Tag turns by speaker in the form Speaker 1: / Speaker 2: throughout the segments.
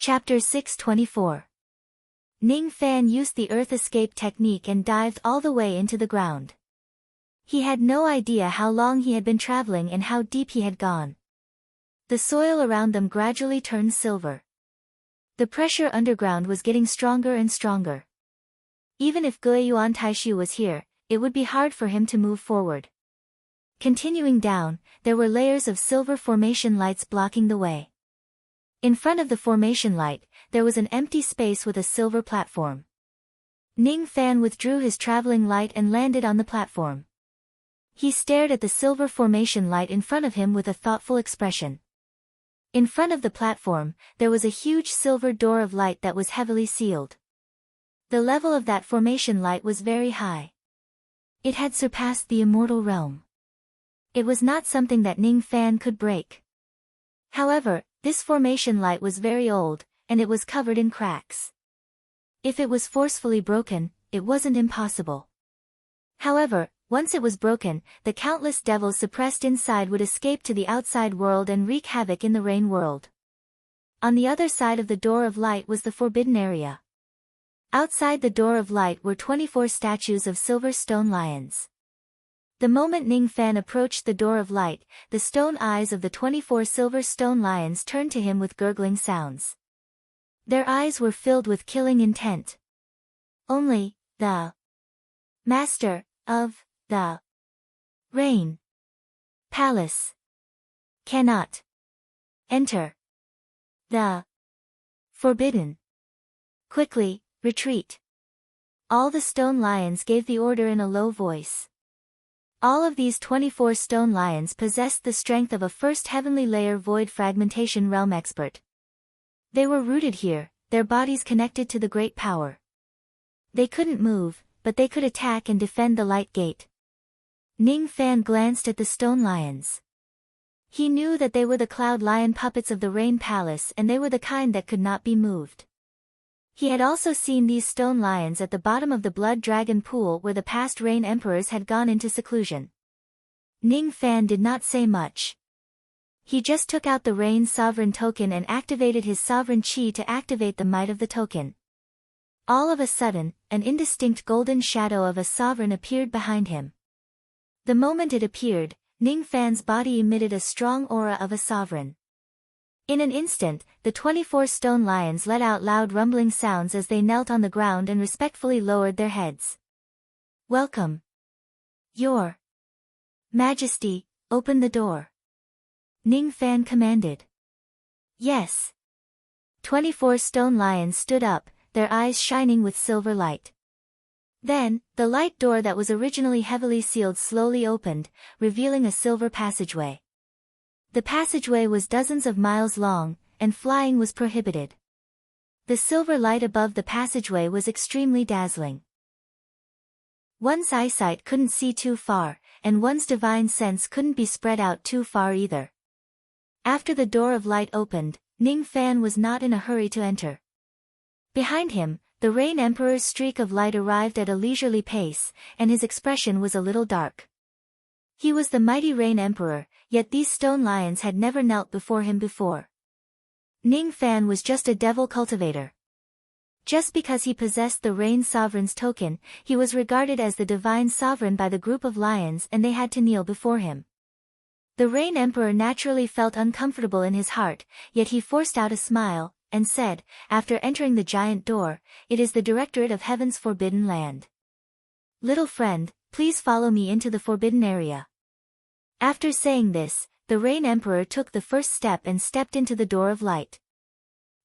Speaker 1: Chapter 624. Ning Fan used the earth escape technique and dived all the way into the ground. He had no idea how long he had been traveling and how deep he had gone. The soil around them gradually turned silver. The pressure underground was getting stronger and stronger. Even if Guiyuan Taishu was here, it would be hard for him to move forward. Continuing down, there were layers of silver formation lights blocking the way. In front of the formation light, there was an empty space with a silver platform. Ning Fan withdrew his traveling light and landed on the platform. He stared at the silver formation light in front of him with a thoughtful expression. In front of the platform, there was a huge silver door of light that was heavily sealed. The level of that formation light was very high. It had surpassed the immortal realm. It was not something that Ning Fan could break. However, this formation light was very old, and it was covered in cracks. If it was forcefully broken, it wasn't impossible. However, once it was broken, the countless devils suppressed inside would escape to the outside world and wreak havoc in the rain world. On the other side of the door of light was the forbidden area. Outside the door of light were 24 statues of silver stone lions. The moment Ning Fan approached the door of light, the stone eyes of the 24 silver stone lions turned to him with gurgling sounds. Their eyes were filled with killing intent. Only, the Master of the Rain Palace cannot enter the forbidden. Quickly, retreat. All the stone lions gave the order in a low voice. All of these 24 stone lions possessed the strength of a first heavenly layer void fragmentation realm expert. They were rooted here, their bodies connected to the great power. They couldn't move, but they could attack and defend the light gate. Ning Fan glanced at the stone lions. He knew that they were the cloud lion puppets of the Rain Palace and they were the kind that could not be moved. He had also seen these stone lions at the bottom of the Blood Dragon Pool where the past Rain Emperors had gone into seclusion. Ning Fan did not say much. He just took out the Rain Sovereign token and activated his Sovereign Chi to activate the might of the token. All of a sudden, an indistinct golden shadow of a sovereign appeared behind him. The moment it appeared, Ning Fan's body emitted a strong aura of a sovereign. In an instant, the 24 stone lions let out loud rumbling sounds as they knelt on the ground and respectfully lowered their heads. Welcome. Your Majesty, open the door. Ning Fan commanded. Yes. 24 stone lions stood up, their eyes shining with silver light. Then, the light door that was originally heavily sealed slowly opened, revealing a silver passageway. The passageway was dozens of miles long, and flying was prohibited. The silver light above the passageway was extremely dazzling. One's eyesight couldn't see too far, and one's divine sense couldn't be spread out too far either. After the door of light opened, Ning Fan was not in a hurry to enter. Behind him, the Rain Emperor's streak of light arrived at a leisurely pace, and his expression was a little dark. He was the mighty Rain Emperor, yet these stone lions had never knelt before him before. Ning Fan was just a devil cultivator. Just because he possessed the Rain Sovereign's token, he was regarded as the divine sovereign by the group of lions and they had to kneel before him. The Rain Emperor naturally felt uncomfortable in his heart, yet he forced out a smile, and said, after entering the giant door, "It is the Directorate of Heaven's Forbidden Land. Little friend, please follow me into the forbidden area." After saying this, the Rain Emperor took the first step and stepped into the door of light.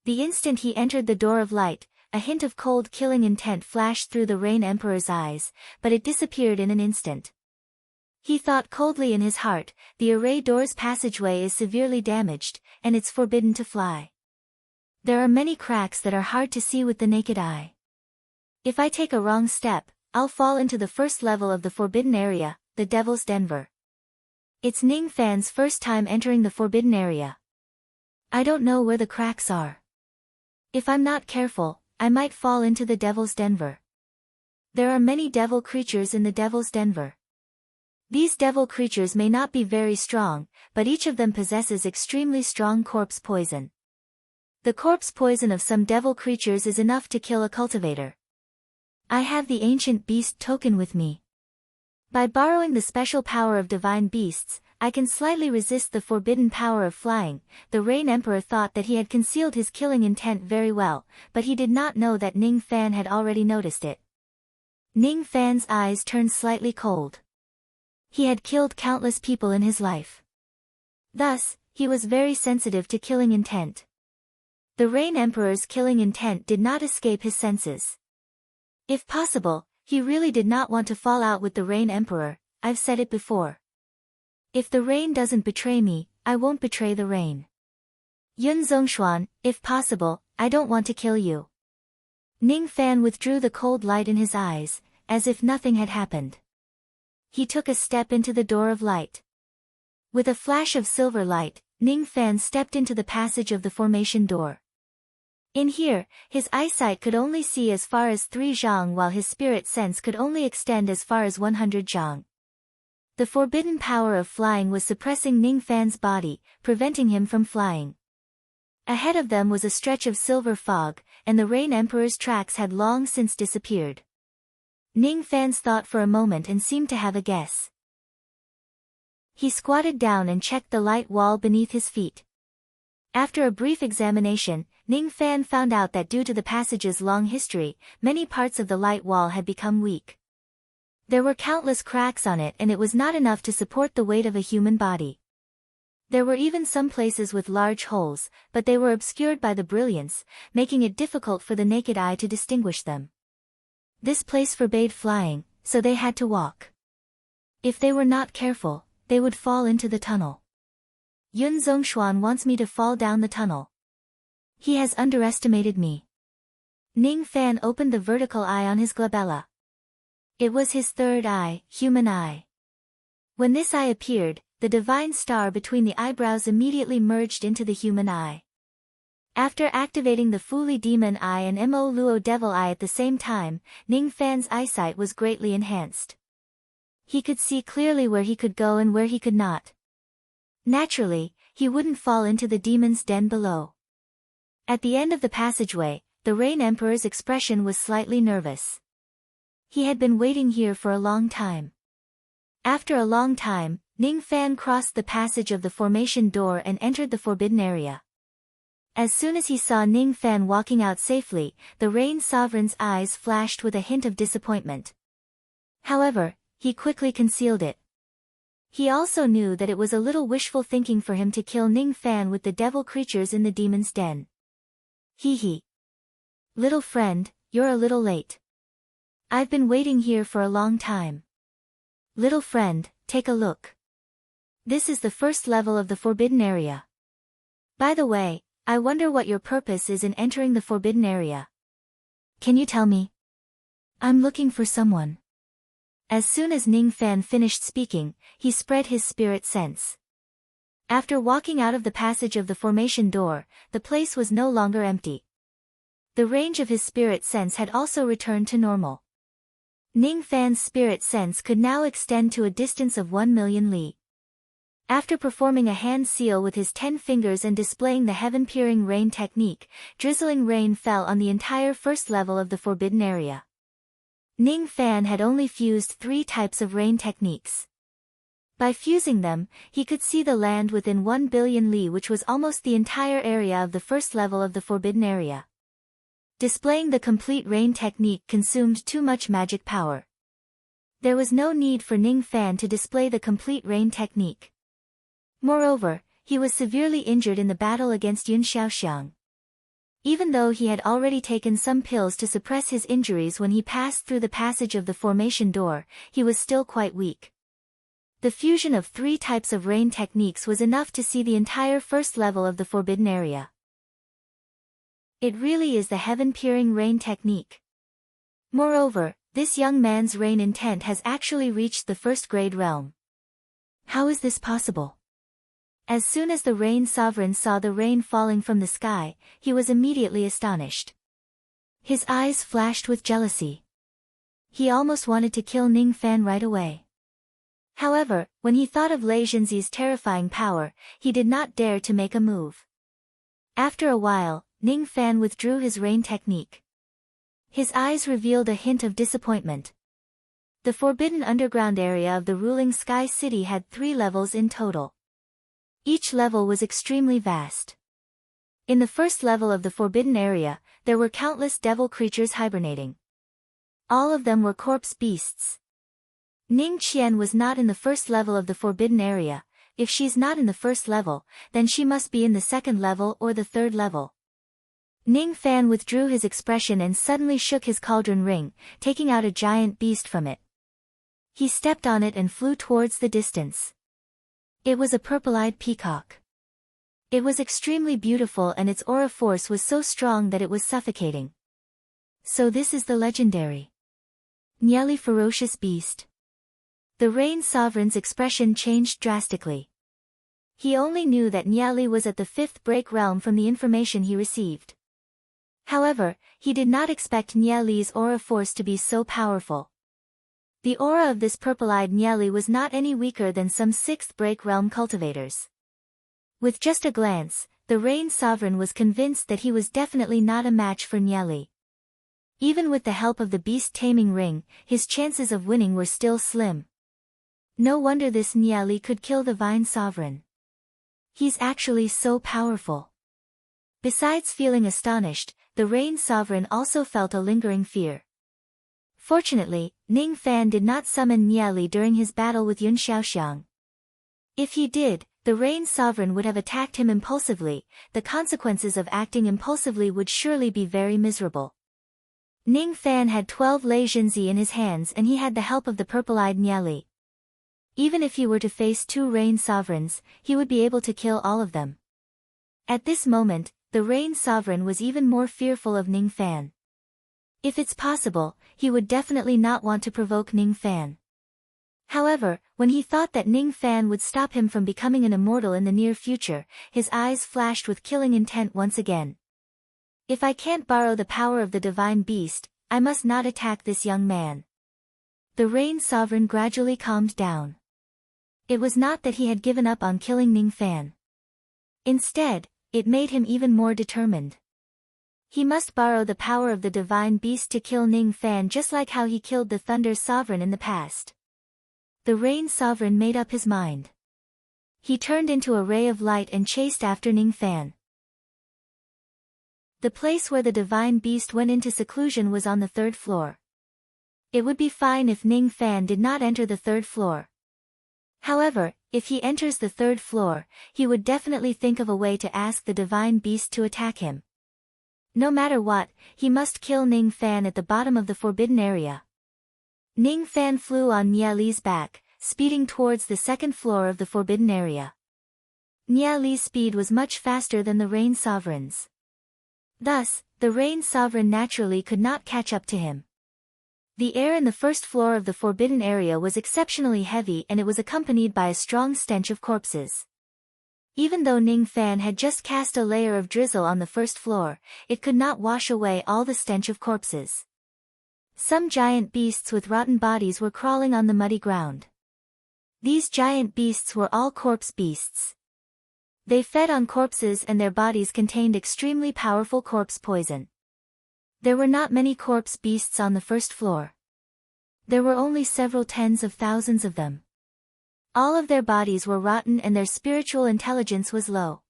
Speaker 1: The instant he entered the door of light, a hint of cold killing intent flashed through the Rain Emperor's eyes, but it disappeared in an instant. He thought coldly in his heart, the array door's passageway is severely damaged, and it's forbidden to fly. There are many cracks that are hard to see with the naked eye. If I take a wrong step, I'll fall into the first level of the forbidden area, the Devil's Denver. It's Ning Fan's first time entering the forbidden area. I don't know where the cracks are. If I'm not careful, I might fall into the Devil's Denver. There are many devil creatures in the Devil's Denver. These devil creatures may not be very strong, but each of them possesses extremely strong corpse poison. The corpse poison of some devil creatures is enough to kill a cultivator. I have the ancient beast token with me. By borrowing the special power of divine beasts, I can slightly resist the forbidden power of flying. The Rain Emperor thought that he had concealed his killing intent very well, but he did not know that Ning Fan had already noticed it. Ning Fan's eyes turned slightly cold. He had killed countless people in his life. Thus, he was very sensitive to killing intent. The Rain Emperor's killing intent did not escape his senses. If possible, he really did not want to fall out with the Rain Emperor. I've said it before. If the rain doesn't betray me, I won't betray the rain. Yun Zhongshuan, if possible, I don't want to kill you. Ning Fan withdrew the cold light in his eyes, as if nothing had happened. He took a step into the door of light. With a flash of silver light, Ning Fan stepped into the passage of the formation door. In here, his eyesight could only see as far as 3 zhang while his spirit sense could only extend as far as 100 zhang. The forbidden power of flying was suppressing Ning Fan's body, preventing him from flying. Ahead of them was a stretch of silver fog, and the Rain Emperor's tracks had long since disappeared. Ning Fan thought for a moment and seemed to have a guess. He squatted down and checked the light wall beneath his feet. After a brief examination, Ning Fan found out that due to the passage's long history, many parts of the light wall had become weak. There were countless cracks on it and it was not enough to support the weight of a human body. There were even some places with large holes, but they were obscured by the brilliance, making it difficult for the naked eye to distinguish them. This place forbade flying, so they had to walk. If they were not careful, they would fall into the tunnel. Yun Zhongshuan wants me to fall down the tunnel. He has underestimated me. Ning Fan opened the vertical eye on his glabella. It was his third eye, human eye. When this eye appeared, the divine star between the eyebrows immediately merged into the human eye. After activating the Fuli demon eye and Mo Luo devil eye at the same time, Ning Fan's eyesight was greatly enhanced. He could see clearly where he could go and where he could not. Naturally, he wouldn't fall into the demon's den below. At the end of the passageway, the Rain Emperor's expression was slightly nervous. He had been waiting here for a long time. After a long time, Ning Fan crossed the passage of the formation door and entered the forbidden area. As soon as he saw Ning Fan walking out safely, the Rain Sovereign's eyes flashed with a hint of disappointment. However, he quickly concealed it. He also knew that it was a little wishful thinking for him to kill Ning Fan with the devil creatures in the demon's den. Hee. Little friend, you're a little late. I've been waiting here for a long time. Little friend, take a look. This is the first level of the forbidden area. By the way, I wonder what your purpose is in entering the forbidden area. Can you tell me? I'm looking for someone. As soon as Ning Fan finished speaking, he spread his spirit sense. After walking out of the passage of the formation door, the place was no longer empty. The range of his spirit sense had also returned to normal. Ning Fan's spirit sense could now extend to a distance of 1,000,000 li. After performing a hand seal with his 10 fingers and displaying the heaven-peering rain technique, drizzling rain fell on the entire first level of the forbidden area. Ning Fan had only fused 3 types of rain techniques. By fusing them, he could see the land within 1,000,000,000 li, which was almost the entire area of the first level of the forbidden area. Displaying the complete rain technique consumed too much magic power. There was no need for Ning Fan to display the complete rain technique. Moreover, he was severely injured in the battle against Yun Xiaoxiang. Even though he had already taken some pills to suppress his injuries when he passed through the passage of the formation door, he was still quite weak. The fusion of 3 types of rain techniques was enough to see the entire first level of the forbidden area. It really is the heaven-peering rain technique. Moreover, this young man's rain intent has actually reached the first-grade realm. How is this possible? As soon as the Rain Sovereign saw the rain falling from the sky, he was immediately astonished. His eyes flashed with jealousy. He almost wanted to kill Ning Fan right away. However, when he thought of Lei Zhenzi's terrifying power, he did not dare to make a move. After a while, Ning Fan withdrew his rain technique. His eyes revealed a hint of disappointment. The forbidden underground area of the ruling Sky City had 3 levels in total. Each level was extremely vast. In the first level of the forbidden area, there were countless devil creatures hibernating. All of them were corpse beasts. Ning Qian was not in the first level of the forbidden area. If she's not in the first level, then she must be in the second level or the third level. Ning Fan withdrew his expression and suddenly shook his cauldron ring, taking out a giant beast from it. He stepped on it and flew towards the distance. It was a purple-eyed peacock. It was extremely beautiful and its aura force was so strong that it was suffocating. So this is the legendary Nieli ferocious beast. The Rain Sovereign's expression changed drastically. He only knew that Nieli was at the 5th break realm from the information he received. However, he did not expect Nieli's aura force to be so powerful. The aura of this purple-eyed Nieli was not any weaker than some 6th break realm cultivators. With just a glance, the Rain Sovereign was convinced that he was definitely not a match for Nieli. Even with the help of the beast taming ring, his chances of winning were still slim. No wonder this Nieli could kill the Vine Sovereign. He's actually so powerful. Besides feeling astonished, the Rain Sovereign also felt a lingering fear. Fortunately, Ning Fan did not summon Nieli during his battle with Yun Xiaoxiang. If he did, the Rain Sovereign would have attacked him impulsively. The consequences of acting impulsively would surely be very miserable. Ning Fan had 12 Lei Jinzi in his hands and he had the help of the purple-eyed Nieli. Even if he were to face 2 Rain Sovereigns, he would be able to kill all of them. At this moment, the Rain Sovereign was even more fearful of Ning Fan. If it's possible, he would definitely not want to provoke Ning Fan. However, when he thought that Ning Fan would stop him from becoming an immortal in the near future, his eyes flashed with killing intent once again. If I can't borrow the power of the divine beast, I must not attack this young man. The Rain Sovereign gradually calmed down. It was not that he had given up on killing Ning Fan. Instead, it made him even more determined. He must borrow the power of the divine beast to kill Ning Fan just like how he killed the Thunder Sovereign in the past. The Rain Sovereign made up his mind. He turned into a ray of light and chased after Ning Fan. The place where the divine beast went into seclusion was on the 3rd floor. It would be fine if Ning Fan did not enter the 3rd floor. However, if he enters the 3rd floor, he would definitely think of a way to ask the divine beast to attack him. No matter what, he must kill Ning Fan at the bottom of the forbidden area. Ning Fan flew on Nieli's back, speeding towards the 2nd floor of the forbidden area. Nieli's speed was much faster than the Rain Sovereign's. Thus, the Rain Sovereign naturally could not catch up to him. The air in the 1st floor of the forbidden area was exceptionally heavy and it was accompanied by a strong stench of corpses. Even though Ning Fan had just cast a layer of drizzle on the 1st floor, it could not wash away all the stench of corpses. Some giant beasts with rotten bodies were crawling on the muddy ground. These giant beasts were all corpse beasts. They fed on corpses and their bodies contained extremely powerful corpse poison. There were not many corpse beasts on the 1st floor. There were only several tens of thousands of them. All of their bodies were rotten and their spiritual intelligence was low.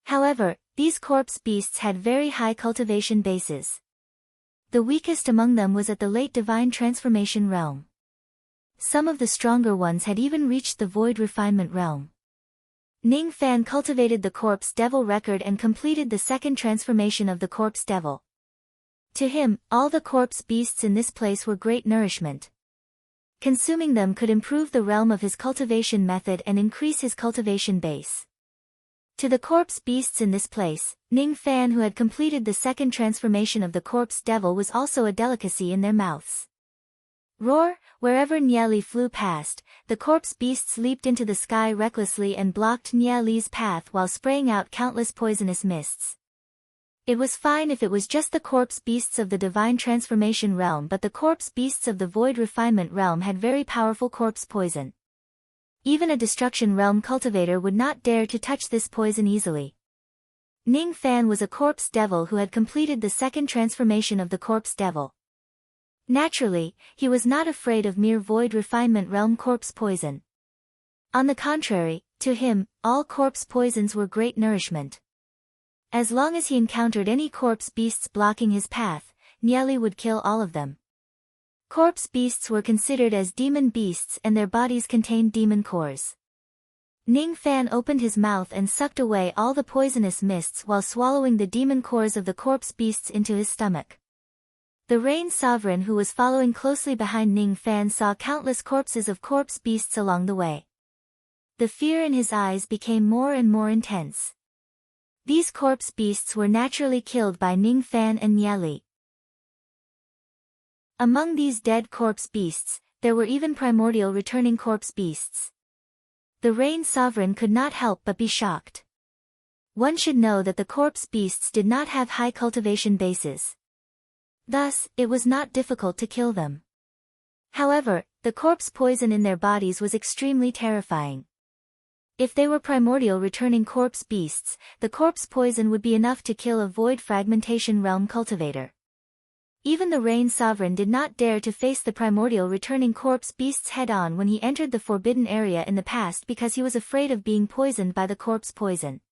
Speaker 1: However, these corpse beasts had very high cultivation bases. The weakest among them was at the late divine transformation realm. Some of the stronger ones had even reached the void refinement realm. Ning Fan cultivated the corpse devil record and completed the 2nd transformation of the corpse devil. To him, all the corpse beasts in this place were great nourishment. Consuming them could improve the realm of his cultivation method and increase his cultivation base. To the corpse beasts in this place, Ning Fan who had completed the 2nd transformation of the corpse devil was also a delicacy in their mouths. Roar, wherever Nieli flew past, the corpse beasts leaped into the sky recklessly and blocked Nieli's path while spraying out countless poisonous mists. It was fine if it was just the corpse beasts of the divine transformation realm, but the corpse beasts of the void refinement realm had very powerful corpse poison. Even a destruction realm cultivator would not dare to touch this poison easily. Ning Fan was a corpse devil who had completed the second transformation of the corpse devil. Naturally, he was not afraid of mere void refinement realm corpse poison. On the contrary, to him, all corpse poisons were great nourishment. As long as he encountered any corpse beasts blocking his path, Niali would kill all of them. Corpse beasts were considered as demon beasts and their bodies contained demon cores. Ning Fan opened his mouth and sucked away all the poisonous mists while swallowing the demon cores of the corpse beasts into his stomach. The Rain Sovereign who was following closely behind Ning Fan saw countless corpses of corpse beasts along the way. The fear in his eyes became more and more intense. These corpse beasts were naturally killed by Ning Fan and Niali. Among these dead corpse beasts, there were even primordial returning corpse beasts. The Rain Sovereign could not help but be shocked. One should know that the corpse beasts did not have high cultivation bases. Thus, it was not difficult to kill them. However, the corpse poison in their bodies was extremely terrifying. If they were primordial returning corpse beasts, the corpse poison would be enough to kill a void fragmentation realm cultivator. Even the Rain Sovereign did not dare to face the primordial returning corpse beasts head-on when he entered the forbidden area in the past because he was afraid of being poisoned by the corpse poison.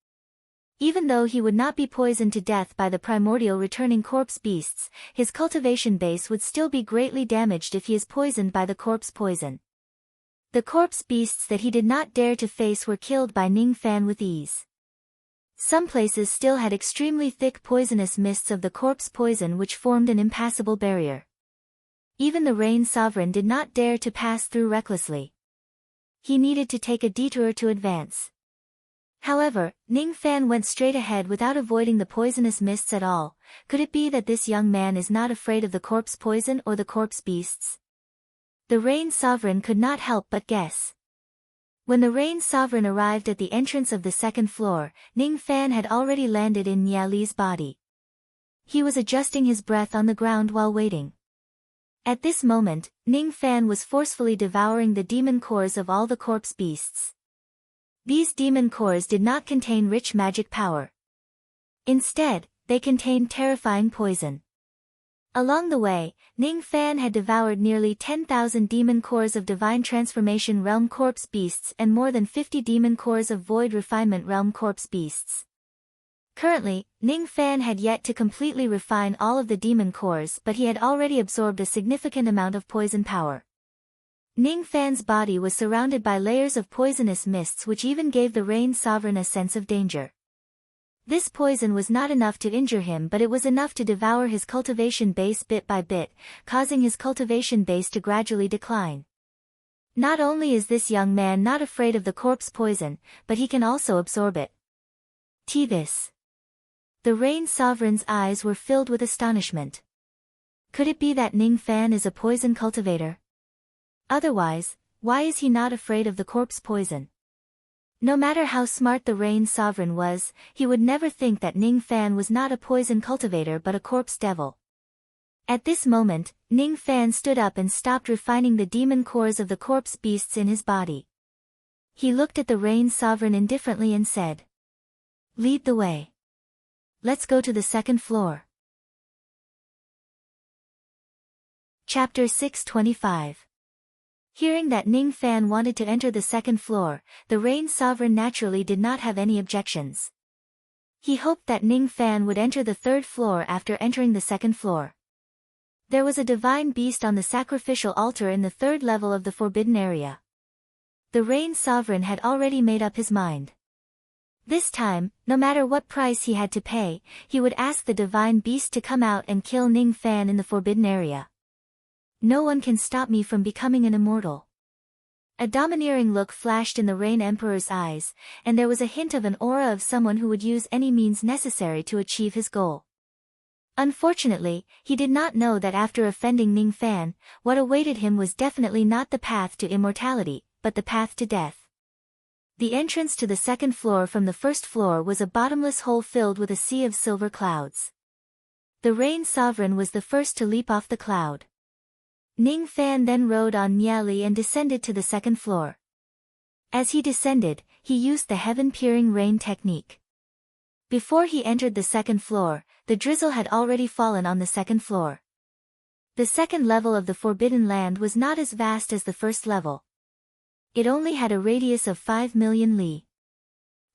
Speaker 1: Even though he would not be poisoned to death by the primordial returning corpse beasts, his cultivation base would still be greatly damaged if he is poisoned by the corpse poison. The corpse beasts that he did not dare to face were killed by Ning Fan with ease. Some places still had extremely thick poisonous mists of the corpse poison which formed an impassable barrier. Even the Rain Sovereign did not dare to pass through recklessly. He needed to take a detour to advance. However, Ning Fan went straight ahead without avoiding the poisonous mists at all. Could it be that this young man is not afraid of the corpse poison or the corpse beasts? The Rain Sovereign could not help but guess. When the Rain Sovereign arrived at the entrance of the second floor, Ning Fan had already landed in Niali's body. He was adjusting his breath on the ground while waiting. At this moment, Ning Fan was forcefully devouring the demon cores of all the corpse beasts. These demon cores did not contain rich magic power. Instead, they contained terrifying poison. Along the way, Ning Fan had devoured nearly 10,000 demon cores of Divine Transformation Realm corpse beasts and more than 50 demon cores of Void Refinement Realm corpse beasts. Currently, Ning Fan had yet to completely refine all of the demon cores, but he had already absorbed a significant amount of poison power. Ning Fan's body was surrounded by layers of poisonous mists which even gave the Rain Sovereign a sense of danger. This poison was not enough to injure him, but it was enough to devour his cultivation base bit by bit, causing his cultivation base to gradually decline. Not only is this young man not afraid of the corpse poison, but he can also absorb it. This. The Rain Sovereign's eyes were filled with astonishment. Could it be that Ning Fan is a poison cultivator? Otherwise, why is he not afraid of the corpse poison? No matter how smart the Rain Sovereign was, he would never think that Ning Fan was not a poison cultivator but a corpse devil. At this moment, Ning Fan stood up and stopped refining the demon cores of the corpse beasts in his body. He looked at the Rain Sovereign indifferently and said, "Lead the way. Let's go to the second floor." Chapter 625. Hearing that Ning Fan wanted to enter the second floor, the Rain Sovereign naturally did not have any objections. He hoped that Ning Fan would enter the third floor after entering the second floor. There was a divine beast on the sacrificial altar in the third level of the forbidden area. The Rain Sovereign had already made up his mind. This time, no matter what price he had to pay, he would ask the divine beast to come out and kill Ning Fan in the forbidden area. No one can stop me from becoming an immortal. A domineering look flashed in the Rain Emperor's eyes, and there was a hint of an aura of someone who would use any means necessary to achieve his goal. Unfortunately, he did not know that after offending Ning Fan, what awaited him was definitely not the path to immortality, but the path to death. The entrance to the second floor from the first floor was a bottomless hole filled with a sea of silver clouds. The Rain Sovereign was the first to leap off the cloud. Ning Fan then rode on Niali and descended to the second floor. As he descended, he used the heaven-peering rain technique. Before he entered the second floor, the drizzle had already fallen on the second floor. The second level of the Forbidden Land was not as vast as the first level. It only had a radius of 5 million li.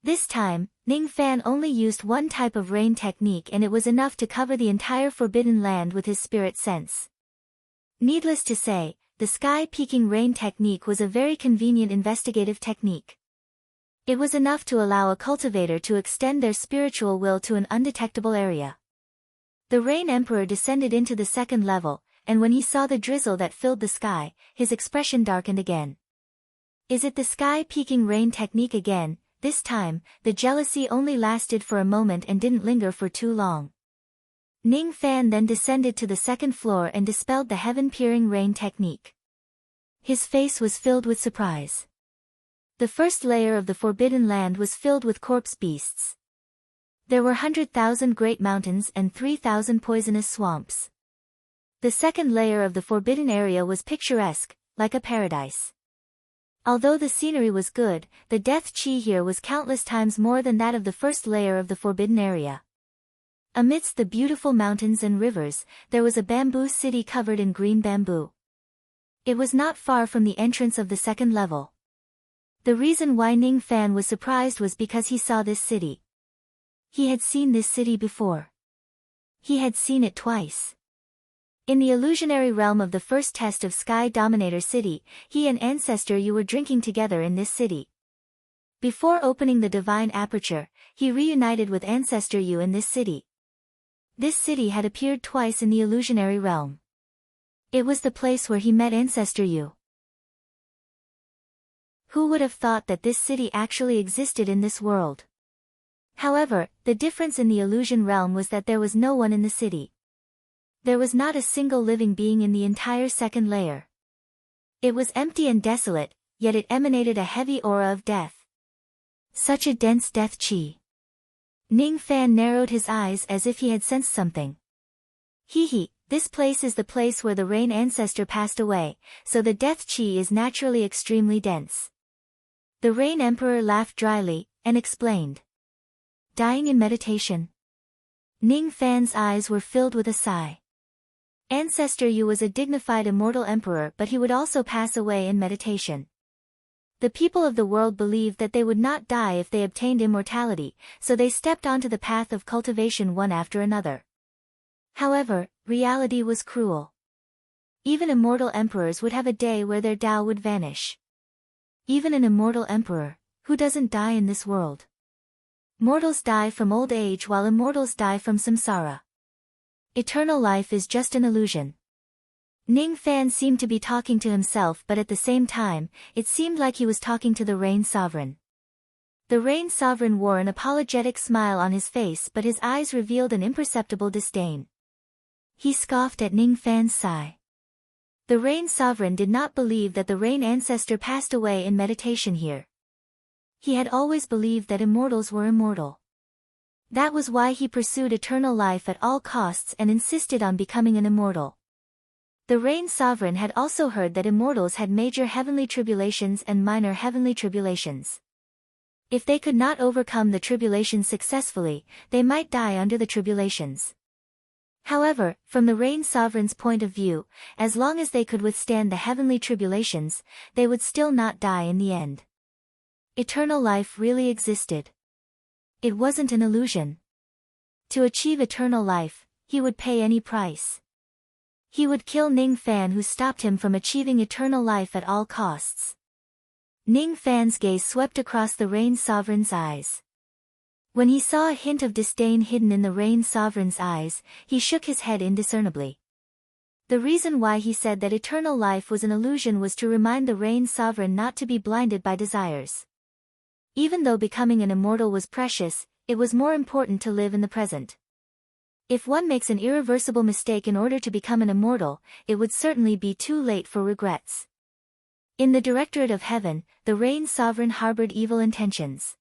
Speaker 1: This time, Ning Fan only used one type of rain technique, and it was enough to cover the entire Forbidden Land with his spirit sense. Needless to say, the sky-peaking rain technique was a very convenient investigative technique. It was enough to allow a cultivator to extend their spiritual will to an undetectable area. The Rain Emperor descended into the second level, and when he saw the drizzle that filled the sky, his expression darkened again. Is it the sky-peaking rain technique again? This time, the jealousy only lasted for a moment and didn't linger for too long. Ning Fan then descended to the second floor and dispelled the heaven-peering rain technique. His face was filled with surprise. The first layer of the Forbidden Land was filled with corpse beasts. There were 100,000 great mountains and 3,000 poisonous swamps. The second layer of the Forbidden Area was picturesque, like a paradise. Although the scenery was good, the death chi here was countless times more than that of the first layer of the Forbidden Area. Amidst the beautiful mountains and rivers, there was a bamboo city covered in green bamboo. It was not far from the entrance of the second level. The reason why Ning Fan was surprised was because he saw this city. He had seen this city before. He had seen it twice. In the illusionary realm of the first test of Sky Dominator City, he and Ancestor Yu were drinking together in this city. Before opening the divine aperture, he reunited with Ancestor Yu in this city. This city had appeared twice in the illusionary realm. It was the place where he met Ancestor Yu. Who would have thought that this city actually existed in this world? However, the difference in the illusion realm was that there was no one in the city. There was not a single living being in the entire second layer. It was empty and desolate, yet it emanated a heavy aura of death. Such a dense death chi. Ning Fan narrowed his eyes as if he had sensed something. This place is the place where the rain ancestor passed away, so the death chi is naturally extremely dense. The Rain Emperor laughed dryly, and explained. Dying in meditation. Ning Fan's eyes were filled with a sigh. Ancestor Yu was a dignified immortal emperor, but he would also pass away in meditation. The people of the world believed that they would not die if they obtained immortality, so they stepped onto the path of cultivation one after another. However, reality was cruel. Even immortal emperors would have a day where their Tao would vanish. Even an immortal emperor, who doesn't die in this world? Mortals die from old age while immortals die from samsara. Eternal life is just an illusion. Ning Fan seemed to be talking to himself, but at the same time, it seemed like he was talking to the Rain Sovereign. The Rain Sovereign wore an apologetic smile on his face, but his eyes revealed an imperceptible disdain. He scoffed at Ning Fan's sigh. The Rain Sovereign did not believe that the Rain Ancestor passed away in meditation here. He had always believed that immortals were immortal. That was why he pursued eternal life at all costs and insisted on becoming an immortal. The Rain Sovereign had also heard that immortals had major heavenly tribulations and minor heavenly tribulations. If they could not overcome the tribulations successfully, they might die under the tribulations. However, from the Rain Sovereign's point of view, as long as they could withstand the heavenly tribulations, they would still not die in the end. Eternal life really existed. It wasn't an illusion. To achieve eternal life, he would pay any price. He would kill Ning Fan, who stopped him from achieving eternal life at all costs. Ning Fan's gaze swept across the Rain Sovereign's eyes. When he saw a hint of disdain hidden in the Rain Sovereign's eyes, he shook his head indiscernibly. The reason why he said that eternal life was an illusion was to remind the Rain Sovereign not to be blinded by desires. Even though becoming an immortal was precious, it was more important to live in the present. If one makes an irreversible mistake in order to become an immortal, it would certainly be too late for regrets. In the Directorate of Heaven, the Rain Sovereign harbored evil intentions.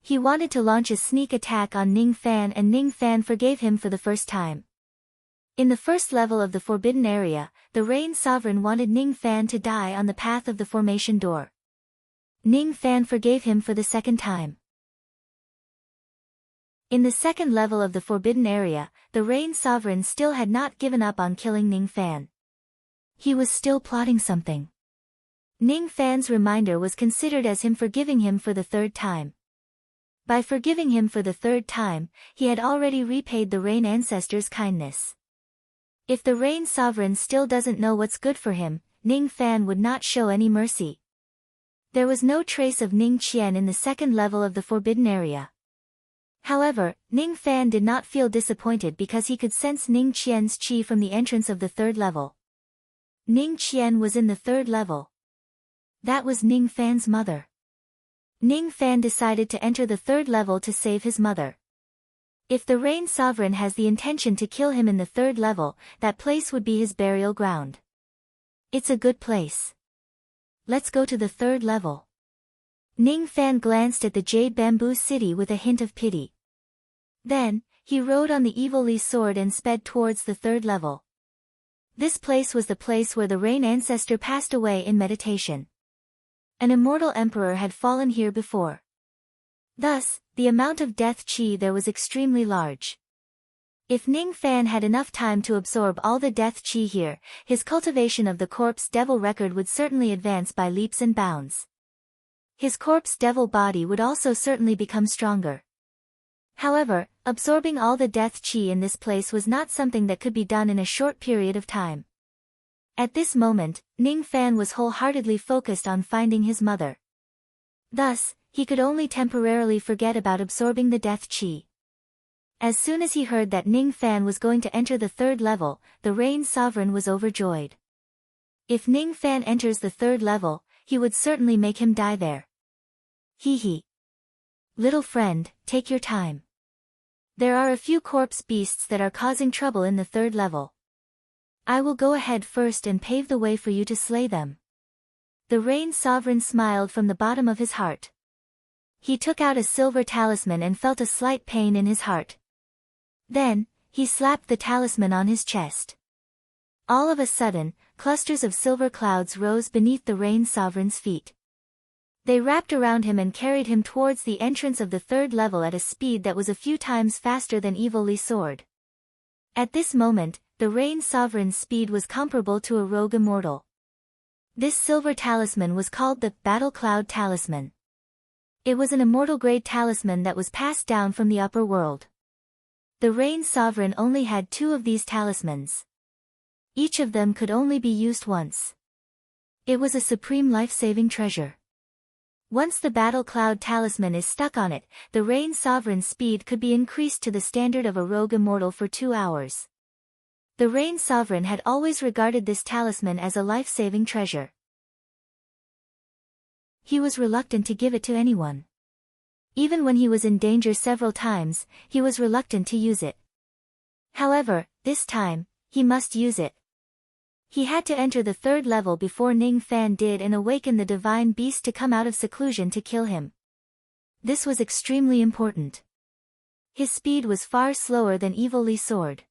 Speaker 1: He wanted to launch a sneak attack on Ning Fan, and Ning Fan forgave him for the first time. In the first level of the Forbidden Area, the Rain Sovereign wanted Ning Fan to die on the path of the formation door. Ning Fan forgave him for the second time. In the second level of the Forbidden Area, the Rain Sovereign still had not given up on killing Ning Fan. He was still plotting something. Ning Fan's reminder was considered as him forgiving him for the third time. By forgiving him for the third time, he had already repaid the Rain Ancestor's kindness. If the Rain Sovereign still doesn't know what's good for him, Ning Fan would not show any mercy. There was no trace of Ning Qian in the second level of the Forbidden Area. However, Ning Fan did not feel disappointed because he could sense Ning Qian's qi from the entrance of the third level. Ning Qian was in the third level. That was Ning Fan's mother. Ning Fan decided to enter the third level to save his mother. If the Rain Sovereign has the intention to kill him in the third level, that place would be his burial ground. It's a good place. Let's go to the third level. Ning Fan glanced at the Jade Bamboo City with a hint of pity. Then, he rode on the evilly sword and sped towards the third level. This place was the place where the Rain Ancestor passed away in meditation. An immortal emperor had fallen here before. Thus, the amount of death qi there was extremely large. If Ning Fan had enough time to absorb all the death qi here, his cultivation of the corpse devil record would certainly advance by leaps and bounds. His corpse devil body would also certainly become stronger. However, absorbing all the death qi in this place was not something that could be done in a short period of time. At this moment, Ning Fan was wholeheartedly focused on finding his mother. Thus, he could only temporarily forget about absorbing the death qi. As soon as he heard that Ning Fan was going to enter the third level, the Rain Sovereign was overjoyed. If Ning Fan enters the third level, he would certainly make him die there. Hee. Little friend, take your time. There are a few corpse beasts that are causing trouble in the third level. I will go ahead first and pave the way for you to slay them. The Rain Sovereign smiled from the bottom of his heart. He took out a silver talisman and felt a slight pain in his heart. Then, he slapped the talisman on his chest. All of a sudden, clusters of silver clouds rose beneath the Rain Sovereign's feet. They wrapped around him and carried him towards the entrance of the third level at a speed that was a few times faster than Evil Li Sword. At this moment, the Rain Sovereign's speed was comparable to a rogue immortal. This silver talisman was called the Battle Cloud Talisman. It was an immortal-grade talisman that was passed down from the upper world. The Rain Sovereign only had 2 of these talismans. Each of them could only be used once. It was a supreme life-saving treasure. Once the Battle Cloud Talisman is stuck on it, the Rain Sovereign's speed could be increased to the standard of a rogue immortal for 2 hours. The Rain Sovereign had always regarded this talisman as a life-saving treasure. He was reluctant to give it to anyone. Even when he was in danger several times, he was reluctant to use it. However, this time, he must use it. He had to enter the third level before Ning Fan did and awaken the divine beast to come out of seclusion to kill him. This was extremely important. His speed was far slower than Evil Li Sword.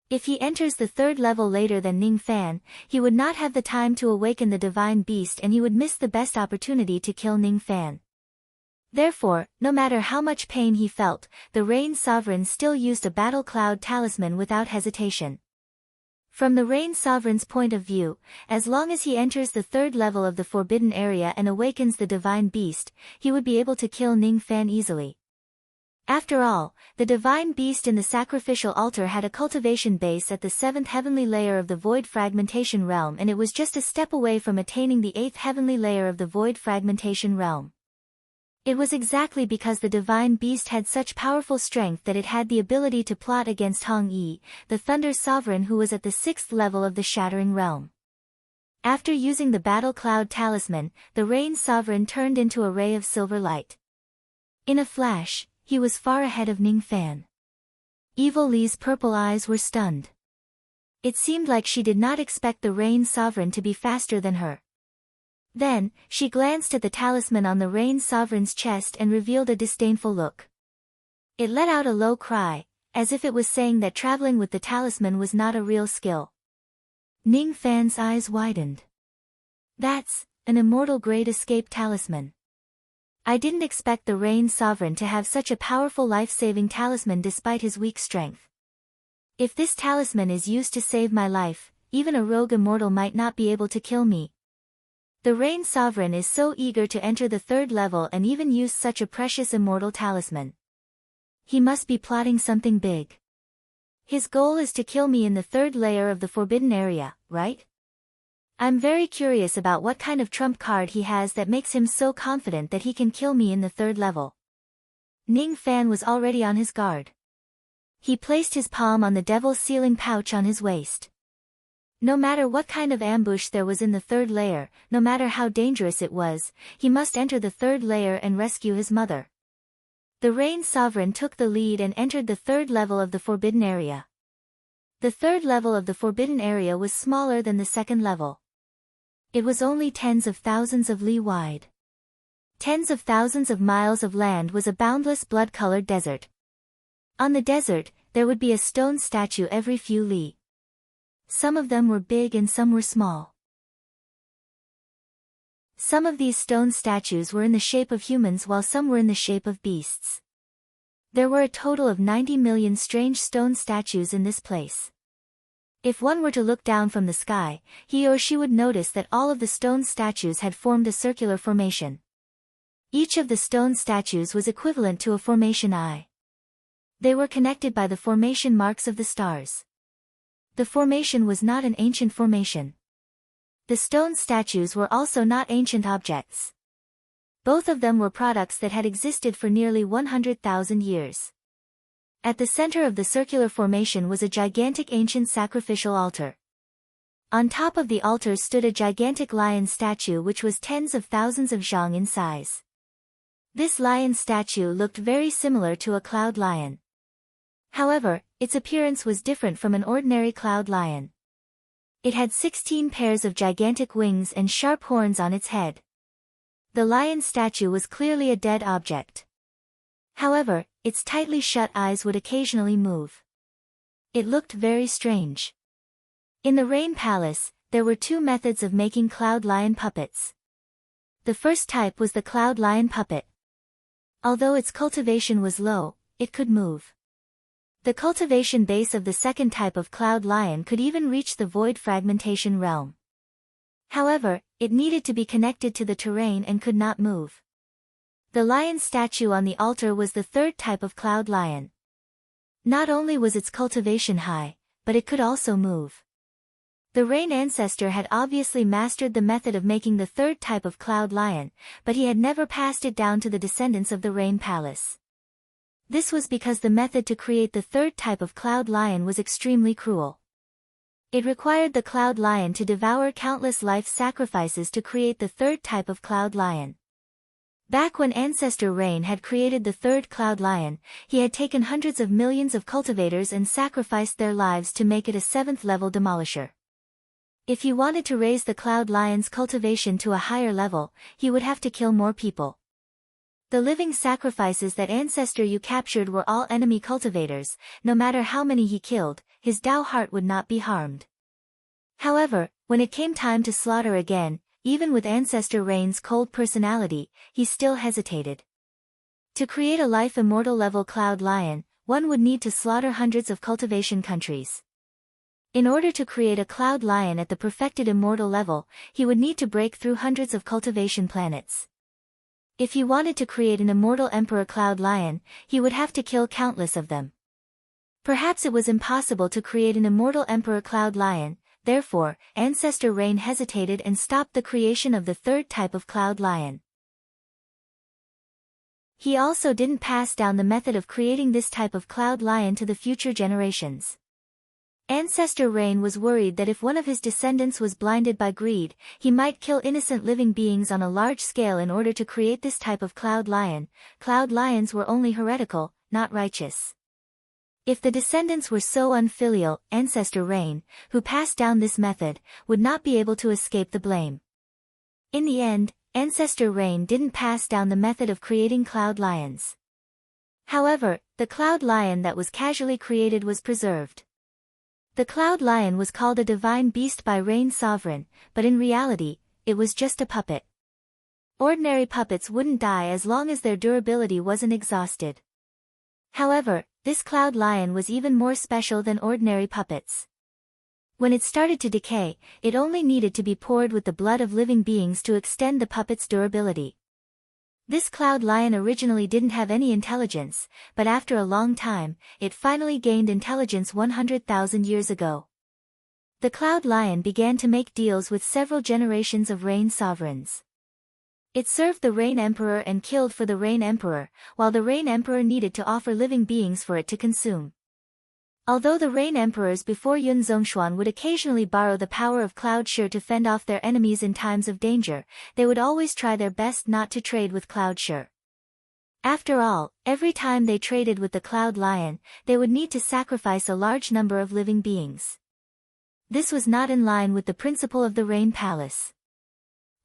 Speaker 1: If he enters the third level later than Ning Fan, he would not have the time to awaken the divine beast and he would miss the best opportunity to kill Ning Fan. Therefore, no matter how much pain he felt, the Rain Sovereign still used a Battle Cloud Talisman without hesitation. From the Rain Sovereign's point of view, as long as he enters the third level of the Forbidden Area and awakens the divine beast, he would be able to kill Ning Fan easily. After all, the divine beast in the sacrificial altar had a cultivation base at the 7th heavenly layer of the Void Fragmentation Realm and it was just a step away from attaining the 8th heavenly layer of the Void Fragmentation Realm. It was exactly because the divine beast had such powerful strength that it had the ability to plot against Hong Yi, the Thunder Sovereign who was at the 6th level of the Shattering Realm. After using the Battle Cloud Talisman, the Rain Sovereign turned into a ray of silver light. In a flash, he was far ahead of Ning Fan. Evil Li's purple eyes were stunned. It seemed like she did not expect the Rain Sovereign to be faster than her. Then, she glanced at the talisman on the Rain Sovereign's chest and revealed a disdainful look. It let out a low cry, as if it was saying that traveling with the talisman was not a real skill. Ning Fan's eyes widened. That's an immortal grade escape talisman. I didn't expect the Rain Sovereign to have such a powerful life-saving talisman despite his weak strength. If this talisman is used to save my life, even a rogue immortal might not be able to kill me. The Rain Sovereign is so eager to enter the 3rd level and even use such a precious immortal talisman. He must be plotting something big. His goal is to kill me in the 3rd layer of the forbidden area, right? I'm very curious about what kind of trump card he has that makes him so confident that he can kill me in the 3rd level. Ning Fan was already on his guard. He placed his palm on the devil's sealing pouch on his waist. No matter what kind of ambush there was in the 3rd layer, no matter how dangerous it was, he must enter the 3rd layer and rescue his mother. The Rain Sovereign took the lead and entered the 3rd level of the forbidden area. The 3rd level of the forbidden area was smaller than the 2nd level. It was only tens of thousands of li wide. Tens of thousands of miles of land was a boundless blood-colored desert. On the desert, there would be a stone statue every few li. Some of them were big and some were small. Some of these stone statues were in the shape of humans while some were in the shape of beasts. There were a total of 90 million strange stone statues in this place. If one were to look down from the sky, he or she would notice that all of the stone statues had formed a circular formation. Each of the stone statues was equivalent to a formation eye. They were connected by the formation marks of the stars. The formation was not an ancient formation. The stone statues were also not ancient objects. Both of them were products that had existed for nearly 100,000 years. At the center of the circular formation was a gigantic ancient sacrificial altar. On top of the altar stood a gigantic lion statue which was tens of thousands of zhang in size. This lion statue looked very similar to a cloud lion. However, its appearance was different from an ordinary cloud lion. It had 16 pairs of gigantic wings and sharp horns on its head. The lion statue was clearly a dead object. However, its tightly shut eyes would occasionally move. It looked very strange. In the Rain Palace, there were 2 methods of making cloud lion puppets. The first type was the cloud lion puppet. Although its cultivation was low, it could move. The cultivation base of the second type of cloud lion could even reach the void fragmentation realm. However, it needed to be connected to the terrain and could not move. The lion statue on the altar was the 3rd type of cloud lion. Not only was its cultivation high, but it could also move. The Rain Ancestor had obviously mastered the method of making the 3rd type of cloud lion, but he had never passed it down to the descendants of the Rain Palace. This was because the method to create the 3rd type of cloud lion was extremely cruel. It required the cloud lion to devour countless life sacrifices to create the 3rd type of cloud lion. Back when Ancestor Rain had created the 3rd cloud lion, he had taken hundreds of millions of cultivators and sacrificed their lives to make it a 7th level demolisher. If he wanted to raise the cloud lion's cultivation to a higher level, he would have to kill more people. The living sacrifices that Ancestor Yu captured were all enemy cultivators. No matter how many he killed, his Dao heart would not be harmed. However, when it came time to slaughter again, even with Ancestor Rain's cold personality, he still hesitated. To create a life immortal level cloud lion, one would need to slaughter hundreds of cultivation countries. In order to create a cloud lion at the perfected immortal level, he would need to break through hundreds of cultivation planets. If he wanted to create an immortal emperor cloud lion, he would have to kill countless of them. Perhaps it was impossible to create an immortal emperor cloud lion, therefore, Ancestor Rain hesitated and stopped the creation of the 3rd type of cloud lion. He also didn't pass down the method of creating this type of cloud lion to the future generations. Ancestor Rain was worried that if one of his descendants was blinded by greed, he might kill innocent living beings on a large scale in order to create this type of cloud lion. Cloud lions were only heretical, not righteous. If the descendants were so unfilial, Ancestor Rain, who passed down this method, would not be able to escape the blame. In the end, Ancestor Rain didn't pass down the method of creating cloud lions. However, the cloud lion that was casually created was preserved. The cloud lion was called a divine beast by Rain Sovereign, but in reality, it was just a puppet. Ordinary puppets wouldn't die as long as their durability wasn't exhausted. However, this cloud lion was even more special than ordinary puppets. When it started to decay, it only needed to be poured with the blood of living beings to extend the puppet's durability. This cloud lion originally didn't have any intelligence, but after a long time, it finally gained intelligence 100,000 years ago. The cloud lion began to make deals with several generations of rain sovereigns. It served the Rain Emperor and killed for the Rain Emperor, while the Rain Emperor needed to offer living beings for it to consume. Although the Rain Emperors before Yun Zhongshuan would occasionally borrow the power of Cloud Shi to fend off their enemies in times of danger, they would always try their best not to trade with Cloud Shi. After all, every time they traded with the Cloud Lion, they would need to sacrifice a large number of living beings. This was not in line with the principle of the Rain Palace.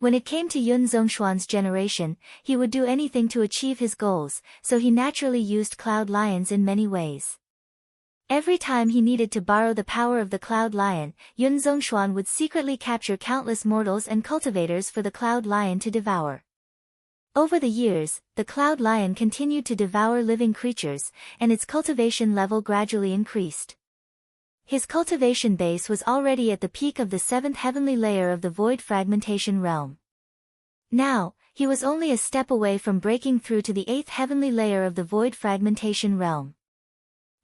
Speaker 1: When it came to Yun Zhongshuan's generation, he would do anything to achieve his goals, so he naturally used Cloud Lions in many ways. Every time he needed to borrow the power of the Cloud Lion, Yun Zhongshuan would secretly capture countless mortals and cultivators for the Cloud Lion to devour. Over the years, the Cloud Lion continued to devour living creatures, and its cultivation level gradually increased. His cultivation base was already at the peak of the 7th heavenly layer of the void fragmentation realm. Now, he was only a step away from breaking through to the 8th heavenly layer of the void fragmentation realm.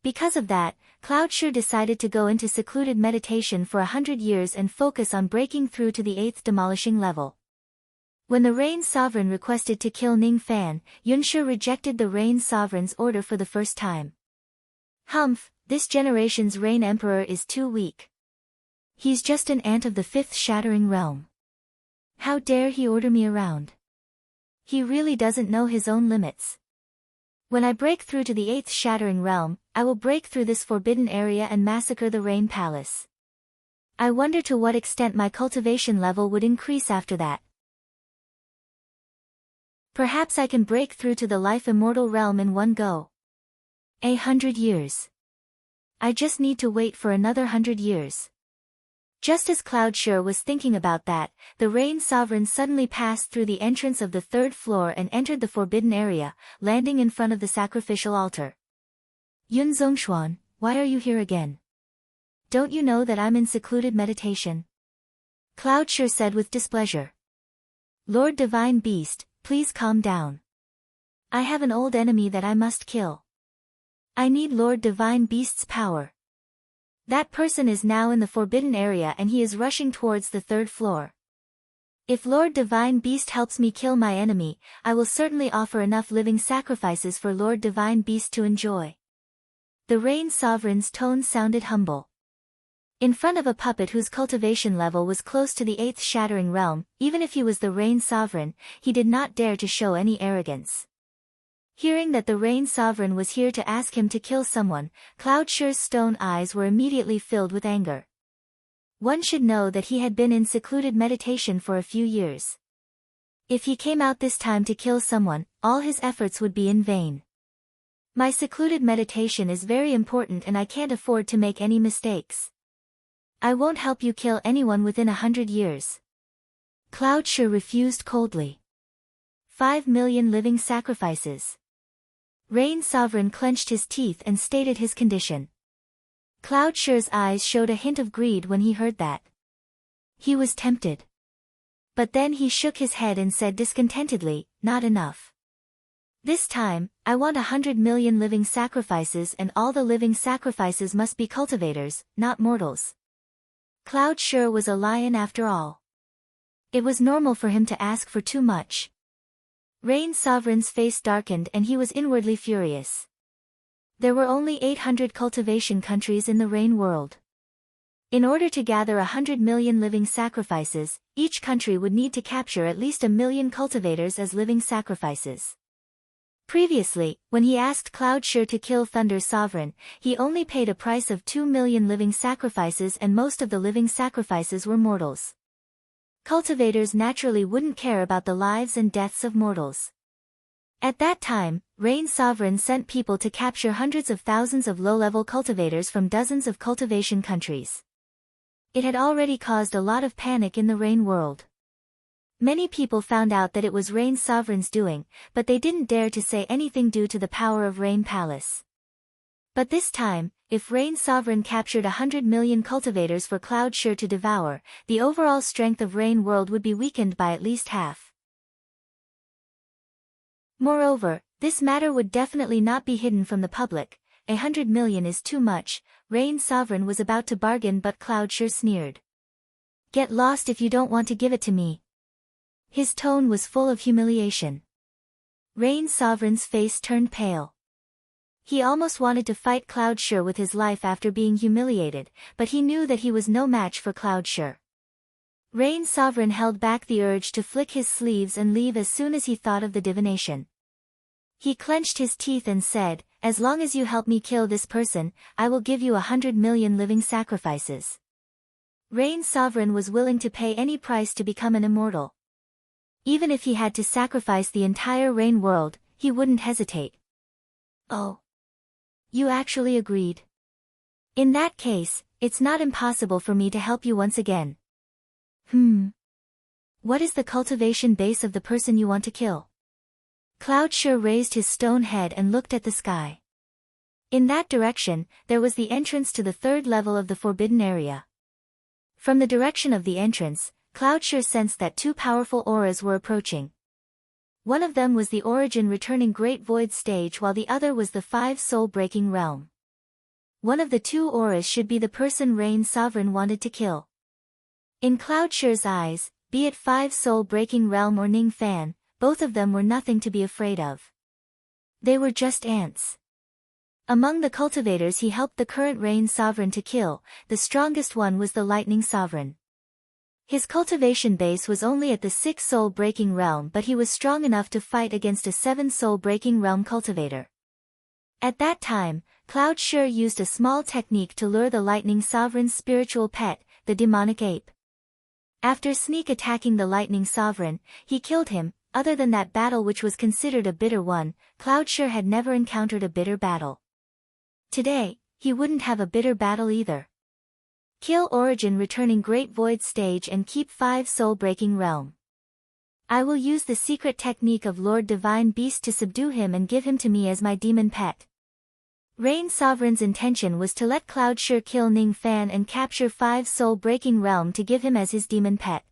Speaker 1: Because of that, Cloud Shi decided to go into secluded meditation for 100 years and focus on breaking through to the 8th demolishing level. When the Rain Sovereign requested to kill Ning Fan, Yun Shi rejected the Rain Sovereign's order for the first time. Humph, this generation's Rain Emperor is too weak. He's just an ant of the 5th shattering realm. How dare he order me around? He really doesn't know his own limits. When I break through to the 8th shattering realm, I will break through this forbidden area and massacre the Rain Palace. I wonder to what extent my cultivation level would increase after that. Perhaps I can break through to the life immortal realm in one go. 100 years. I just need to wait for another 100 years. Just as Cloud Shi was thinking about that, the Rain Sovereign suddenly passed through the entrance of the 3rd floor and entered the forbidden area, landing in front of the sacrificial altar. Yun Zhongshuan, why are you here again? Don't you know that I'm in secluded meditation? Cloud Shi said with displeasure. Lord Divine Beast, please calm down. I have an old enemy that I must kill. I need Lord Divine Beast's power. That person is now in the forbidden area and he is rushing towards the 3rd floor. If Lord Divine Beast helps me kill my enemy, I will certainly offer enough living sacrifices for Lord Divine Beast to enjoy. The Rain Sovereign's tone sounded humble. In front of a puppet whose cultivation level was close to the 8th shattering realm, even if he was the Rain Sovereign, he did not dare to show any arrogance. Hearing that the Rain Sovereign was here to ask him to kill someone, Cloud Shi's stone eyes were immediately filled with anger. One should know that he had been in secluded meditation for a few years. If he came out this time to kill someone, all his efforts would be in vain. My secluded meditation is very important and I can't afford to make any mistakes. I won't help you kill anyone within 100 years. Cloud Shi refused coldly. 5 million living sacrifices. Rain Sovereign clenched his teeth and stated his condition. Cloud Shi's eyes showed a hint of greed when he heard that. He was tempted. But then he shook his head and said discontentedly, not enough. This time, I want 100 million living sacrifices and all the living sacrifices must be cultivators, not mortals. Cloud Shi was a lion after all. It was normal for him to ask for too much. Rain Sovereign's face darkened and he was inwardly furious. There were only 800 cultivation countries in the Rain world. In order to gather 100 million living sacrifices, each country would need to capture at least 1 million cultivators as living sacrifices. Previously, when he asked Cloud Shi to kill Thunder Sovereign, he only paid a price of 2 million living sacrifices and most of the living sacrifices were mortals. Cultivators naturally wouldn't care about the lives and deaths of mortals. At that time, Rain Sovereign sent people to capture hundreds of thousands of low-level cultivators from dozens of cultivation countries. It had already caused a lot of panic in the Rain world. Many people found out that it was Rain's sovereign's doing, but they didn't dare to say anything due to the power of Rain Palace. But this time, if Rain's sovereign captured 100 million cultivators for Cloudshire to devour, the overall strength of Rain World would be weakened by at least half. Moreover, this matter would definitely not be hidden from the public. 100 million is too much. Rain's sovereign was about to bargain, but Cloudshire sneered. Get lost if you don't want to give it to me. His tone was full of humiliation. Rain's sovereign's face turned pale. He almost wanted to fight Cloudshire with his life after being humiliated, but he knew that he was no match for Cloudshire. Rain's sovereign held back the urge to flick his sleeves and leave as soon as he thought of the divination. He clenched his teeth and said, "As long as you help me kill this person, I will give you 100 million living sacrifices." Rain's sovereign was willing to pay any price to become an immortal. Even if he had to sacrifice the entire Rain world, he wouldn't hesitate. Oh. You actually agreed? In that case, it's not impossible for me to help you once again. What is the cultivation base of the person you want to kill? Cloudshire raised his stone head and looked at the sky. In that direction, there was the entrance to the third level of the forbidden area. From the direction of the entrance, Cloudshire sensed that two powerful auras were approaching. One of them was the Origin returning Great Void stage, while the other was the 5 soul-breaking realm. One of the two auras should be the person Rain's sovereign wanted to kill. In Cloudshire's eyes, be it 5 soul-breaking realm or Ning Fan, both of them were nothing to be afraid of. They were just ants. Among the cultivators he helped the current Rain sovereign to kill, the strongest one was the Lightning Sovereign. His cultivation base was only at the 6 soul-breaking realm, but he was strong enough to fight against a 7 soul-breaking realm cultivator. At that time, Cloudshire used a small technique to lure the Lightning Sovereign's spiritual pet, the demonic ape. After sneak attacking the Lightning Sovereign, he killed him. Other than that battle, which was considered a bitter one, Cloudshire had never encountered a bitter battle. Today, he wouldn't have a bitter battle either. Kill Origin returning Great Void stage and keep 5 soul-breaking realm. I will use the secret technique of Lord Divine Beast to subdue him and give him to me as my demon pet. Rain Sovereign's intention was to let Cloudshire kill Ning Fan and capture 5 soul-breaking realm to give him as his demon pet.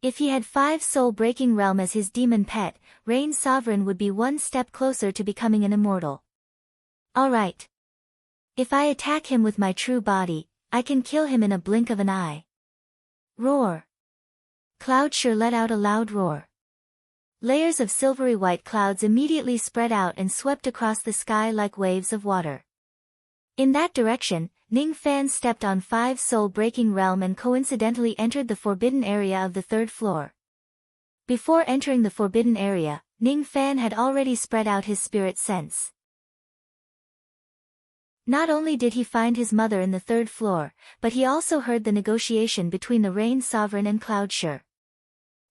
Speaker 1: If he had 5 soul-breaking realm as his demon pet, Rain Sovereign would be one step closer to becoming an immortal. Alright. If I attack him with my true body, I can kill him in a blink of an eye. Roar. Cloudshire let out a loud roar. Layers of silvery white clouds immediately spread out and swept across the sky like waves of water. In that direction, Ning Fan stepped on 5 soul-breaking realm and coincidentally entered the forbidden area of the 3rd floor. Before entering the forbidden area, Ning Fan had already spread out his spirit sense. Not only did he find his mother in the 3rd floor, but he also heard the negotiation between the Rain Sovereign and Cloudshire.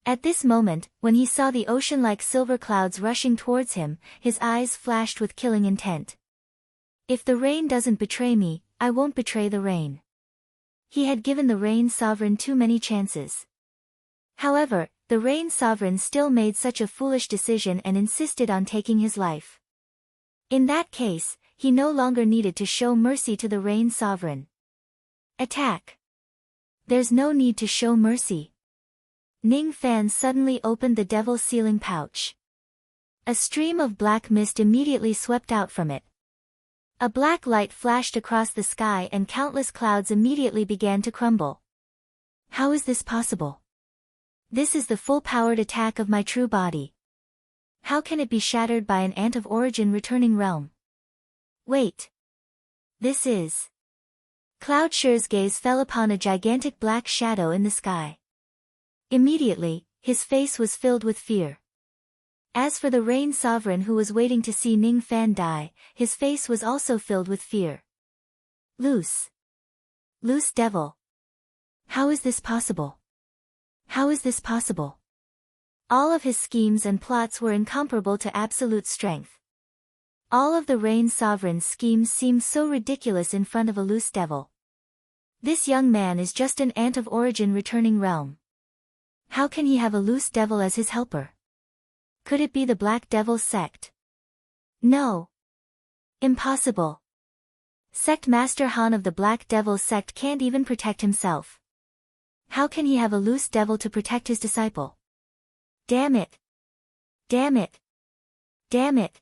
Speaker 1: At this moment, when he saw the ocean-like silver clouds rushing towards him, his eyes flashed with killing intent. If the rain doesn't betray me, I won't betray the rain. He had given the Rain Sovereign too many chances. However, the Rain Sovereign still made such a foolish decision and insisted on taking his life. In that case, he no longer needed to show mercy to the Rain Sovereign. Attack. There's no need to show mercy. Ning Fan suddenly opened the devil's sealing pouch. A stream of black mist immediately swept out from it. A black light flashed across the sky and countless clouds immediately began to crumble. How is this possible? This is the full-powered attack of my true body. How can it be shattered by an ant of Origin returning realm? Wait. This is... Cloudshire's gaze fell upon a gigantic black shadow in the sky. Immediately, his face was filled with fear. As for the Rain Sovereign who was waiting to see Ning Fan die, his face was also filled with fear. Loose. Loose devil. How is this possible? How is this possible? All of his schemes and plots were incomparable to absolute strength. All of the Rain Sovereign's schemes seemed so ridiculous in front of a loose devil. This young man is just an ant of Origin returning realm. How can he have a loose devil as his helper? Could it be the Black Devil sect? No. Impossible. Sect Master Han of the Black Devil sect can't even protect himself. How can he have a loose devil to protect his disciple? Damn it. Damn it. Damn it.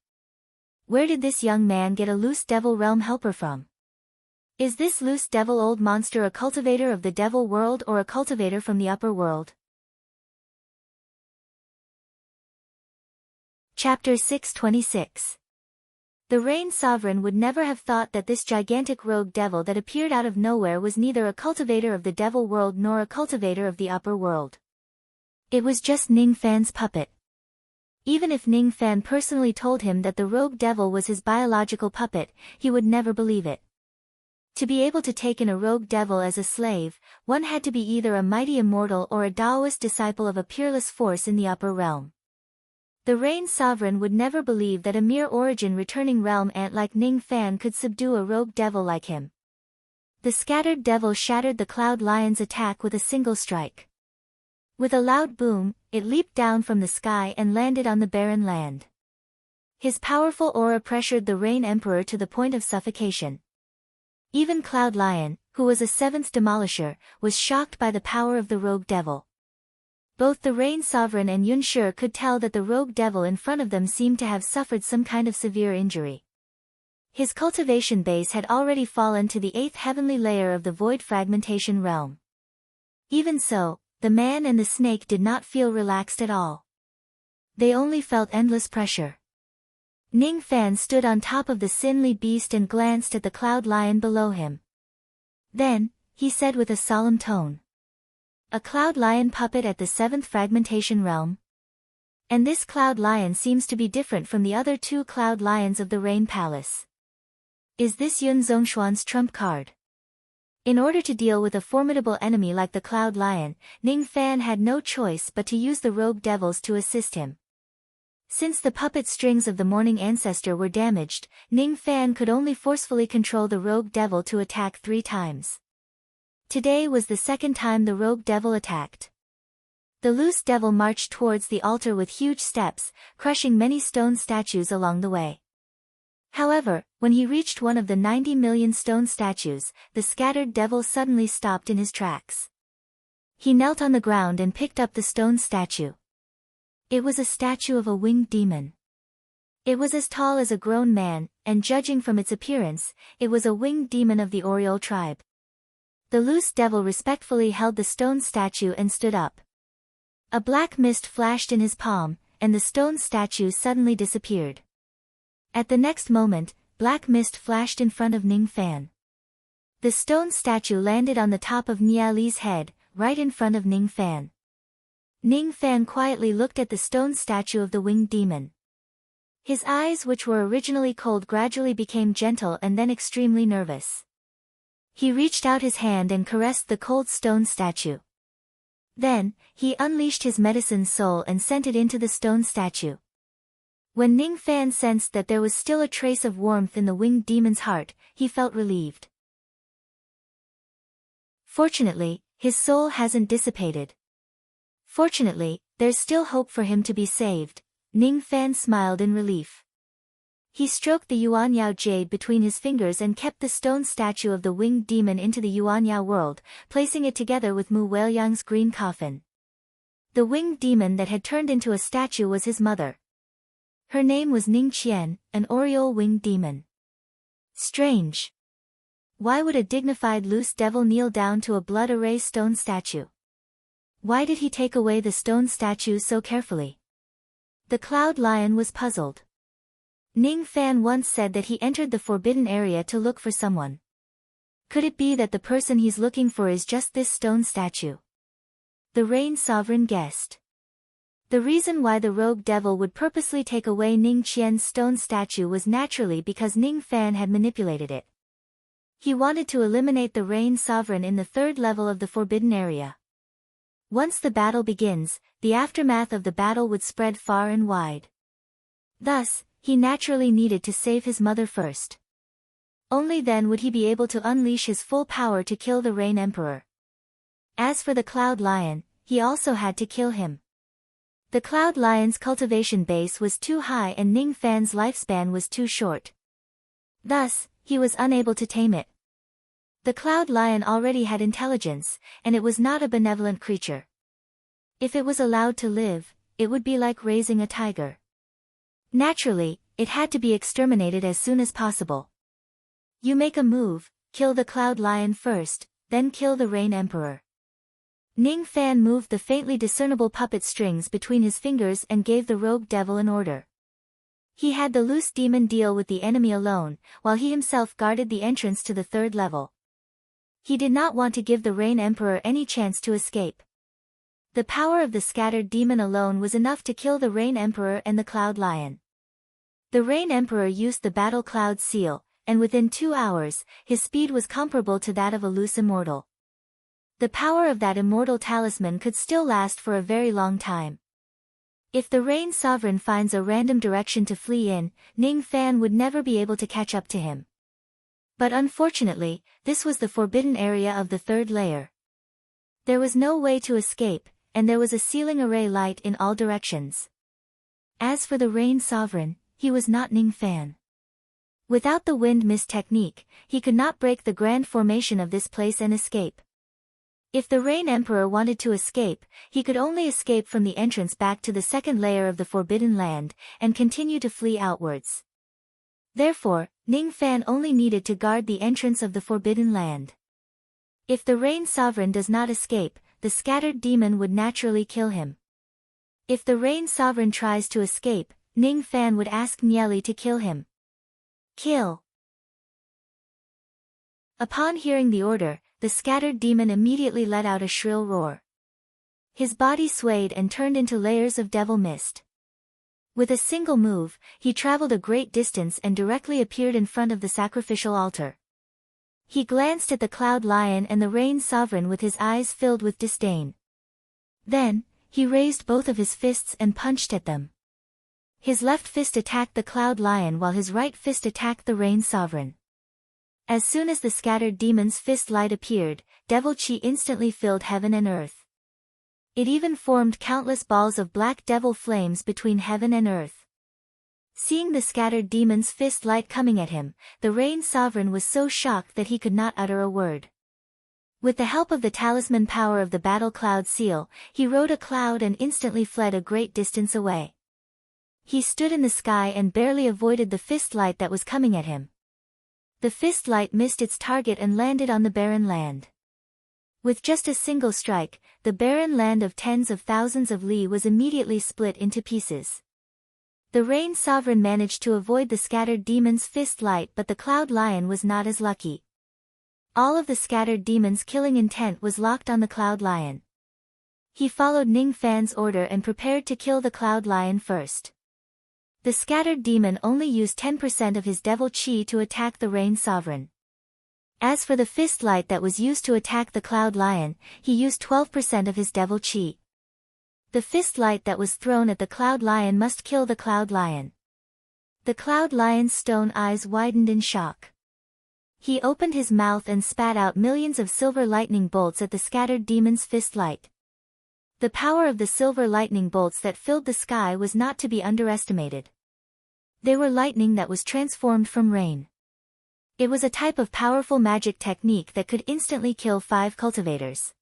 Speaker 1: Where did this young man get a loose devil realm helper from? Is this loose devil old monster a cultivator of the devil world or a cultivator from the upper world? Chapter 626. The Rain Sovereign would never have thought that this gigantic rogue devil that appeared out of nowhere was neither a cultivator of the devil world nor a cultivator of the upper world. It was just Ning Fan's puppet. Even if Ning Fan personally told him that the rogue devil was his biological puppet, he would never believe it. To be able to take in a rogue devil as a slave, one had to be either a mighty immortal or a Taoist disciple of a peerless force in the upper realm. The Rain Sovereign would never believe that a mere origin-returning realm ant like Ning Fan could subdue a rogue devil like him. The scattered devil shattered the Cloud Lion's attack with a single strike. With a loud boom, it leaped down from the sky and landed on the barren land. His powerful aura pressured the Rain Emperor to the point of suffocation. Even Cloud Lion, who was a seventh demolisher, was shocked by the power of the rogue devil. Both the Rain Sovereign and Yun Shi could tell that the rogue devil in front of them seemed to have suffered some kind of severe injury. His cultivation base had already fallen to the 8th heavenly layer of the void fragmentation realm. Even so, the man and the snake did not feel relaxed at all. They only felt endless pressure. Ning Fan stood on top of the Sinly beast and glanced at the Cloud Lion below him. Then, he said with a solemn tone. A Cloud Lion puppet at the 7th fragmentation realm? And this Cloud Lion seems to be different from the other 2 Cloud Lions of the Rain Palace. Is this Yun Zhongshuan's trump card? In order to deal with a formidable enemy like the Cloud Lion, Ning Fan had no choice but to use the rogue devils to assist him. Since the puppet strings of the Morning Ancestor were damaged, Ning Fan could only forcefully control the rogue devil to attack 3 times. Today was the 2nd time the rogue devil attacked. The loose devil marched towards the altar with huge steps, crushing many stone statues along the way. However, when he reached one of the 90 million stone statues, the scattered devil suddenly stopped in his tracks. He knelt on the ground and picked up the stone statue. It was a statue of a winged demon. It was as tall as a grown man, and judging from its appearance, it was a winged demon of the Oriole tribe. The loose devil respectfully held the stone statue and stood up. A black mist flashed in his palm, and the stone statue suddenly disappeared. At the next moment, black mist flashed in front of Ning Fan. The stone statue landed on the top of Nia Li's head, right in front of Ning Fan. Ning Fan quietly looked at the stone statue of the winged demon. His eyes, which were originally cold, gradually became gentle and then extremely nervous. He reached out his hand and caressed the cold stone statue. Then, he unleashed his medicine soul and sent it into the stone statue. When Ning Fan sensed that there was still a trace of warmth in the winged demon's heart, he felt relieved. Fortunately, his soul hasn't dissipated. Fortunately, there's still hope for him to be saved. Ning Fan smiled in relief. He stroked the Yuanyao jade between his fingers and kept the stone statue of the winged demon into the Yuanyao world, placing it together with Mu Weiliang's green coffin. The winged demon that had turned into a statue was his mother. Her name was Ning Qian, an Oriole winged demon. Strange. Why would a dignified loose devil kneel down to a blood array stone statue? Why did he take away the stone statue so carefully? The Cloud Lion was puzzled. Ning Fan once said that he entered the forbidden area to look for someone. Could it be that the person he's looking for is just this stone statue? The Rain Sovereign guessed. The reason why the rogue devil would purposely take away Ning Qian's stone statue was naturally because Ning Fan had manipulated it. He wanted to eliminate the Rain Sovereign in the 3rd level of the forbidden area. Once the battle begins, the aftermath of the battle would spread far and wide. Thus, he naturally needed to save his mother first. Only then would he be able to unleash his full power to kill the Rain Emperor. As for the Cloud Lion, he also had to kill him. The Cloud Lion's cultivation base was too high and Ning Fan's lifespan was too short. Thus, he was unable to tame it. The Cloud Lion already had intelligence, and it was not a benevolent creature. If it was allowed to live, it would be like raising a tiger. Naturally, it had to be exterminated as soon as possible. You make a move, kill the Cloud Lion first, then kill the Rain Emperor. Ning Fan moved the faintly discernible puppet strings between his fingers and gave the rogue devil an order. He had the loose demon deal with the enemy alone, while he himself guarded the entrance to the third level. He did not want to give the Rain Emperor any chance to escape. The power of the scattered demon alone was enough to kill the Rain Emperor and the Cloud Lion. The Rain Emperor used the Battle Cloud Seal, and within 2 hours, his speed was comparable to that of a loose immortal. The power of that immortal talisman could still last for a very long time. If the Rain Sovereign finds a random direction to flee in, Ning Fan would never be able to catch up to him. But unfortunately, this was the forbidden area of the third layer. There was no way to escape, and there was a sealing array light in all directions. As for the Rain Sovereign, he was not Ning Fan. Without the wind mist technique, he could not break the grand formation of this place and escape. If the Rain Emperor wanted to escape, he could only escape from the entrance back to the second layer of the Forbidden Land, and continue to flee outwards. Therefore, Ning Fan only needed to guard the entrance of the Forbidden Land. If the Rain Sovereign does not escape, the scattered demon would naturally kill him. If the Rain Sovereign tries to escape, Ning Fan would ask Nieli to kill him. Kill! Upon hearing the order, the scattered demon immediately let out a shrill roar. His body swayed and turned into layers of devil mist. With a single move, he traveled a great distance and directly appeared in front of the sacrificial altar. He glanced at the Cloud Lion and the Rain Sovereign with his eyes filled with disdain. Then, he raised both of his fists and punched at them. His left fist attacked the Cloud Lion while his right fist attacked the Rain Sovereign. As soon as the scattered demon's fist light appeared, devil chi instantly filled heaven and earth. It even formed countless balls of black devil flames between heaven and earth. Seeing the scattered demon's fist light coming at him, the Rain Sovereign was so shocked that he could not utter a word. With the help of the talisman power of the Battle Cloud Seal, he rode a cloud and instantly fled a great distance away. He stood in the sky and barely avoided the fist light that was coming at him. The fist light missed its target and landed on the barren land. With just a single strike, the barren land of tens of thousands of li was immediately split into pieces. The Rain Sovereign managed to avoid the scattered demon's fist light, but the Cloud Lion was not as lucky. All of the scattered demon's killing intent was locked on the Cloud Lion. He followed Ning Fan's order and prepared to kill the Cloud Lion first. The scattered demon only used 10% of his devil chi to attack the Rain Sovereign. As for the fist light that was used to attack the Cloud Lion, he used 12% of his devil chi. The fist light that was thrown at the Cloud Lion must kill the Cloud Lion. The Cloud Lion's stone eyes widened in shock. He opened his mouth and spat out millions of silver lightning bolts at the scattered demon's fist light. The power of the silver lightning bolts that filled the sky was not to be underestimated. They were lightning that was transformed from rain. It was a type of powerful magic technique that could instantly kill 5 cultivators.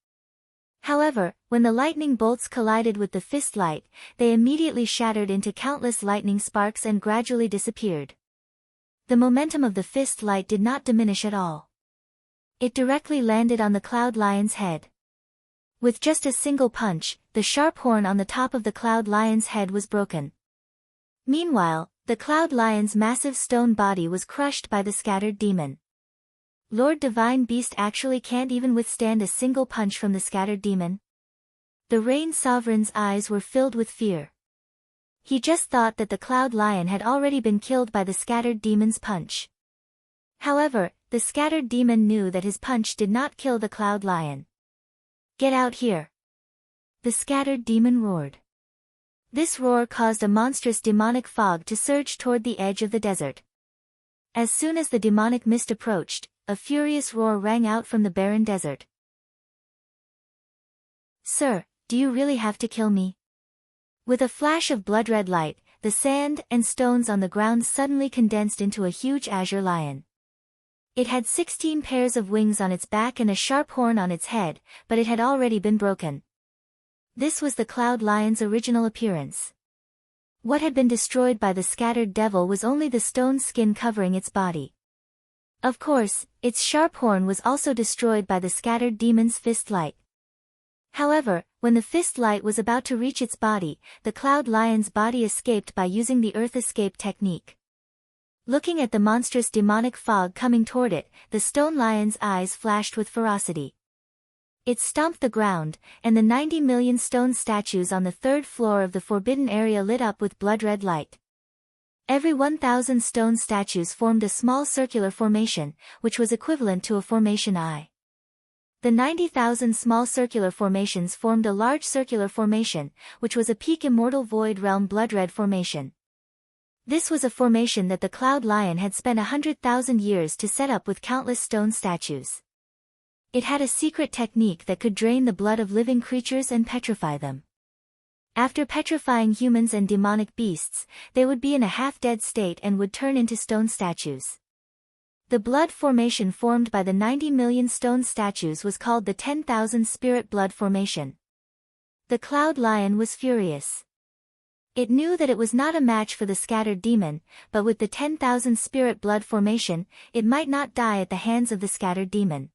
Speaker 1: However, when the lightning bolts collided with the fist light, they immediately shattered into countless lightning sparks and gradually disappeared. The momentum of the fist light did not diminish at all. It directly landed on the Cloud Lion's head. With just a single punch, the sharp horn on the top of the Cloud Lion's head was broken. Meanwhile, the Cloud Lion's massive stone body was crushed by the scattered demon. Lord Divine Beast actually can't even withstand a single punch from the scattered demon. The Rain Sovereign's eyes were filled with fear. He just thought that the Cloud Lion had already been killed by the scattered demon's punch. However, the scattered demon knew that his punch did not kill the Cloud Lion. "Get out here!" the scattered demon roared. This roar caused a monstrous demonic fog to surge toward the edge of the desert. As soon as the demonic mist approached, a furious roar rang out from the barren desert. "Sir, do you really have to kill me? With a flash of blood-red light, the sand and stones on the ground suddenly condensed into a huge azure lion. It had 16 pairs of wings on its back and a sharp horn on its head, but it had already been broken. This was the cloud lion's original appearance. What had been destroyed by the scattered devil was only the stone skin covering its body. Of course, its sharp horn was also destroyed by the scattered demon's fist light. However, when the fist light was about to reach its body, the cloud lion's body escaped by using the earth escape technique. Looking at the monstrous demonic fog coming toward it, the stone lion's eyes flashed with ferocity. It stomped the ground, and the 90 million stone statues on the third floor of the forbidden area lit up with blood-red light. Every 1,000 stone statues formed a small circular formation, which was equivalent to a formation eye. The 90,000 small circular formations formed a large circular formation, which was a peak immortal void realm blood-red formation. This was a formation that the cloud lion had spent 100,000 years to set up with countless stone statues. It had a secret technique that could drain the blood of living creatures and petrify them. After petrifying humans and demonic beasts, they would be in a half-dead state and would turn into stone statues. The blood formation formed by the 90 million stone statues was called the 10,000 spirit blood formation. The cloud lion was furious. It knew that it was not a match for the scattered demon, but with the 10,000 spirit blood formation, it might not die at the hands of the scattered demon.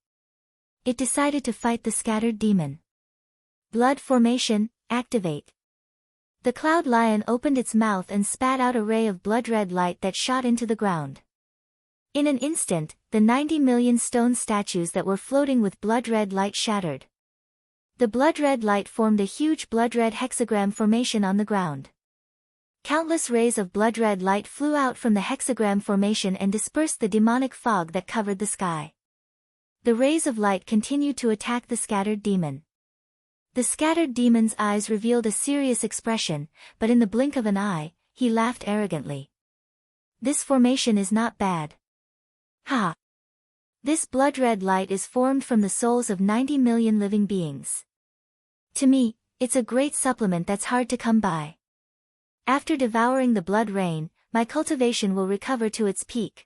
Speaker 1: It decided to fight the scattered demon. Blood formation, activate. The cloud lion opened its mouth and spat out a ray of blood-red light that shot into the ground. In an instant, the 90 million stone statues that were floating with blood-red light shattered. The blood-red light formed a huge blood-red hexagram formation on the ground. Countless rays of blood-red light flew out from the hexagram formation and dispersed the demonic fog that covered the sky. The rays of light continued to attack the scattered demon. The scattered demon's eyes revealed a serious expression, but in the blink of an eye, he laughed arrogantly. This formation is not bad. Ha! This blood-red light is formed from the souls of 90 million living beings. To me, it's a great supplement that's hard to come by. After devouring the blood rain, my cultivation will recover to its peak.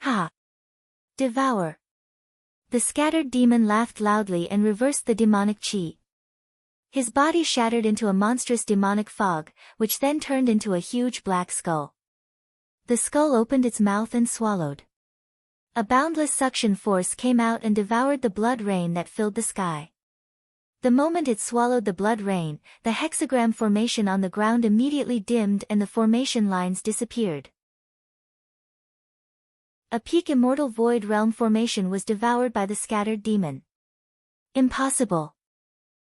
Speaker 1: Ha! Devour. The scattered demon laughed loudly and reversed the demonic chi. His body shattered into a monstrous demonic fog, which then turned into a huge black skull. The skull opened its mouth and swallowed. A boundless suction force came out and devoured the blood rain that filled the sky. The moment it swallowed the blood rain, the hexagram formation on the ground immediately dimmed and the formation lines disappeared. A peak immortal void realm formation was devoured by the scattered demon. Impossible.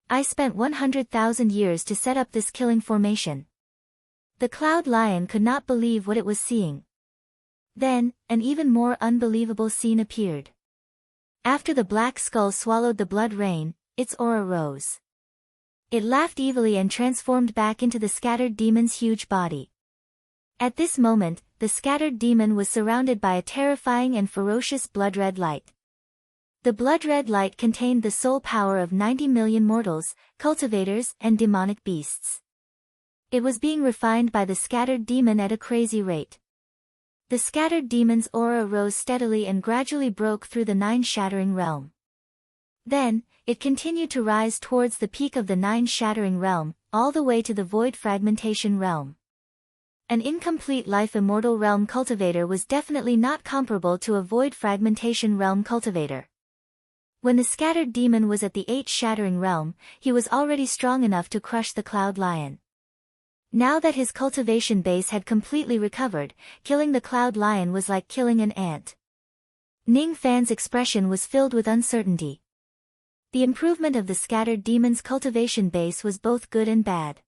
Speaker 1: I spent 100,000 years to set up this killing formation. The cloud lion could not believe what it was seeing. Then, an even more unbelievable scene appeared. After the black skull swallowed the blood rain, its aura rose. It laughed evilly and transformed back into the scattered demon's huge body. At this moment, the scattered demon was surrounded by a terrifying and ferocious blood-red light. The blood-red light contained the soul power of 90 million mortals, cultivators, and demonic beasts. It was being refined by the scattered demon at a crazy rate. The scattered demon's aura rose steadily and gradually broke through the 9 shattering realm. Then, it continued to rise towards the peak of the 9 shattering realm, all the way to the void fragmentation realm. An incomplete life immortal realm cultivator was definitely not comparable to a void fragmentation realm cultivator. When the scattered demon was at the 8 shattering realm, he was already strong enough to crush the cloud lion. Now that his cultivation base had completely recovered, killing the cloud lion was like killing an ant. Ning Fan's expression was filled with uncertainty. The improvement of the scattered demon's cultivation base was both good and bad.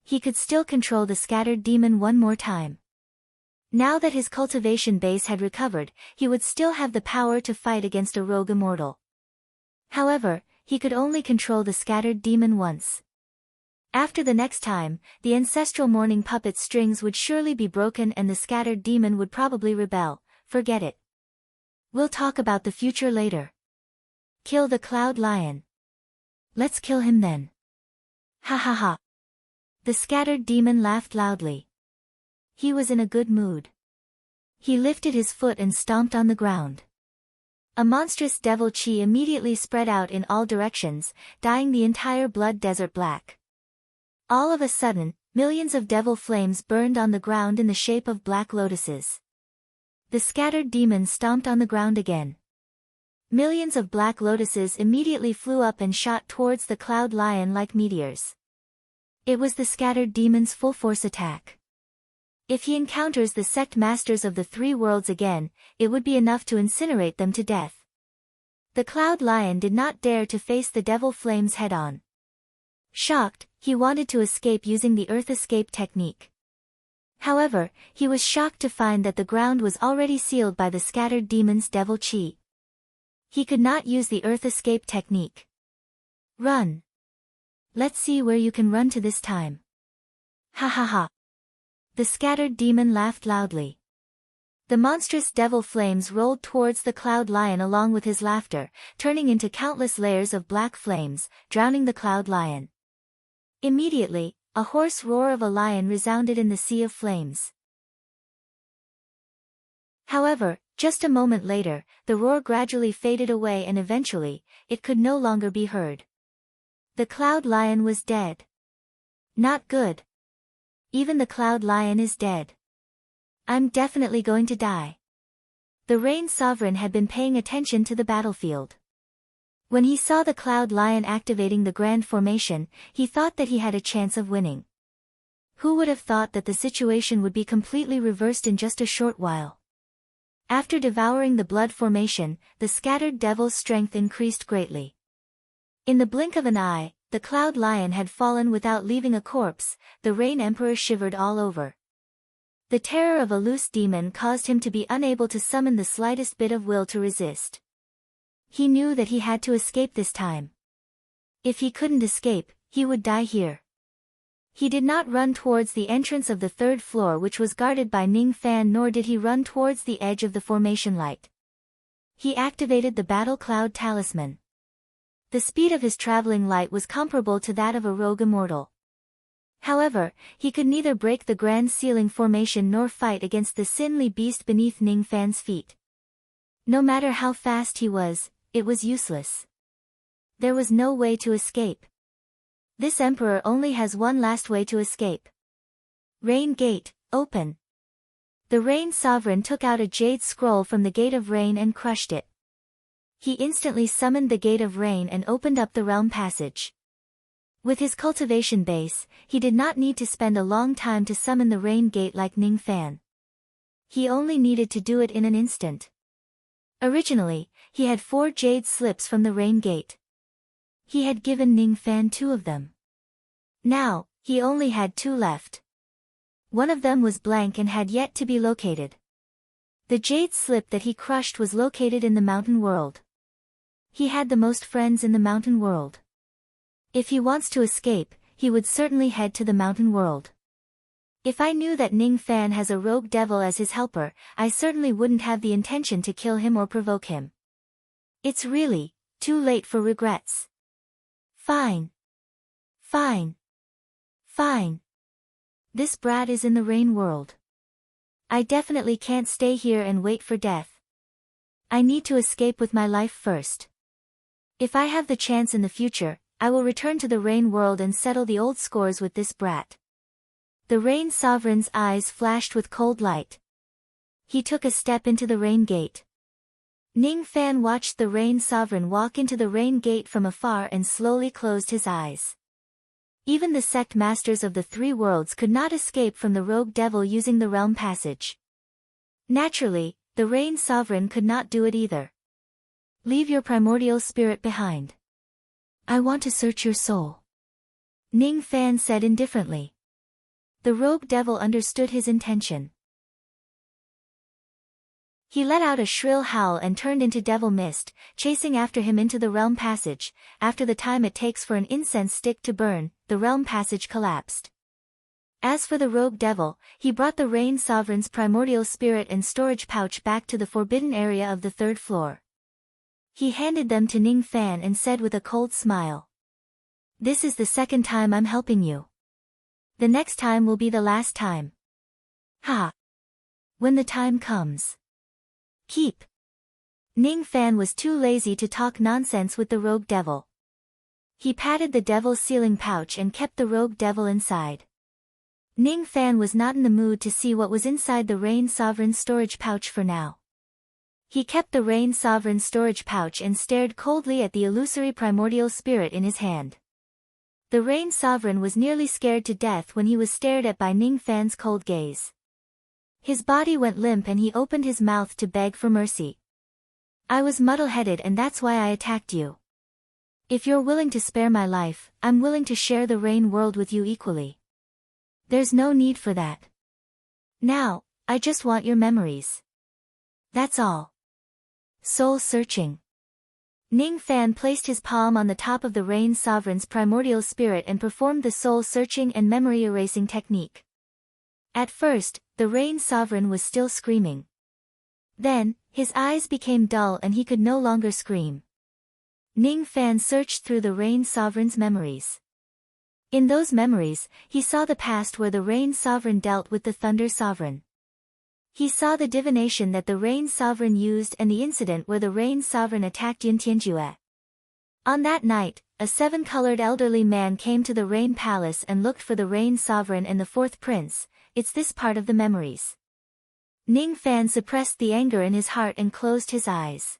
Speaker 1: He could still control the scattered demon one more time. Now that his cultivation base had recovered, he would still have the power to fight against a rogue immortal. However, he could only control the scattered demon once. After the next time, the ancestral mourning puppet strings would surely be broken and the scattered demon would probably rebel. Forget it. We'll talk about the future later. Kill the cloud lion. Let's kill him then. Ha ha ha. The scattered demon laughed loudly. He was in a good mood. He lifted his foot and stomped on the ground. A monstrous devil chi immediately spread out in all directions, dyeing the entire blood desert black. All of a sudden, millions of devil flames burned on the ground in the shape of black lotuses. The scattered demon stomped on the ground again. Millions of black lotuses immediately flew up and shot towards the cloud lion like meteors. It was the scattered demon's full force attack. If he encounters the sect masters of the three worlds again, it would be enough to incinerate them to death. The cloud lion did not dare to face the devil flames head-on. Shocked, he wanted to escape using the earth escape technique. However, he was shocked to find that the ground was already sealed by the scattered demon's devil chi. He could not use the earth escape technique. Run. Let's see where you can run to this time. Ha ha ha. The scattered demon laughed loudly. The monstrous devil flames rolled towards the cloud lion along with his laughter, turning into countless layers of black flames, drowning the cloud lion. Immediately, a hoarse roar of a lion resounded in the sea of flames. However, just a moment later, the roar gradually faded away and eventually, it could no longer be heard. The cloud lion was dead. Not good. Even the cloud lion is dead. I'm definitely going to die. The Rain Sovereign had been paying attention to the battlefield. When he saw the cloud lion activating the grand formation, he thought that he had a chance of winning. Who would have thought that the situation would be completely reversed in just a short while? After devouring the blood formation, the scattered devil's strength increased greatly. In the blink of an eye, the cloud lion had fallen without leaving a corpse. The Rain Emperor shivered all over. The terror of a loose demon caused him to be unable to summon the slightest bit of will to resist. He knew that he had to escape this time. If he couldn't escape, he would die here. He did not run towards the entrance of the third floor which was guarded by Ning Fan, nor did he run towards the edge of the formation light. He activated the Battle Cloud Talisman. The speed of his traveling light was comparable to that of a rogue immortal. However, he could neither break the grand sealing formation nor fight against the Sin-Li beast beneath Ning Fan's feet. No matter how fast he was, it was useless. There was no way to escape. This emperor only has one last way to escape. Rain Gate, open. The Rain Sovereign took out a jade scroll from the Gate of Rain and crushed it. He instantly summoned the Gate of Rain and opened up the realm passage. With his cultivation base, he did not need to spend a long time to summon the Rain Gate like Ning Fan. He only needed to do it in an instant. Originally, he had 4 jade slips from the Rain Gate. He had given Ning Fan 2 of them. Now, he only had 2 left. One of them was blank and had yet to be located. The jade slip that he crushed was located in the mountain world. He had the most friends in the mountain world. If he wants to escape, he would certainly head to the mountain world. If I knew that Ning Fan has a rogue devil as his helper, I certainly wouldn't have the intention to kill him or provoke him. It's really too late for regrets. Fine. Fine. Fine. This brat is in the rain world. I definitely can't stay here and wait for death. I need to escape with my life first. If I have the chance in the future, I will return to the rain world and settle the old scores with this brat. The Rain Sovereign's eyes flashed with cold light. He took a step into the Rain Gate. Ning Fan watched the Rain Sovereign walk into the Rain Gate from afar and slowly closed his eyes. Even the sect masters of the 3 worlds could not escape from the rogue devil using the realm passage. Naturally, the Rain Sovereign could not do it either. Leave your primordial spirit behind. I want to search your soul. Ning Fan said indifferently. The rogue devil understood his intention. He let out a shrill howl and turned into devil mist, chasing after him into the realm passage. After the time it takes for an incense stick to burn, the realm passage collapsed. As for the rogue devil, he brought the Rain Sovereign's primordial spirit and storage pouch back to the forbidden area of the 3rd floor. He handed them to Ning Fan and said with a cold smile. This is the second time I'm helping you. The next time will be the last time. Ha! When the time comes. Keep. Ning Fan was too lazy to talk nonsense with the rogue devil. He patted the devil's sealing pouch and kept the rogue devil inside. Ning Fan was not in the mood to see what was inside the Rain Sovereign's storage pouch for now. He kept the Rain Sovereign's storage pouch and stared coldly at the illusory primordial spirit in his hand. The Rain Sovereign was nearly scared to death when he was stared at by Ning Fan's cold gaze. His body went limp and he opened his mouth to beg for mercy. I was muddle-headed and that's why I attacked you. If you're willing to spare my life, I'm willing to share the Rain world with you equally. There's no need for that. Now, I just want your memories. That's all. Soul searching. Ning Fan placed his palm on the top of the Rain Sovereign's primordial spirit and performed the soul searching and memory erasing technique. At first, the Rain Sovereign was still screaming. Then, his eyes became dull and he could no longer scream. Ning Fan searched through the Rain Sovereign's memories. In those memories, he saw the past where the Rain Sovereign dealt with the Thunder Sovereign. He saw the divination that the Rain Sovereign used and the incident where the Rain Sovereign attacked Yin Tianjue. On that night, a seven-colored elderly man came to the Rain Palace and looked for the Rain Sovereign and the fourth prince. It's this part of the memories. Ning Fan suppressed the anger in his heart and closed his eyes.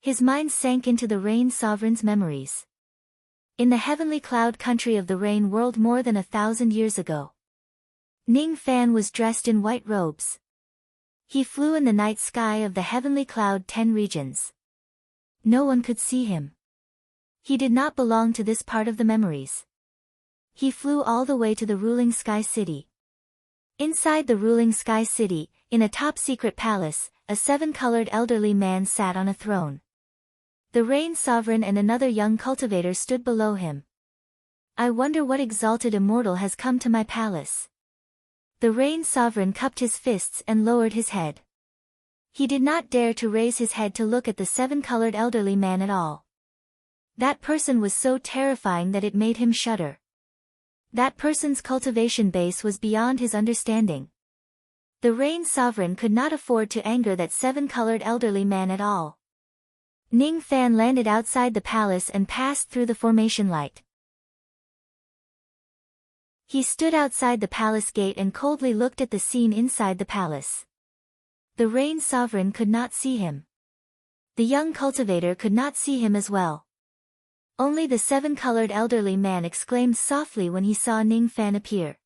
Speaker 1: His mind sank into the Rain Sovereign's memories. In the heavenly cloud country of the Rain world more than 1,000 years ago, Ning Fan was dressed in white robes. He flew in the night sky of the heavenly cloud 10 regions. No one could see him. He did not belong to this part of the memories. He flew all the way to the ruling sky city. Inside the ruling sky city, in a top-secret palace, a seven-colored elderly man sat on a throne. The Rain Sovereign and another young cultivator stood below him. I wonder what exalted immortal has come to my palace. The Rain Sovereign cupped his fists and lowered his head. He did not dare to raise his head to look at the seven-colored elderly man at all. That person was so terrifying that it made him shudder. That person's cultivation base was beyond his understanding. The Rain Sovereign could not afford to anger that seven-colored elderly man at all. Ning Fan landed outside the palace and passed through the formation light. He stood outside the palace gate and coldly looked at the scene inside the palace. The Rain Sovereign could not see him. The young cultivator could not see him as well. Only the seven-colored elderly man exclaimed softly when he saw Ning Fan appear.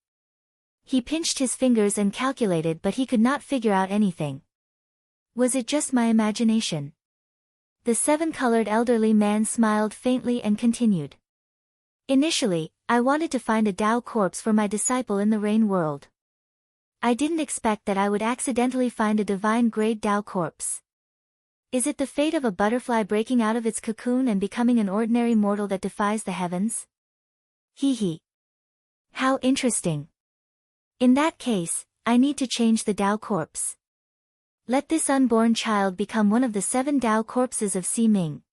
Speaker 1: He pinched his fingers and calculated, but he could not figure out anything. Was it just my imagination? The seven-colored elderly man smiled faintly and continued. Initially, I wanted to find a Tao corpse for my disciple in the Rain world. I didn't expect that I would accidentally find a divine-grade Tao corpse. Is it the fate of a butterfly breaking out of its cocoon and becoming an ordinary mortal that defies the heavens? Hee hee. How interesting. In that case, I need to change the Tao corpse. Let this unborn child become one of the 7 Tao corpses of Si Ming.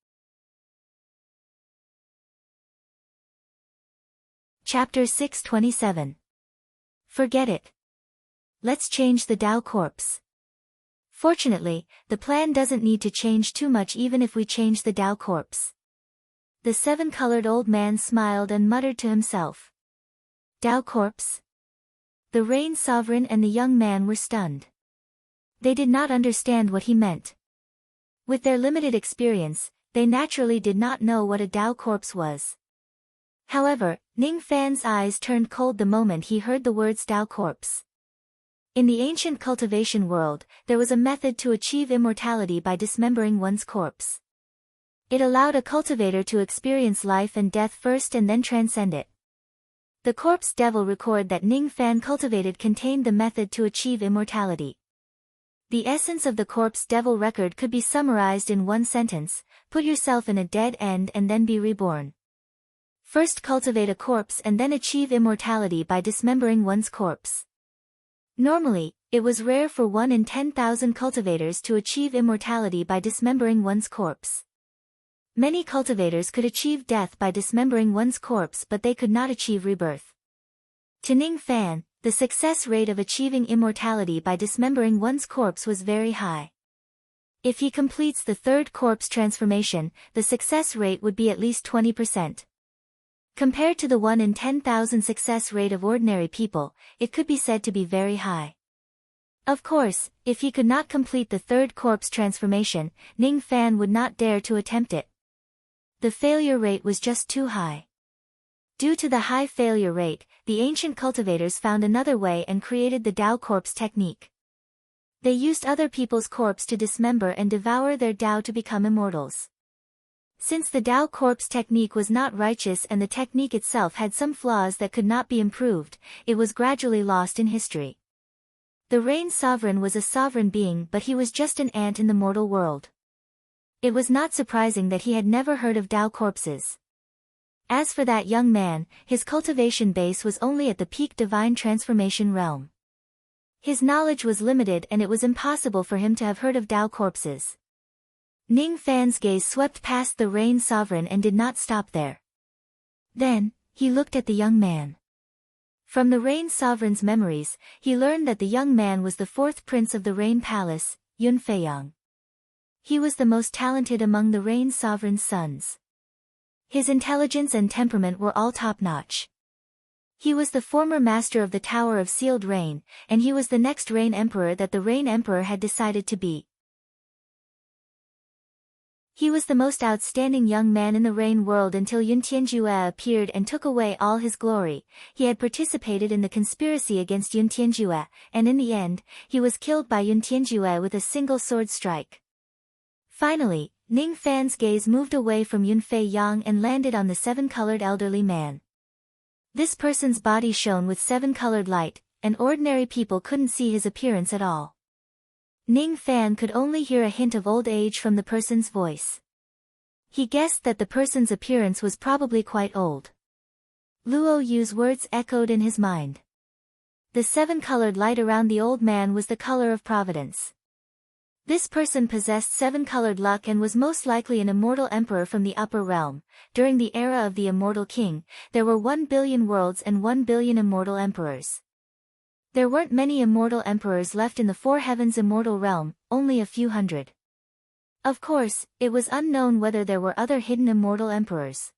Speaker 1: Chapter 627. Forget it. Let's change the Tao corpse. Fortunately, the plan doesn't need to change too much even if we change the Tao corpse. The seven-colored old man smiled and muttered to himself. Tao corpse? The Rain Sovereign and the young man were stunned. They did not understand what he meant. With their limited experience, they naturally did not know what a Tao corpse was. However, Ning Fan's eyes turned cold the moment he heard the words Tao corpse. In the ancient cultivation world, there was a method to achieve immortality by dismembering one's corpse. It allowed a cultivator to experience life and death first and then transcend it. The corpse devil record that Ning Fan cultivated contained the method to achieve immortality. The essence of the corpse devil record could be summarized in one sentence: put yourself in a dead end and then be reborn. First cultivate a corpse and then achieve immortality by dismembering one's corpse. Normally, it was rare for 1 in 10,000 cultivators to achieve immortality by dismembering one's corpse. Many cultivators could achieve death by dismembering one's corpse, but they could not achieve rebirth. To Ning Fan, the success rate of achieving immortality by dismembering one's corpse was very high. If he completes the third corpse transformation, the success rate would be at least 20%. Compared to the 1 in 10,000 success rate of ordinary people, it could be said to be very high. Of course, if he could not complete the third corpse transformation, Ning Fan would not dare to attempt it. The failure rate was just too high. Due to the high failure rate, the ancient cultivators found another way and created the Dao corpse technique. They used other people's corpse to dismember and devour their Dao to become immortals. Since the Dao corpse technique was not righteous and the technique itself had some flaws that could not be improved, it was gradually lost in history. The Rain Sovereign was a sovereign being, but he was just an ant in the mortal world. It was not surprising that he had never heard of Dao corpses. As for that young man, his cultivation base was only at the peak divine transformation realm. His knowledge was limited and it was impossible for him to have heard of Dao corpses. Ning Fan's gaze swept past the Rain Sovereign and did not stop there. Then, he looked at the young man. From the Rain Sovereign's memories, he learned that the young man was the fourth prince of the Rain Palace, Yun Feiyang. He was the most talented among the Rain Sovereign's sons. His intelligence and temperament were all top-notch. He was the former master of the Tower of Sealed Rain, and he was the next Rain Emperor that the Rain Emperor had decided to be. He was the most outstanding young man in the Rain world until Yun Tianjue appeared and took away all his glory. He had participated in the conspiracy against Yun Tianjue, and in the end, he was killed by Yun Tianjue with a single sword strike. Finally, Ning Fan's gaze moved away from Yun Feiyang and landed on the seven-colored elderly man. This person's body shone with seven-colored light, and ordinary people couldn't see his appearance at all. Ning Fan could only hear a hint of old age from the person's voice. He guessed that the person's appearance was probably quite old. Luo Yu's words echoed in his mind. The seven-colored light around the old man was the color of providence. This person possessed seven-colored luck and was most likely an immortal emperor from the upper realm. During the era of the immortal king, there were 1 billion worlds and 1 billion immortal emperors. There weren't many immortal emperors left in the four heavens immortal realm, only a few hundred. Of course, it was unknown whether there were other hidden immortal emperors.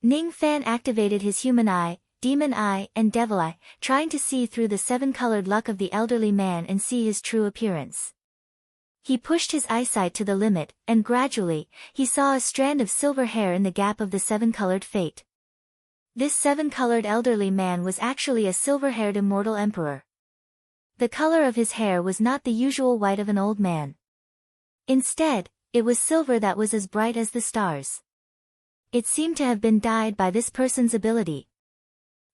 Speaker 1: Ning Fan activated his human eye, demon eye, and devil eye, trying to see through the seven-colored luck of the elderly man and see his true appearance. He pushed his eyesight to the limit, and gradually, he saw a strand of silver hair in the gap of the seven-colored fate. This seven-colored elderly man was actually a silver-haired immortal emperor. The color of his hair was not the usual white of an old man. Instead, it was silver that was as bright as the stars. It seemed to have been dyed by this person's ability.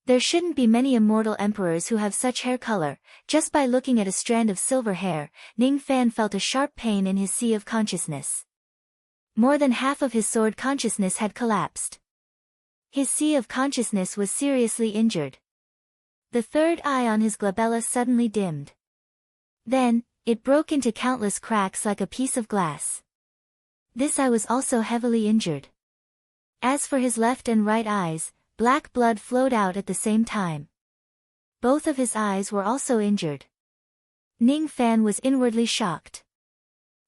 Speaker 1: There shouldn't be many immortal emperors who have such hair color. Just by looking at a strand of silver hair, Ning Fan felt a sharp pain in his sea of consciousness. More than half of his sword consciousness had collapsed. His sea of consciousness was seriously injured. The third eye on his glabella suddenly dimmed. Then, it broke into countless cracks like a piece of glass. This eye was also heavily injured. As for his left and right eyes, black blood flowed out at the same time. Both of his eyes were also injured. Ning Fan was inwardly shocked.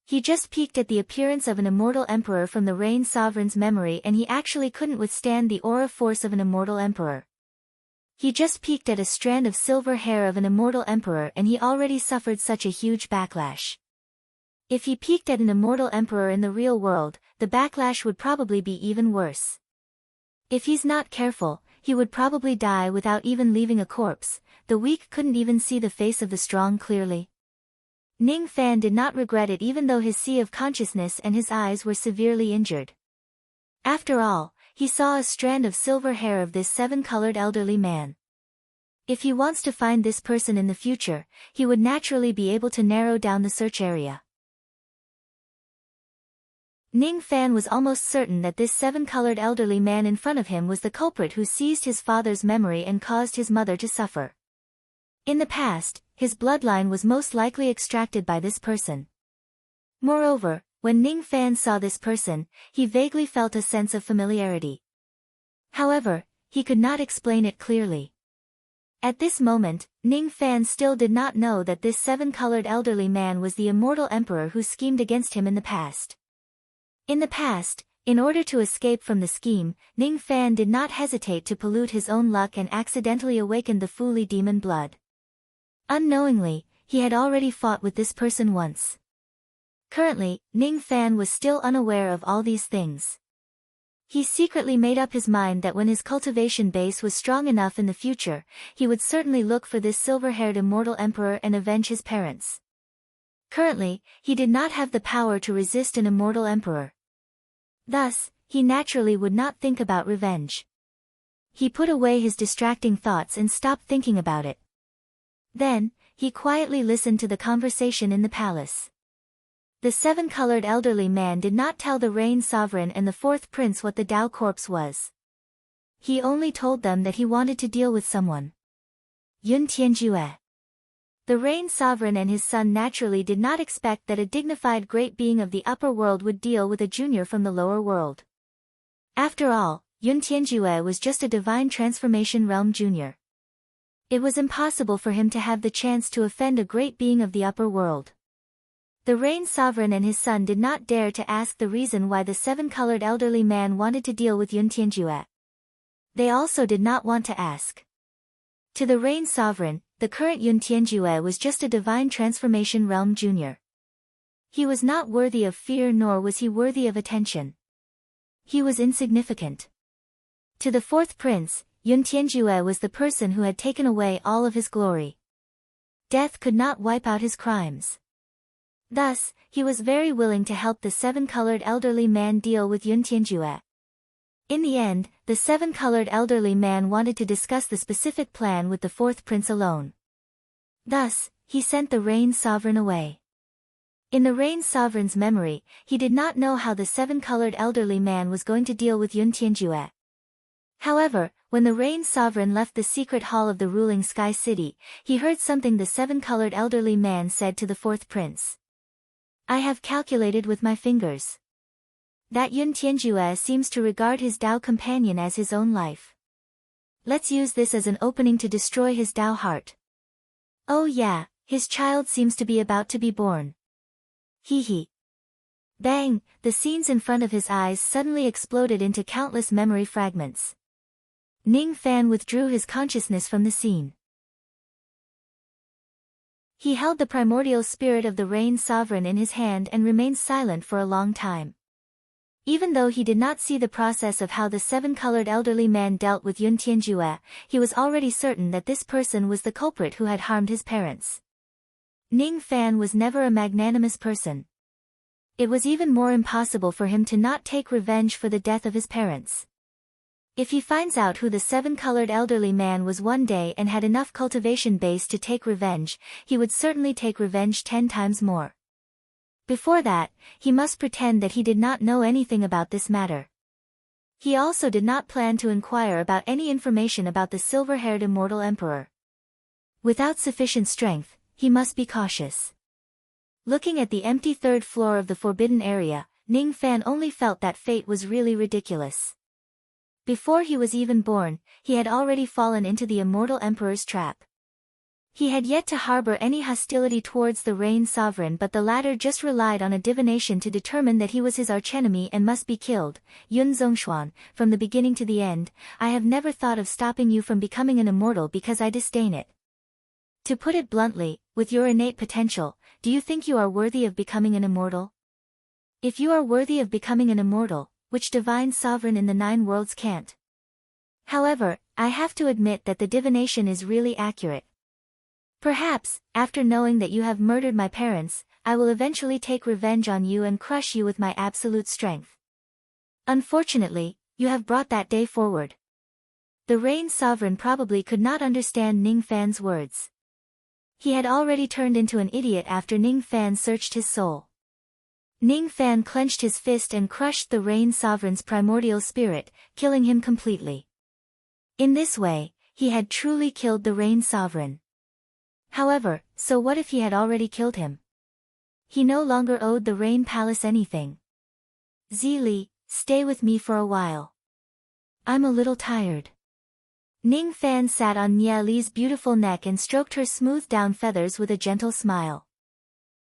Speaker 1: He just peeked at the appearance of an immortal emperor from the Rain Sovereign's memory and he actually couldn't withstand the aura force of an immortal emperor. He just peeked at a strand of silver hair of an immortal emperor and he already suffered such a huge backlash. If he peeked at an immortal emperor in the real world, the backlash would probably be even worse. If he's not careful, he would probably die without even leaving a corpse. The weak couldn't even see the face of the strong clearly. Ning Fan did not regret it even though his sea of consciousness and his eyes were severely injured. After all, he saw a strand of silver hair of this seven-colored elderly man. If he wants to find this person in the future, he would naturally be able to narrow down the search area. Ning Fan was almost certain that this seven-colored elderly man in front of him was the culprit who seized his father's memory and caused his mother to suffer. In the past, his bloodline was most likely extracted by this person. Moreover, When Ning Fan saw this person, he vaguely felt a sense of familiarity. However, he could not explain it clearly. At this moment, Ning Fan still did not know that this seven-colored elderly man was the immortal emperor who schemed against him in the past. In the past, in order to escape from the scheme, Ning Fan did not hesitate to pollute his own luck and accidentally awakened the Fu Li demon blood. Unknowingly, he had already fought with this person once. Currently, Ning Fan was still unaware of all these things. He secretly made up his mind that when his cultivation base was strong enough in the future, he would certainly look for this silver-haired immortal emperor and avenge his parents. Currently, he did not have the power to resist an immortal emperor. Thus, he naturally would not think about revenge. He put away his distracting thoughts and stopped thinking about it. Then, he quietly listened to the conversation in the palace. The seven-colored elderly man did not tell the Rain Sovereign and the fourth prince what the Tao corpse was. He only told them that he wanted to deal with someone. Yun Tianjue. The Rain Sovereign and his son naturally did not expect that a dignified great being of the upper world would deal with a junior from the lower world. After all, Yun Tianjue was just a divine transformation realm junior. It was impossible for him to have the chance to offend a great being of the upper world. The Rain Sovereign and his son did not dare to ask the reason why the seven-colored elderly man wanted to deal with Yun Tianjue. They also did not want to ask. To the Rain Sovereign, the current Yun Tianjue was just a divine transformation realm junior. He was not worthy of fear nor was he worthy of attention. He was insignificant. To the fourth prince, Yun Tianjue was the person who had taken away all of his glory. Death could not wipe out his crimes. Thus, he was very willing to help the seven-colored elderly man deal with Yun Tianjue. In the end, the seven-colored elderly man wanted to discuss the specific plan with the fourth prince alone. Thus, he sent the Rain Sovereign away. In the Rain Sovereign's memory, he did not know how the seven-colored elderly man was going to deal with Yun Tianjue. However, when the Rain Sovereign left the secret hall of the ruling Sky City, he heard something the seven-colored elderly man said to the fourth prince. I have calculated with my fingers. That Yun Tianjue seems to regard his Tao companion as his own life. Let's use this as an opening to destroy his Tao heart. Oh yeah, his child seems to be about to be born. Hee hee. Bang, the scenes in front of his eyes suddenly exploded into countless memory fragments. Ning Fan withdrew his consciousness from the scene. He held the primordial spirit of the Rain Sovereign in his hand and remained silent for a long time. Even though he did not see the process of how the seven-colored elderly man dealt with Yun Tianjue, he was already certain that this person was the culprit who had harmed his parents. Ning Fan was never a magnanimous person. It was even more impossible for him to not take revenge for the death of his parents. If he finds out who the seven-colored elderly man was one day and had enough cultivation base to take revenge, he would certainly take revenge 10 times more. Before that, he must pretend that he did not know anything about this matter. He also did not plan to inquire about any information about the silver-haired immortal emperor. Without sufficient strength, he must be cautious. Looking at the empty third floor of the forbidden area, Ning Fan only felt that fate was really ridiculous. Before he was even born, he had already fallen into the immortal emperor's trap. He had yet to harbor any hostility towards the Rain Sovereign, but the latter just relied on a divination to determine that he was his archenemy and must be killed. Yun Zhongshuan, from the beginning to the end, I have never thought of stopping you from becoming an immortal because I disdain it. To put it bluntly, with your innate potential, do you think you are worthy of becoming an immortal? If you are worthy of becoming an immortal, which divine sovereign in the 9 worlds can't? However, I have to admit that the divination is really accurate. Perhaps, after knowing that you have murdered my parents, I will eventually take revenge on you and crush you with my absolute strength. Unfortunately, you have brought that day forward. The Rain Sovereign probably could not understand Ning Fan's words. He had already turned into an idiot after Ning Fan searched his soul. Ning Fan clenched his fist and crushed the Rain Sovereign's primordial spirit, killing him completely. In this way, he had truly killed the Rain Sovereign. However, so what if he had already killed him? He no longer owed the Rain Palace anything. Zili, stay with me for a while. I'm a little tired. Ning Fan sat on Nye Li's beautiful neck and stroked her smooth down feathers with a gentle smile.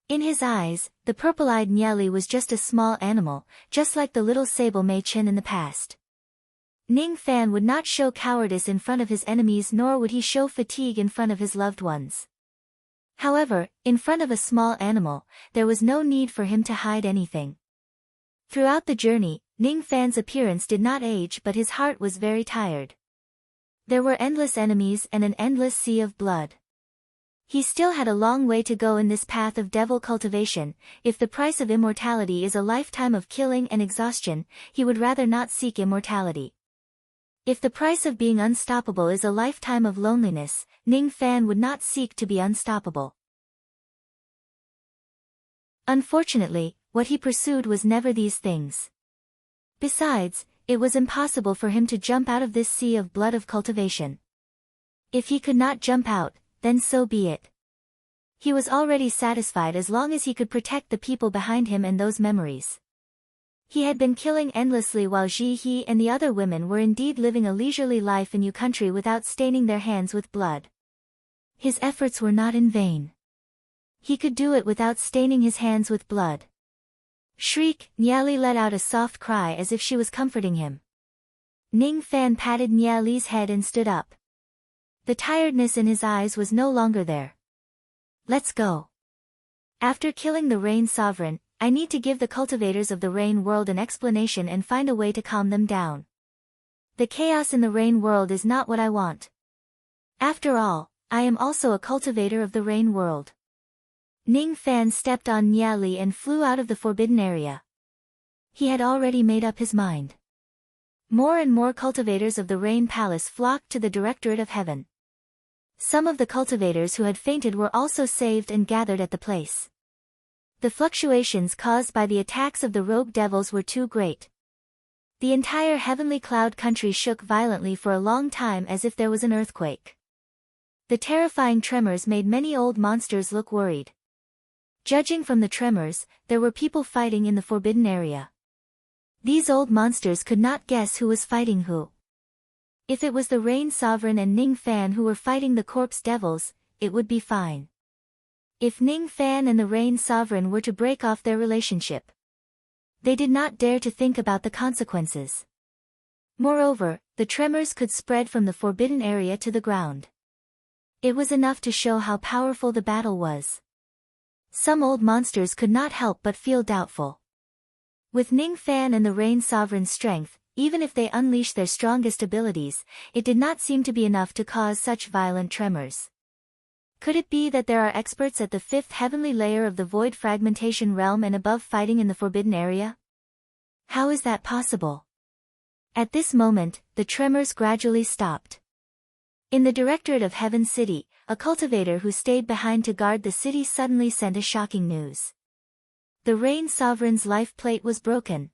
Speaker 1: In his eyes, the purple-eyed Nye Li was just a small animal, just like the little sable Mei Chen in the past. Ning Fan would not show cowardice in front of his enemies, nor would he show fatigue in front of his loved ones. However, in front of a small animal, there was no need for him to hide anything. Throughout the journey, Ning Fan's appearance did not age, but his heart was very tired. There were endless enemies and an endless sea of blood. He still had a long way to go in this path of devil cultivation. If the price of immortality is a lifetime of killing and exhaustion, he would rather not seek immortality. If the price of being unstoppable is a lifetime of loneliness, Ning Fan would not seek to be unstoppable. Unfortunately, what he pursued was never these things. Besides, it was impossible for him to jump out of this sea of blood of cultivation. If he could not jump out, then so be it. He was already satisfied as long as he could protect the people behind him and those memories. He had been killing endlessly while Ji He and the other women were indeed living a leisurely life in Yu country without staining their hands with blood. His efforts were not in vain. He could do it without staining his hands with blood. Shriek, Nye Li let out a soft cry as if she was comforting him. Ning Fan patted Nye Li's head and stood up. The tiredness in his eyes was no longer there. Let's go. After killing the Rain Sovereign, I need to give the cultivators of the Rain World an explanation and find a way to calm them down. The chaos in the Rain World is not what I want. After all, I am also a cultivator of the Rain World. Ning Fan stepped on Nye Li and flew out of the forbidden area. He had already made up his mind. More and more cultivators of the Rain Palace flocked to the Directorate of Heaven. Some of the cultivators who had fainted were also saved and gathered at the place. The fluctuations caused by the attacks of the rogue devils were too great. The entire heavenly cloud country shook violently for a long time as if there was an earthquake. The terrifying tremors made many old monsters look worried. Judging from the tremors, there were people fighting in the forbidden area. These old monsters could not guess who was fighting who. If it was the Rain Sovereign and Ning Fan who were fighting the corpse devils, it would be fine. If Ning Fan and the Rain Sovereign were to break off their relationship, they did not dare to think about the consequences. Moreover, the tremors could spread from the forbidden area to the ground. It was enough to show how powerful the battle was. Some old monsters could not help but feel doubtful. With Ning Fan and the Rain Sovereign's strength, even if they unleashed their strongest abilities, it did not seem to be enough to cause such violent tremors. Could it be that there are experts at the fifth heavenly layer of the void fragmentation realm and above fighting in the forbidden area? How is that possible? At this moment, the tremors gradually stopped. In the Directorate of Heaven City, a cultivator who stayed behind to guard the city suddenly sent a shocking news. The Rain Sovereign's life plate was broken.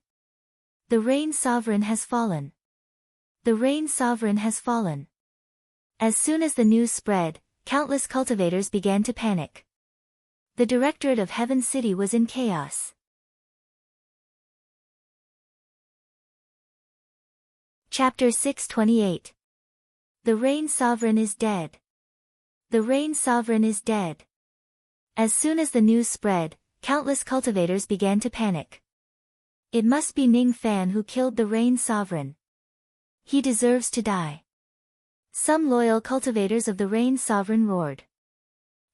Speaker 1: The Rain Sovereign has fallen. The Rain Sovereign has fallen. As soon as the news spread, countless cultivators began to panic. The Directorate of Heaven City was in chaos. Chapter 628. The Rain Sovereign is dead. The Rain Sovereign is dead. As soon as the news spread, countless cultivators began to panic. It must be Ning Fan who killed the Rain Sovereign. He deserves to die. Some loyal cultivators of the Rain Sovereign roared.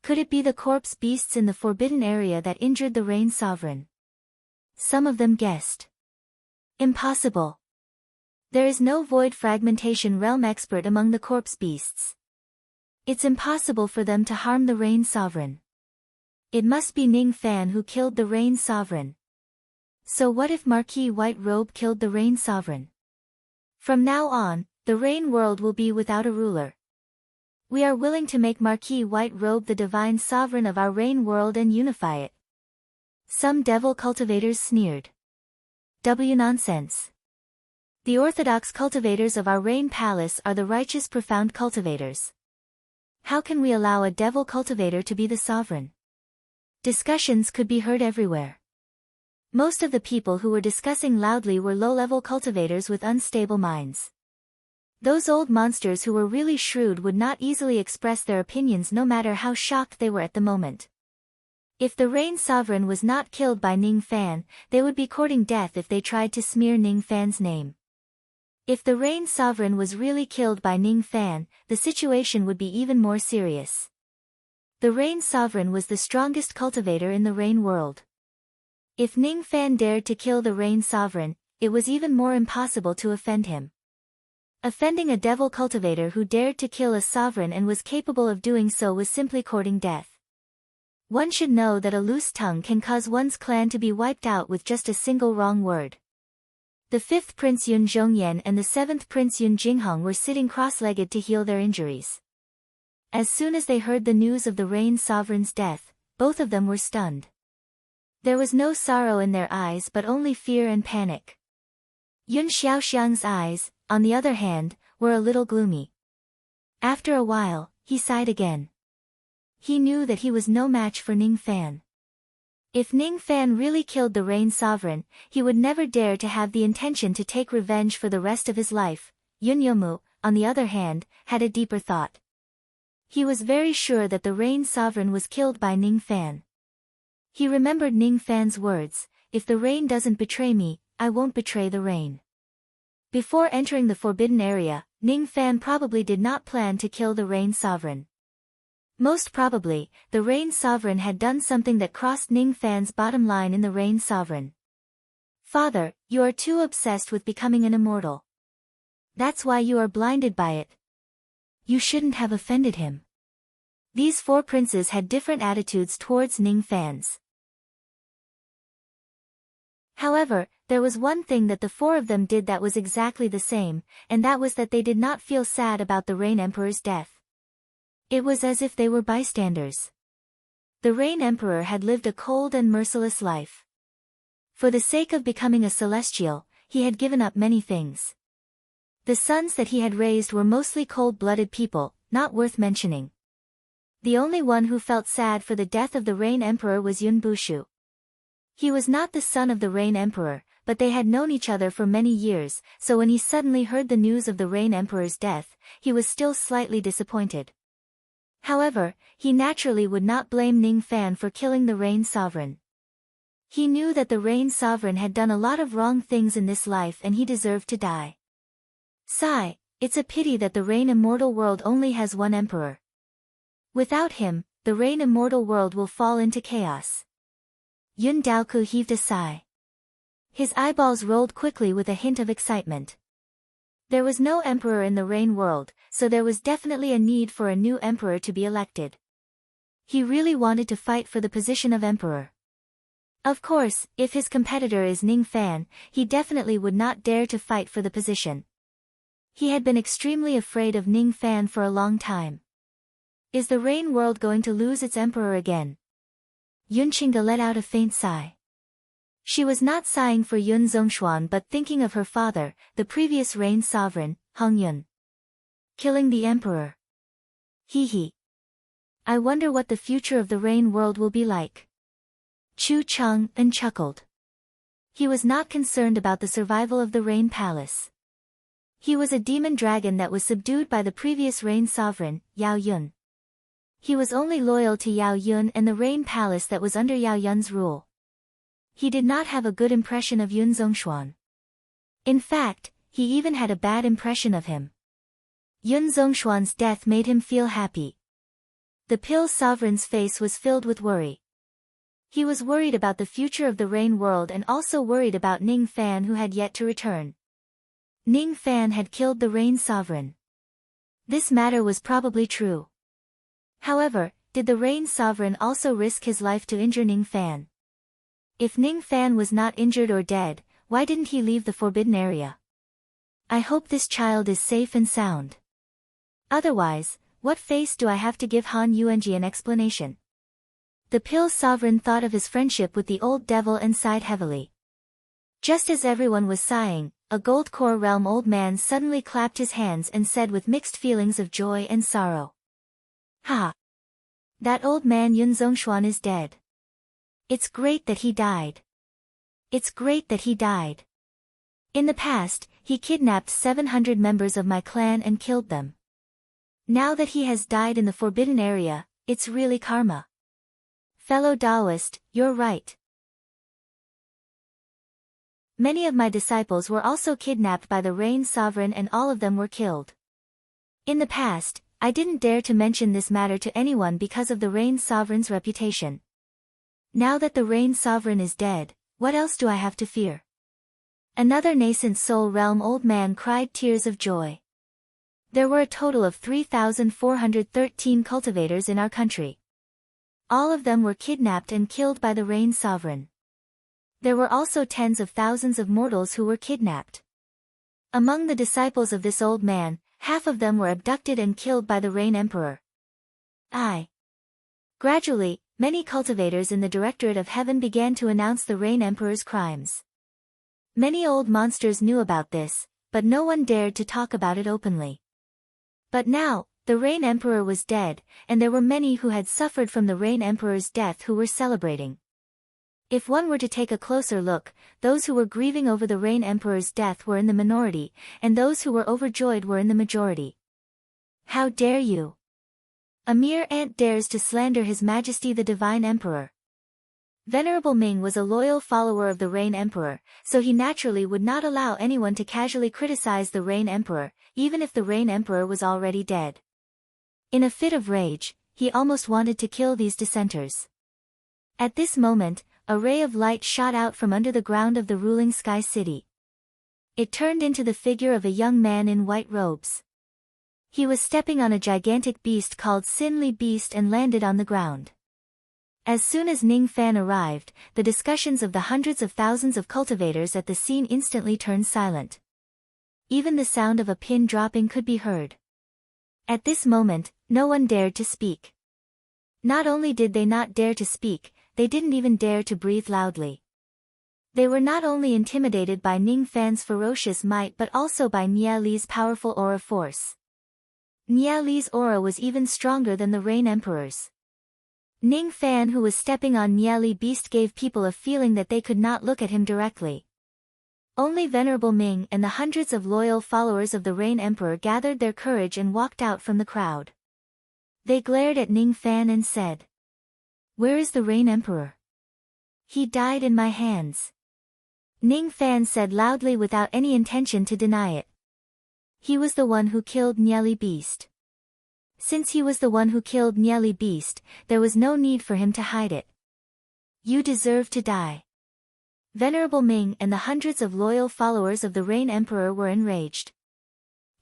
Speaker 1: Could it be the corpse beasts in the forbidden area that injured the Rain Sovereign? Some of them guessed. Impossible. There is no void fragmentation realm expert among the corpse beasts. It's impossible for them to harm the Rain Sovereign. It must be Ning Fan who killed the Rain Sovereign. So what if Marquis White Robe killed the Rain Sovereign? From now on, the Rain World will be without a ruler. We are willing to make Marquis White Robe the divine sovereign of our Rain World and unify it. Some devil cultivators sneered. Nonsense. The orthodox cultivators of our Rain Palace are the righteous profound cultivators. How can we allow a devil cultivator to be the sovereign? Discussions could be heard everywhere. Most of the people who were discussing loudly were low-level cultivators with unstable minds. Those old monsters who were really shrewd would not easily express their opinions no matter how shocked they were at the moment. If the Rain Sovereign was not killed by Ning Fan, they would be courting death if they tried to smear Ning Fan's name. If the Rain Sovereign was really killed by Ning Fan, the situation would be even more serious. The Rain Sovereign was the strongest cultivator in the Rain world. If Ning Fan dared to kill the Rain Sovereign, it was even more impossible to offend him. Offending a devil cultivator who dared to kill a sovereign and was capable of doing so was simply courting death. One should know that a loose tongue can cause one's clan to be wiped out with just a single wrong word. The 5th Prince Yun Zhongyan and the 7th Prince Yun Jinghong were sitting cross-legged to heal their injuries. As soon as they heard the news of the Rain Sovereign's death, both of them were stunned. There was no sorrow in their eyes but only fear and panic. Yun Xiaoxiang's eyes, on the other hand, were a little gloomy. After a while, he sighed again. He knew that he was no match for Ning Fan. If Ning Fan really killed the Rain Sovereign, he would never dare to have the intention to take revenge for the rest of his life. Yun Yomu, on the other hand, had a deeper thought. He was very sure that the Rain Sovereign was killed by Ning Fan. He remembered Ning Fan's words, "If the rain doesn't betray me, I won't betray the rain." Before entering the forbidden area, Ning Fan probably did not plan to kill the Rain Sovereign. Most probably, the Rain Sovereign had done something that crossed Ning Fan's bottom line in the Rain Sovereign. "Father, you are too obsessed with becoming an immortal. That's why you are blinded by it. You shouldn't have offended him." These 4 princes had different attitudes towards Ning Fan's. However, there was one thing that the 4 of them did that was exactly the same, and that was that they did not feel sad about the Rain Emperor's death. It was as if they were bystanders. The Rain Emperor had lived a cold and merciless life. For the sake of becoming a celestial, he had given up many things. The sons that he had raised were mostly cold-blooded people, not worth mentioning. The only one who felt sad for the death of the Rain Emperor was Yun Bushu. He was not the son of the Rain Emperor, but they had known each other for many years, so when he suddenly heard the news of the Rain Emperor's death, he was still slightly disappointed. However, he naturally would not blame Ning Fan for killing the Rain Sovereign. He knew that the Rain Sovereign had done a lot of wrong things in this life and he deserved to die. Sigh, it's a pity that the Rain Immortal world only has one emperor. Without him, the Rain Immortal world will fall into chaos. Yun Daoku heaved a sigh. His eyeballs rolled quickly with a hint of excitement. There was no emperor in the Rain world, so there was definitely a need for a new emperor to be elected. He really wanted to fight for the position of emperor. Of course, if his competitor is Ning Fan, he definitely would not dare to fight for the position. He had been extremely afraid of Ning Fan for a long time. Is the Rain world going to lose its emperor again? Yun Qingge let out a faint sigh. She was not sighing for Yun Zhongshuan but thinking of her father, the previous Rain Sovereign, Hong Yun. Killing the emperor. Hee. I wonder what the future of the Rain world will be like. Chu Chang'an chuckled. He was not concerned about the survival of the Rain Palace. He was a demon dragon that was subdued by the previous Rain Sovereign, Yao Yun. He was only loyal to Yao Yun and the Rain Palace that was under Yao Yun's rule. He did not have a good impression of Yun Zhongshuan. In fact, he even had a bad impression of him. Yun Zhongshuan's death made him feel happy. The Pill Sovereign's face was filled with worry. He was worried about the future of the Rain world and also worried about Ning Fan who had yet to return. Ning Fan had killed the Rain Sovereign. This matter was probably true. However, did the Rain Sovereign also risk his life to injure Ning Fan? If Ning Fan was not injured or dead, why didn't he leave the forbidden area? I hope this child is safe and sound. Otherwise, what face do I have to give Han Yuanji an explanation? The Pill Sovereign thought of his friendship with the old devil and sighed heavily. Just as everyone was sighing, a Gold Core Realm old man suddenly clapped his hands and said with mixed feelings of joy and sorrow. Ha! That old man Yun Zhongshuan is dead. It's great that he died. It's great that he died. In the past, he kidnapped 700 members of my clan and killed them. Now that he has died in the forbidden area, it's really karma. Fellow Taoist, you're right. Many of my disciples were also kidnapped by the Rain Sovereign and all of them were killed. In the past, I didn't dare to mention this matter to anyone because of the Rain Sovereign's reputation. Now that the Rain Sovereign is dead, what else do I have to fear? Another nascent soul realm old man cried tears of joy. There were a total of 3,413 cultivators in our country. All of them were kidnapped and killed by the Rain Sovereign. There were also tens of thousands of mortals who were kidnapped. Among the disciples of this old man, half of them were abducted and killed by the Rain Emperor. Gradually, many cultivators in the Directorate of Heaven began to announce the Rain Emperor's crimes. Many old monsters knew about this, but no one dared to talk about it openly. But now, the Rain Emperor was dead, and there were many who had suffered from the Rain Emperor's death who were celebrating. If one were to take a closer look, those who were grieving over the Rain Emperor's death were in the minority, and those who were overjoyed were in the majority. How dare you! A mere ant dares to slander His Majesty the Divine Emperor. Venerable Ming was a loyal follower of the Rain Emperor, so he naturally would not allow anyone to casually criticize the Rain Emperor, even if the Rain Emperor was already dead. In a fit of rage, he almost wanted to kill these dissenters. At this moment, a ray of light shot out from under the ground of the ruling Sky City. It turned into the figure of a young man in white robes. He was stepping on a gigantic beast called Sin Li Beast and landed on the ground. As soon as Ning Fan arrived, the discussions of the hundreds of thousands of cultivators at the scene instantly turned silent. Even the sound of a pin dropping could be heard. At this moment, no one dared to speak. Not only did they not dare to speak, they didn't even dare to breathe loudly. They were not only intimidated by Ning Fan's ferocious might but also by Nia Li's powerful aura force. Nia Li's aura was even stronger than the Rain Emperor's. Ning Fan, who was stepping on Nia Li Beast, gave people a feeling that they could not look at him directly. Only Venerable Ming and the hundreds of loyal followers of the Rain Emperor gathered their courage and walked out from the crowd. They glared at Ning Fan and said, "Where is the Rain Emperor? He died in my hands." Ning Fan said loudly without any intention to deny it. He was the one who killed Nia Li Beast. Since he was the one who killed Nia Li Beast, there was no need for him to hide it. You deserve to die. Venerable Ming and the hundreds of loyal followers of the Rain Emperor were enraged.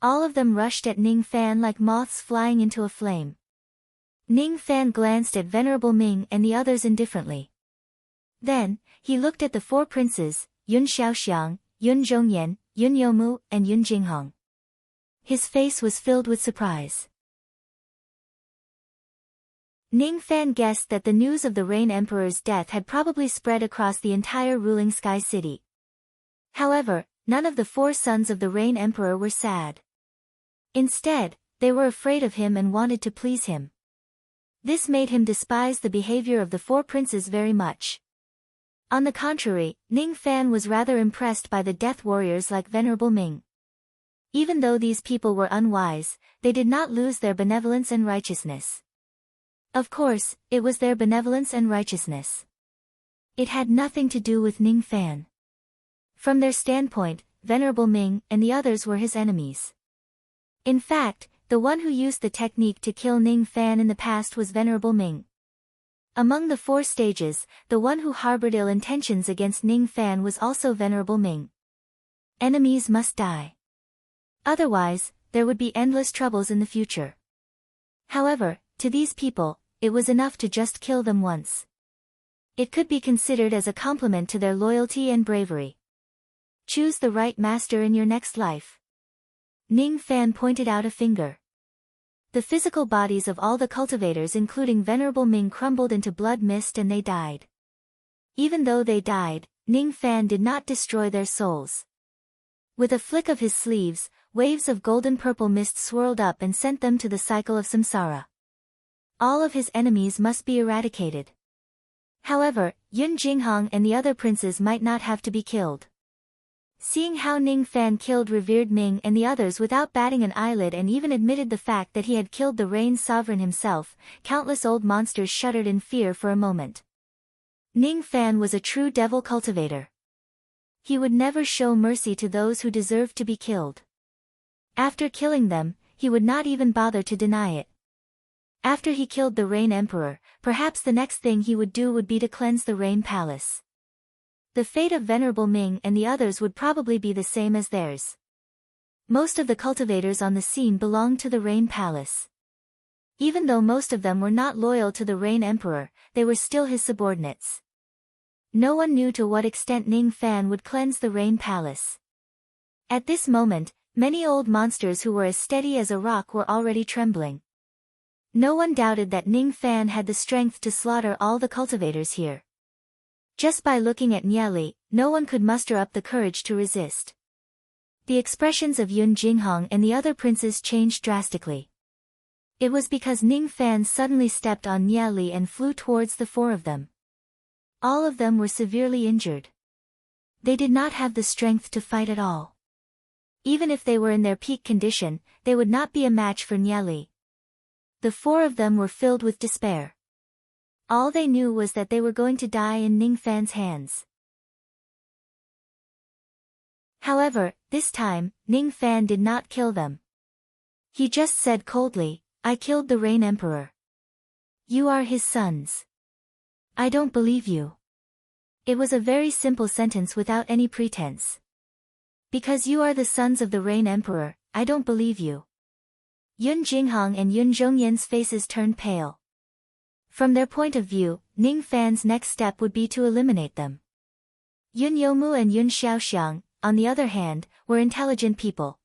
Speaker 1: All of them rushed at Ning Fan like moths flying into a flame. Ning Fan glanced at Venerable Ming and the others indifferently. Then, he looked at the four princes, Yun Xiaoxiang, Yun Zhongyan, Yun Youmu, and Yun Jinghong. His face was filled with surprise. Ning Fan guessed that the news of the Rain Emperor's death had probably spread across the entire ruling Sky City. However, none of the four sons of the Rain Emperor were sad. Instead, they were afraid of him and wanted to please him. This made him despise the behavior of the four princes very much. On the contrary, Ning Fan was rather impressed by the death warriors like Venerable Ming. Even though these people were unwise, they did not lose their benevolence and righteousness. Of course, it was their benevolence and righteousness. It had nothing to do with Ning Fan. From their standpoint, Venerable Ming and the others were his enemies. In fact, the one who used the technique to kill Ning Fan in the past was Venerable Ming. Among the four stages, the one who harbored ill intentions against Ning Fan was also Venerable Ming. Enemies must die. Otherwise, there would be endless troubles in the future. However, to these people, it was enough to just kill them once. It could be considered as a compliment to their loyalty and bravery. Choose the right master in your next life. Ning Fan pointed out a finger. The physical bodies of all the cultivators including Venerable Ming crumbled into blood mist and they died. Even though they died, Ning Fan did not destroy their souls. With a flick of his sleeves, waves of golden-purple mist swirled up and sent them to the cycle of samsara. All of his enemies must be eradicated. However, Yun Jinghong and the other princes might not have to be killed. Seeing how Ning Fan killed revered Ming and the others without batting an eyelid and even admitted the fact that he had killed the Rain Sovereign himself, countless old monsters shuddered in fear for a moment. Ning Fan was a true devil cultivator. He would never show mercy to those who deserved to be killed. After killing them, he would not even bother to deny it. After he killed the Rain Emperor, perhaps the next thing he would do would be to cleanse the Rain Palace. The fate of Venerable Ming and the others would probably be the same as theirs. Most of the cultivators on the scene belonged to the Rain Palace. Even though most of them were not loyal to the Rain Emperor, they were still his subordinates. No one knew to what extent Ning Fan would cleanse the Rain Palace. At this moment, many old monsters who were as steady as a rock were already trembling. No one doubted that Ning Fan had the strength to slaughter all the cultivators here. Just by looking at Nieli, no one could muster up the courage to resist. The expressions of Yun Jinghong and the other princes changed drastically. It was because Ning Fan suddenly stepped on Nieli and flew towards the four of them. All of them were severely injured. They did not have the strength to fight at all. Even if they were in their peak condition, they would not be a match for Nieli. The four of them were filled with despair. All they knew was that they were going to die in Ning Fan's hands. However, this time, Ning Fan did not kill them. He just said coldly, "I killed the Rain Emperor. You are his sons. I don't believe you." It was a very simple sentence without any pretense. "Because you are the sons of the Rain Emperor, I don't believe you." Yun Jinghong and Yun Zhongyan's faces turned pale. From their point of view, Ning Fan's next step would be to eliminate them. Yun Youmu and Yun Xiaoxiang, on the other hand, were intelligent people.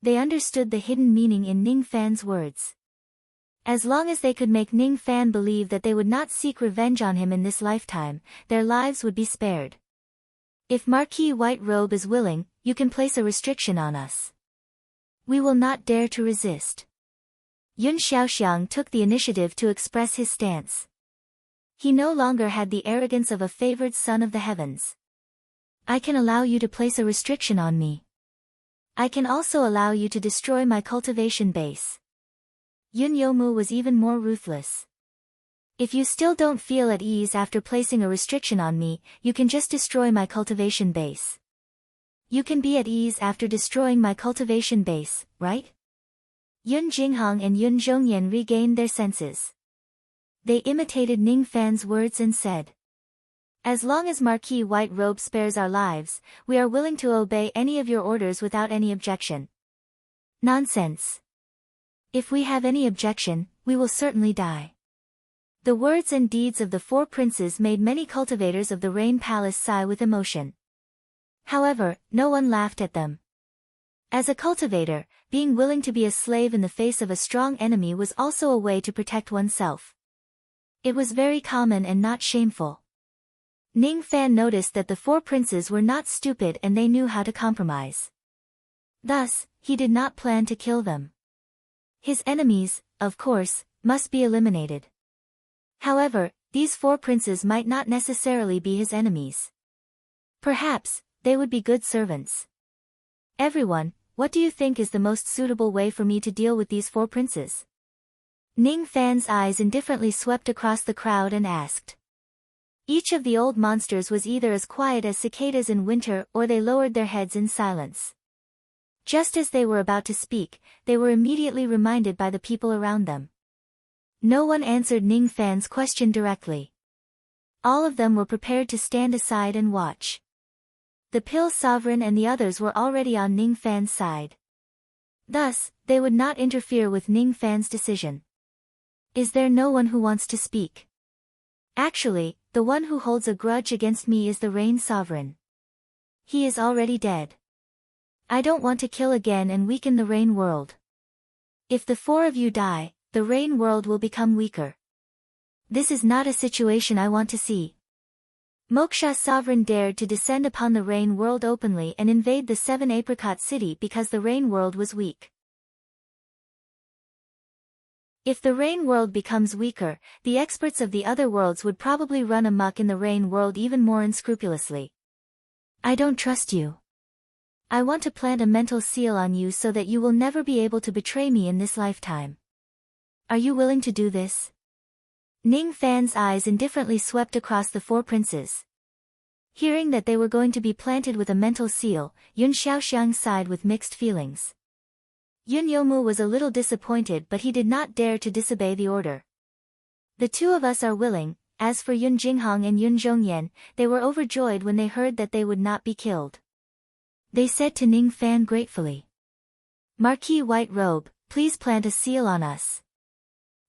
Speaker 1: They understood the hidden meaning in Ning Fan's words. As long as they could make Ning Fan believe that they would not seek revenge on him in this lifetime, their lives would be spared. "If Marquis White Robe is willing, you can place a restriction on us. We will not dare to resist." Yun Xiaoxiang took the initiative to express his stance. He no longer had the arrogance of a favored son of the heavens. "I can allow you to place a restriction on me. I can also allow you to destroy my cultivation base." Yun Youmu was even more ruthless. "If you still don't feel at ease after placing a restriction on me, you can just destroy my cultivation base. You can be at ease after destroying my cultivation base, right?" Yun Jinghong and Yun Zhongyan regained their senses. They imitated Ning Fan's words and said, "As long as Marquis White Robe spares our lives, we are willing to obey any of your orders without any objection." "Nonsense. If we have any objection, we will certainly die." The words and deeds of the four princes made many cultivators of the Rain Palace sigh with emotion. However, no one laughed at them. As a cultivator, being willing to be a slave in the face of a strong enemy was also a way to protect oneself. It was very common and not shameful. Ning Fan noticed that the four princes were not stupid and they knew how to compromise. Thus, he did not plan to kill them. His enemies, of course, must be eliminated. However, these four princes might not necessarily be his enemies. Perhaps, they would be good servants. "Everyone, what do you think is the most suitable way for me to deal with these four princes?" Ning Fan's eyes indifferently swept across the crowd and asked. Each of the old monsters was either as quiet as cicadas in winter or they lowered their heads in silence. Just as they were about to speak, they were immediately reminded by the people around them. No one answered Ning Fan's question directly. All of them were prepared to stand aside and watch. The Pill Sovereign and the others were already on Ning Fan's side. Thus, they would not interfere with Ning Fan's decision. "Is there no one who wants to speak?" "Actually, the one who holds a grudge against me is the Rain Sovereign. He is already dead. I don't want to kill again and weaken the Rain world. If the four of you die, the Rain world will become weaker. This is not a situation I want to see." Moksha Sovereign dared to descend upon the Rain world openly and invade the Seven Apricot City because the Rain world was weak. If the rain world becomes weaker, the experts of the other worlds would probably run amok in the rain world even more unscrupulously. I don't trust you. I want to plant a mental seal on you so that you will never be able to betray me in this lifetime. Are you willing to do this? Ning Fan's eyes indifferently swept across the four princes. Hearing that they were going to be planted with a mental seal, Yun Xiaoxiang sighed with mixed feelings. Yun Youmu was a little disappointed, but he did not dare to disobey the order. The two of us are willing. As for Yun Jinghong and Yun Zhongyan, they were overjoyed when they heard that they would not be killed. They said to Ning Fan gratefully, Marquis White Robe, please plant a seal on us.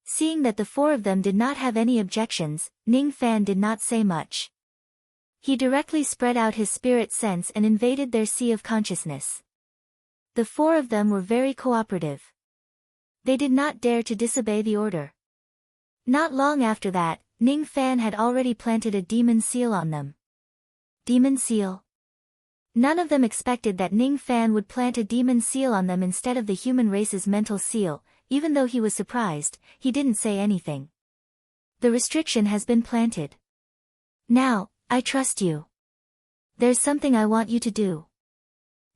Speaker 1: Seeing that the four of them did not have any objections, Ning Fan did not say much. He directly spread out his spirit sense and invaded their sea of consciousness. The four of them were very cooperative. They did not dare to disobey the order. Not long after that, Ning Fan had already planted a demon seal on them. Demon seal? None of them expected that Ning Fan would plant a demon seal on them instead of the human race's mental seal. Even though he was surprised, he didn't say anything. The restriction has been planted. Now, I trust you. There's something I want you to do.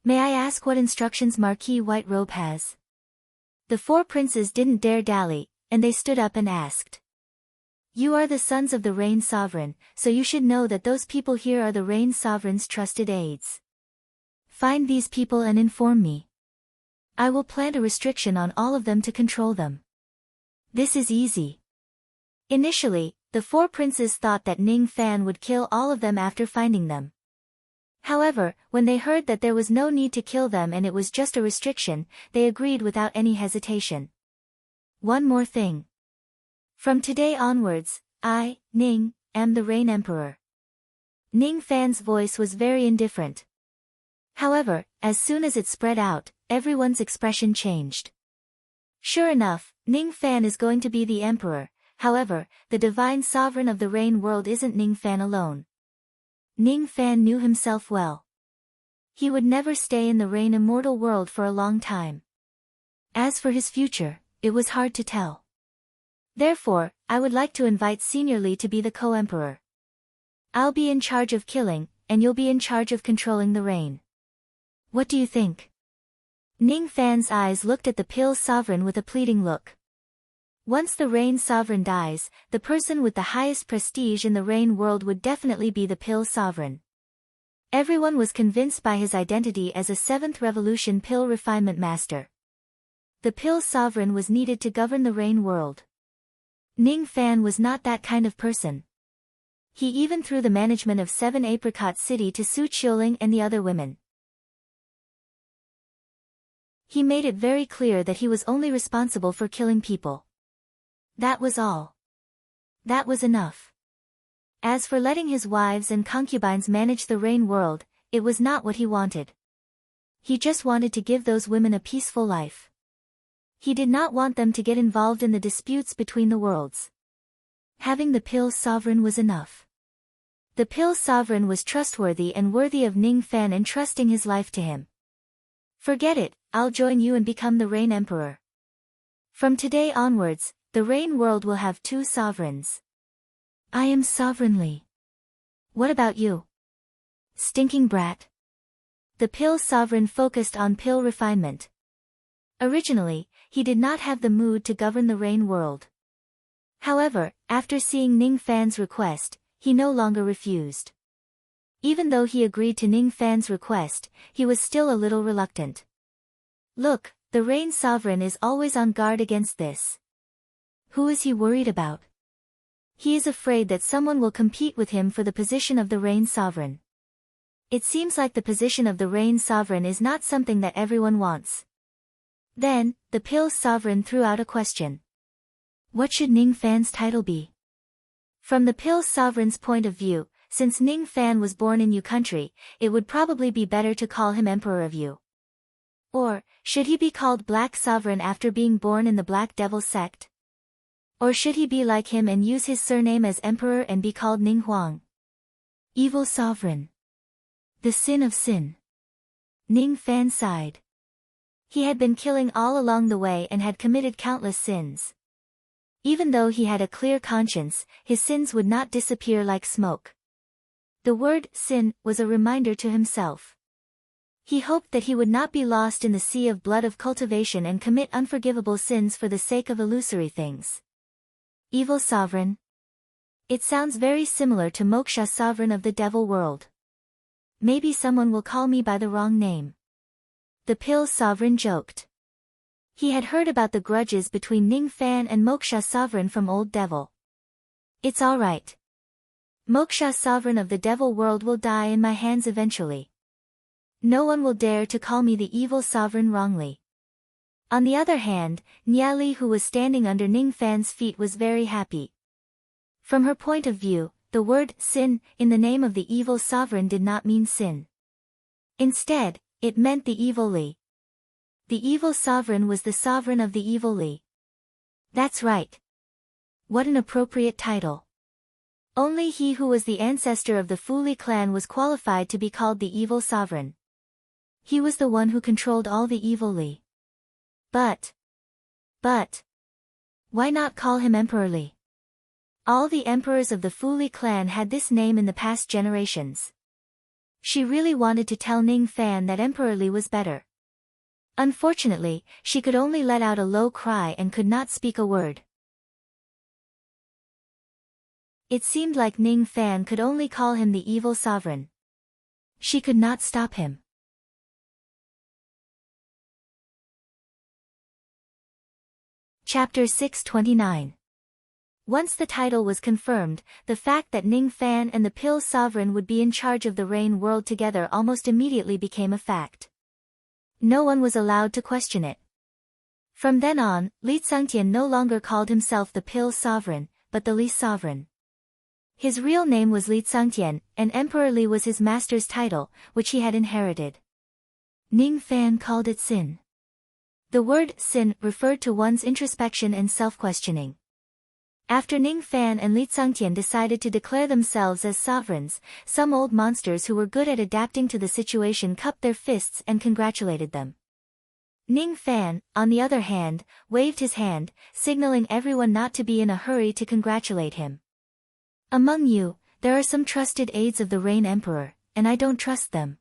Speaker 1: May I ask what instructions Marquis White Robe has? The four princes didn't dare dally, and they stood up and asked. You are the sons of the Rain Sovereign, so you should know that those people here are the Rain Sovereign's trusted aides. Find these people and inform me. I will plant a restriction on all of them to control them. This is easy. Initially, the four princes thought that Ning Fan would kill all of them after finding them. However, when they heard that there was no need to kill them and it was just a restriction, they agreed without any hesitation. One more thing. From today onwards, I, Ning, am the Rain Emperor. Ning Fan's voice was very indifferent. However, as soon as it spread out, everyone's expression changed. Sure enough, Ning Fan is going to be the emperor. However, the divine sovereign of the rain world isn't Ning Fan alone. Ning Fan knew himself well. He would never stay in the rain immortal world for a long time. As for his future, it was hard to tell. Therefore, I would like to invite Senior Li to be the co-emperor. I'll be in charge of killing, and you'll be in charge of controlling the rain. What do you think? Ning Fan's eyes looked at the Pill Sovereign with a pleading look. Once the Rain Sovereign dies, the person with the highest prestige in the rain world would definitely be the Pill Sovereign. Everyone was convinced by his identity as a 7th Revolution Pill Refinement Master. The Pill Sovereign was needed to govern the rain world. Ning Fan was not that kind of person. He even threw the management of 7 Apricot City to Su Qiuling and the other women. He made it very clear that he was only responsible for killing people. That was all. That was enough. As for letting his wives and concubines manage the rain world, it was not what he wanted. He just wanted to give those women a peaceful life. He did not want them to get involved in the disputes between the worlds. Having the Pill Sovereign was enough. The Pill Sovereign was trustworthy and worthy of Ning Fan entrusting his life to him. Forget it, I'll join you and become the Rain Emperor. From today onwards, the rain world will have 2 sovereigns. I am Sovereign Li. What about you? Stinking brat. The Pill Sovereign focused on pill refinement. Originally, he did not have the mood to govern the rain world. However, after seeing Ning Fan's request, he no longer refused. Even though he agreed to Ning Fan's request, he was still a little reluctant. Look, the Rain Sovereign is always on guard against this. Who is he worried about? He is afraid that someone will compete with him for the position of the Rain Sovereign. It seems like the position of the Rain Sovereign is not something that everyone wants. Then, the Pill Sovereign threw out a question. What should Ning Fan's title be? From the Pill Sovereign's point of view, since Ning Fan was born in Yu country, it would probably be better to call him Emperor of Yu. Or, should he be called Black Sovereign after being born in the Black Devil sect? Or should he be like him and use his surname as Emperor and be called Ning Huang? Evil Sovereign. The sin of sin. Ning Fan sighed. He had been killing all along the way and had committed countless sins. Even though he had a clear conscience, his sins would not disappear like smoke. The word sin was a reminder to himself. He hoped that he would not be lost in the sea of blood of cultivation and commit unforgivable sins for the sake of illusory things. Evil sovereign. It sounds very similar to Moksha, sovereign of the devil world. Maybe someone will call me by the wrong name. The pill sovereign joked. He had heard about the grudges between Ning Fan and Moksha sovereign from old devil. It's alright. Moksha sovereign of the devil world will die in my hands eventually. No one will dare to call me the evil sovereign wrongly. On the other hand, Niali, who was standing under Ning Fan's feet, was very happy. From her point of view, the word sin in the name of the evil sovereign did not mean sin. Instead, it meant the evil Li. The evil sovereign was the sovereign of the evil Li. That's right. What an appropriate title. Only he who was the ancestor of the Fu Li clan was qualified to be called the evil sovereign. He was the one who controlled all the evil Li. But, why not call him Emperor Li? All the emperors of the Fu Li clan had this name in the past generations. She really wanted to tell Ning Fan that Emperor Li was better. Unfortunately, she could only let out a low cry and could not speak a word. It seemed like Ning Fan could only call him the evil sovereign. She could not stop him. Chapter 629. Once the title was confirmed, the fact that Ning Fan and the Pill Sovereign would be in charge of the Rain world together almost immediately became a fact. No one was allowed to question it. From then on, Li Tsangtian no longer called himself the Pill Sovereign, but the Li Sovereign. His real name was Li Tsangtian, and Emperor Li was his master's title, which he had inherited. Ning Fan called it sin. The word sin referred to one's introspection and self-questioning. After Ning Fan and Li Tsangtian decided to declare themselves as sovereigns, some old monsters who were good at adapting to the situation cupped their fists and congratulated them. Ning Fan, on the other hand, waved his hand, signaling everyone not to be in a hurry to congratulate him. Among you, there are some trusted aides of the Rain Emperor, and I don't trust them.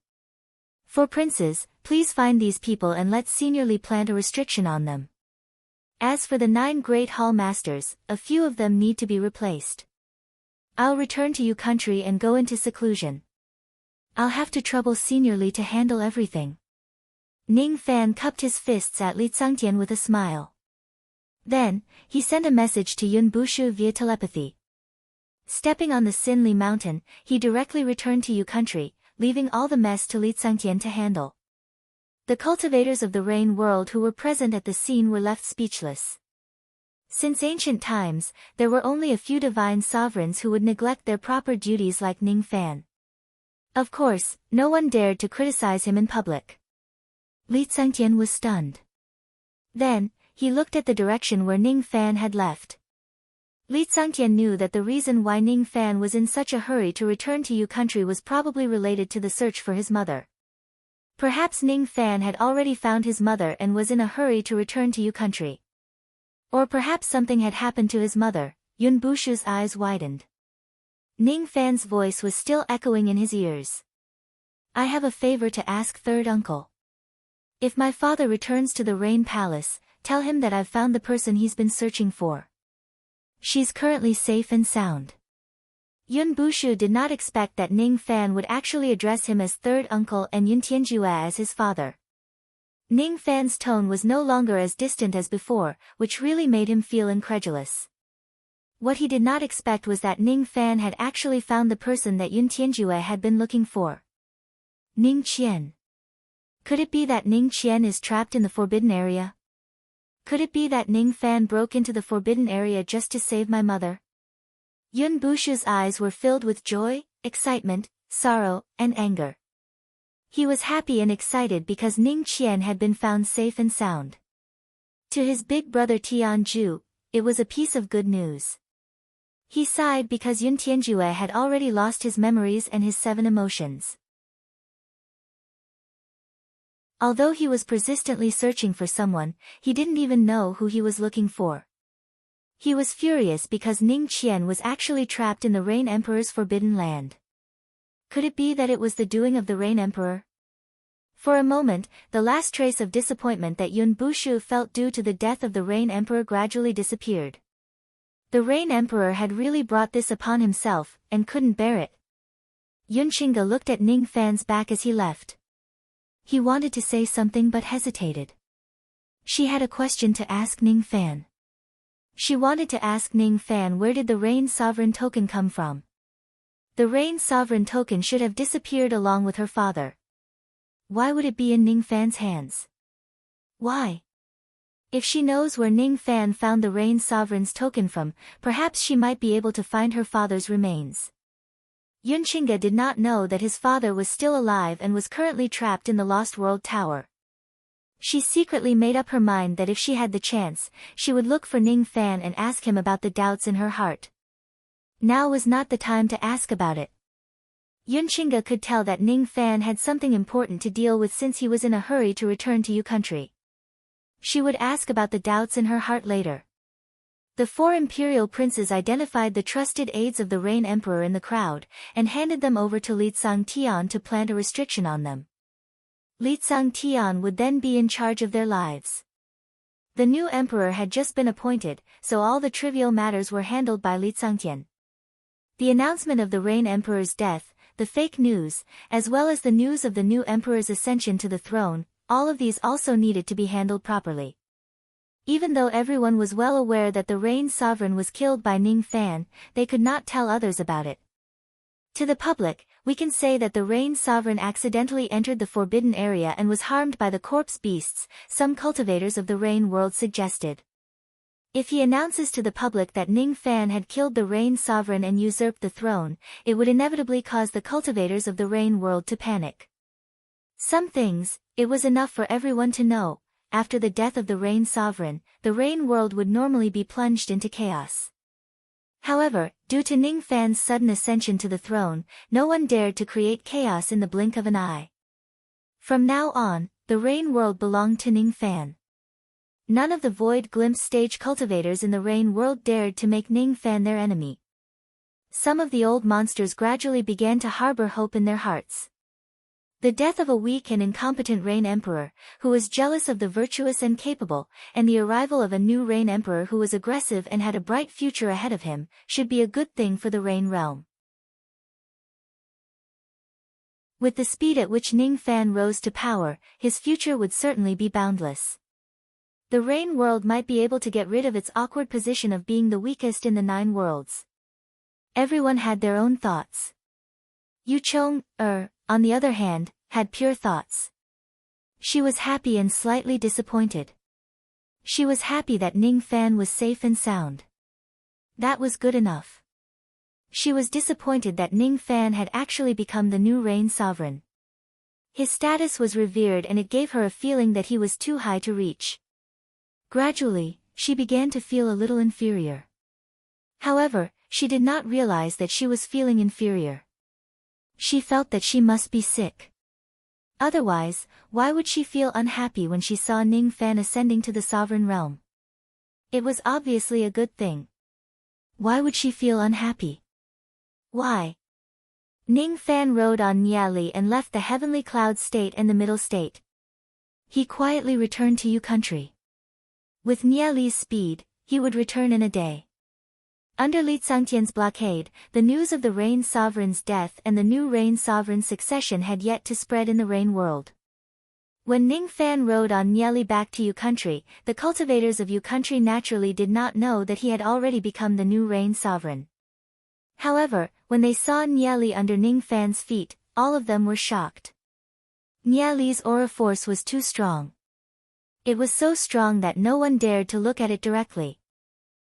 Speaker 1: For princes, please find these people and let Senior Li plant a restriction on them. As for the 9 great hall masters, a few of them need to be replaced. I'll return to you country and go into seclusion. I'll have to trouble Senior Li to handle everything. Ning Fan cupped his fists at Li Tsangtian with a smile. Then, he sent a message to Yun Bushu via telepathy. Stepping on the Sin Li mountain, he directly returned to Yu country, leaving all the mess to Li Tsangtian to handle. The cultivators of the Rain world who were present at the scene were left speechless. Since ancient times, there were only a few divine sovereigns who would neglect their proper duties like Ning Fan. Of course, no one dared to criticize him in public. Li Tsangtian was stunned. Then, he looked at the direction where Ning Fan had left. Li Tsangtian knew that the reason why Ning Fan was in such a hurry to return to Yu country was probably related to the search for his mother. Perhaps Ning Fan had already found his mother and was in a hurry to return to Yu country. Or perhaps something had happened to his mother. Yun Bushu's eyes widened. Ning Fan's voice was still echoing in his ears. I have a favor to ask third uncle. If my father returns to the Rain Palace, tell him that I've found the person he's been searching for. She's currently safe and sound. Yun Bushu did not expect that Ning Fan would actually address him as third uncle and Yun Tianjue as his father. Ning Fan's tone was no longer as distant as before, which really made him feel incredulous. What he did not expect was that Ning Fan had actually found the person that Yun Tianjue had been looking for. Ning Qian. Could it be that Ning Qian is trapped in the forbidden area? Could it be that Ning Fan broke into the forbidden area just to save my mother? Yun Bushu's eyes were filled with joy, excitement, sorrow, and anger. He was happy and excited because Ning Qian had been found safe and sound. To his big brother Tianju, it was a piece of good news. He sighed because Yun Tianjue had already lost his memories and his 7 emotions. Although he was persistently searching for someone, he didn't even know who he was looking for. He was furious because Ning Qian was actually trapped in the Rain Emperor's forbidden land. Could it be that it was the doing of the Rain Emperor? For a moment, the last trace of disappointment that Yun Bushu felt due to the death of the Rain Emperor gradually disappeared. The Rain Emperor had really brought this upon himself, and couldn't bear it. Yun Qingge looked at Ning Fan's back as he left. He wanted to say something but hesitated. She had a question to ask Ning Fan. She wanted to ask Ning Fan where did the Rain Sovereign token come from. The Rain Sovereign token should have disappeared along with her father. Why would it be in Ning Fan's hands? Why? If she knows where Ning Fan found the Rain Sovereign's token from, perhaps she might be able to find her father's remains. Yun Qingge did not know that his father was still alive and was currently trapped in the Lost World Tower. She secretly made up her mind that if she had the chance, she would look for Ning Fan and ask him about the doubts in her heart. Now was not the time to ask about it. Yun Qingge could tell that Ning Fan had something important to deal with since he was in a hurry to return to Yu country. She would ask about the doubts in her heart later. The four imperial princes identified the trusted aides of the Rain Emperor in the crowd, and handed them over to Li Tian to plant a restriction on them. Li Tian would then be in charge of their lives. The new emperor had just been appointed, so all the trivial matters were handled by Li Tian. The announcement of the Rain Emperor's death, the fake news, as well as the news of the new emperor's ascension to the throne, all of these also needed to be handled properly. Even though everyone was well aware that the Rain Sovereign was killed by Ning Fan, they could not tell others about it. To the public, we can say that the Rain Sovereign accidentally entered the forbidden area and was harmed by the corpse beasts, some cultivators of the Rain world suggested. If he announces to the public that Ning Fan had killed the Rain Sovereign and usurped the throne, it would inevitably cause the cultivators of the Rain world to panic. Some things, it was enough for everyone to know. After the death of the Rain Sovereign, the Rain world would normally be plunged into chaos. However, due to Ning Fan's sudden ascension to the throne, no one dared to create chaos in the blink of an eye. From now on, the Rain world belonged to Ning Fan. None of the Void Glimpse stage cultivators in the Rain world dared to make Ning Fan their enemy. Some of the old monsters gradually began to harbor hope in their hearts. The death of a weak and incompetent Rain Emperor, who was jealous of the virtuous and capable, and the arrival of a new Rain Emperor who was aggressive and had a bright future ahead of him, should be a good thing for the Rain realm. With the speed at which Ning Fan rose to power, his future would certainly be boundless. The Rain world might be able to get rid of its awkward position of being the weakest in the 9 worlds. Everyone had their own thoughts. Yu Chong, on the other hand, had pure thoughts. She was happy and slightly disappointed. She was happy that Ning Fan was safe and sound. That was good enough. She was disappointed that Ning Fan had actually become the new Rain Sovereign. His status was revered and it gave her a feeling that he was too high to reach. Gradually, she began to feel a little inferior. However, she did not realize that she was feeling inferior. She felt that she must be sick. Otherwise, why would she feel unhappy when she saw Ning Fan ascending to the sovereign realm? It was obviously a good thing. Why would she feel unhappy? Why? Ning Fan rode on Niali and left the heavenly cloud state and the middle state. He quietly returned to Yu country. With Niali's speed, he would return in a day. Under Li Tian's blockade, the news of the Rain Sovereign's death and the new Rain Sovereign's succession had yet to spread in the Rain world. When Ning Fan rode on Niali back to Yu country, the cultivators of Yu country naturally did not know that he had already become the new Rain Sovereign. However, when they saw Niali under Ning Fan's feet, all of them were shocked. Niali's aura force was too strong. It was so strong that no one dared to look at it directly.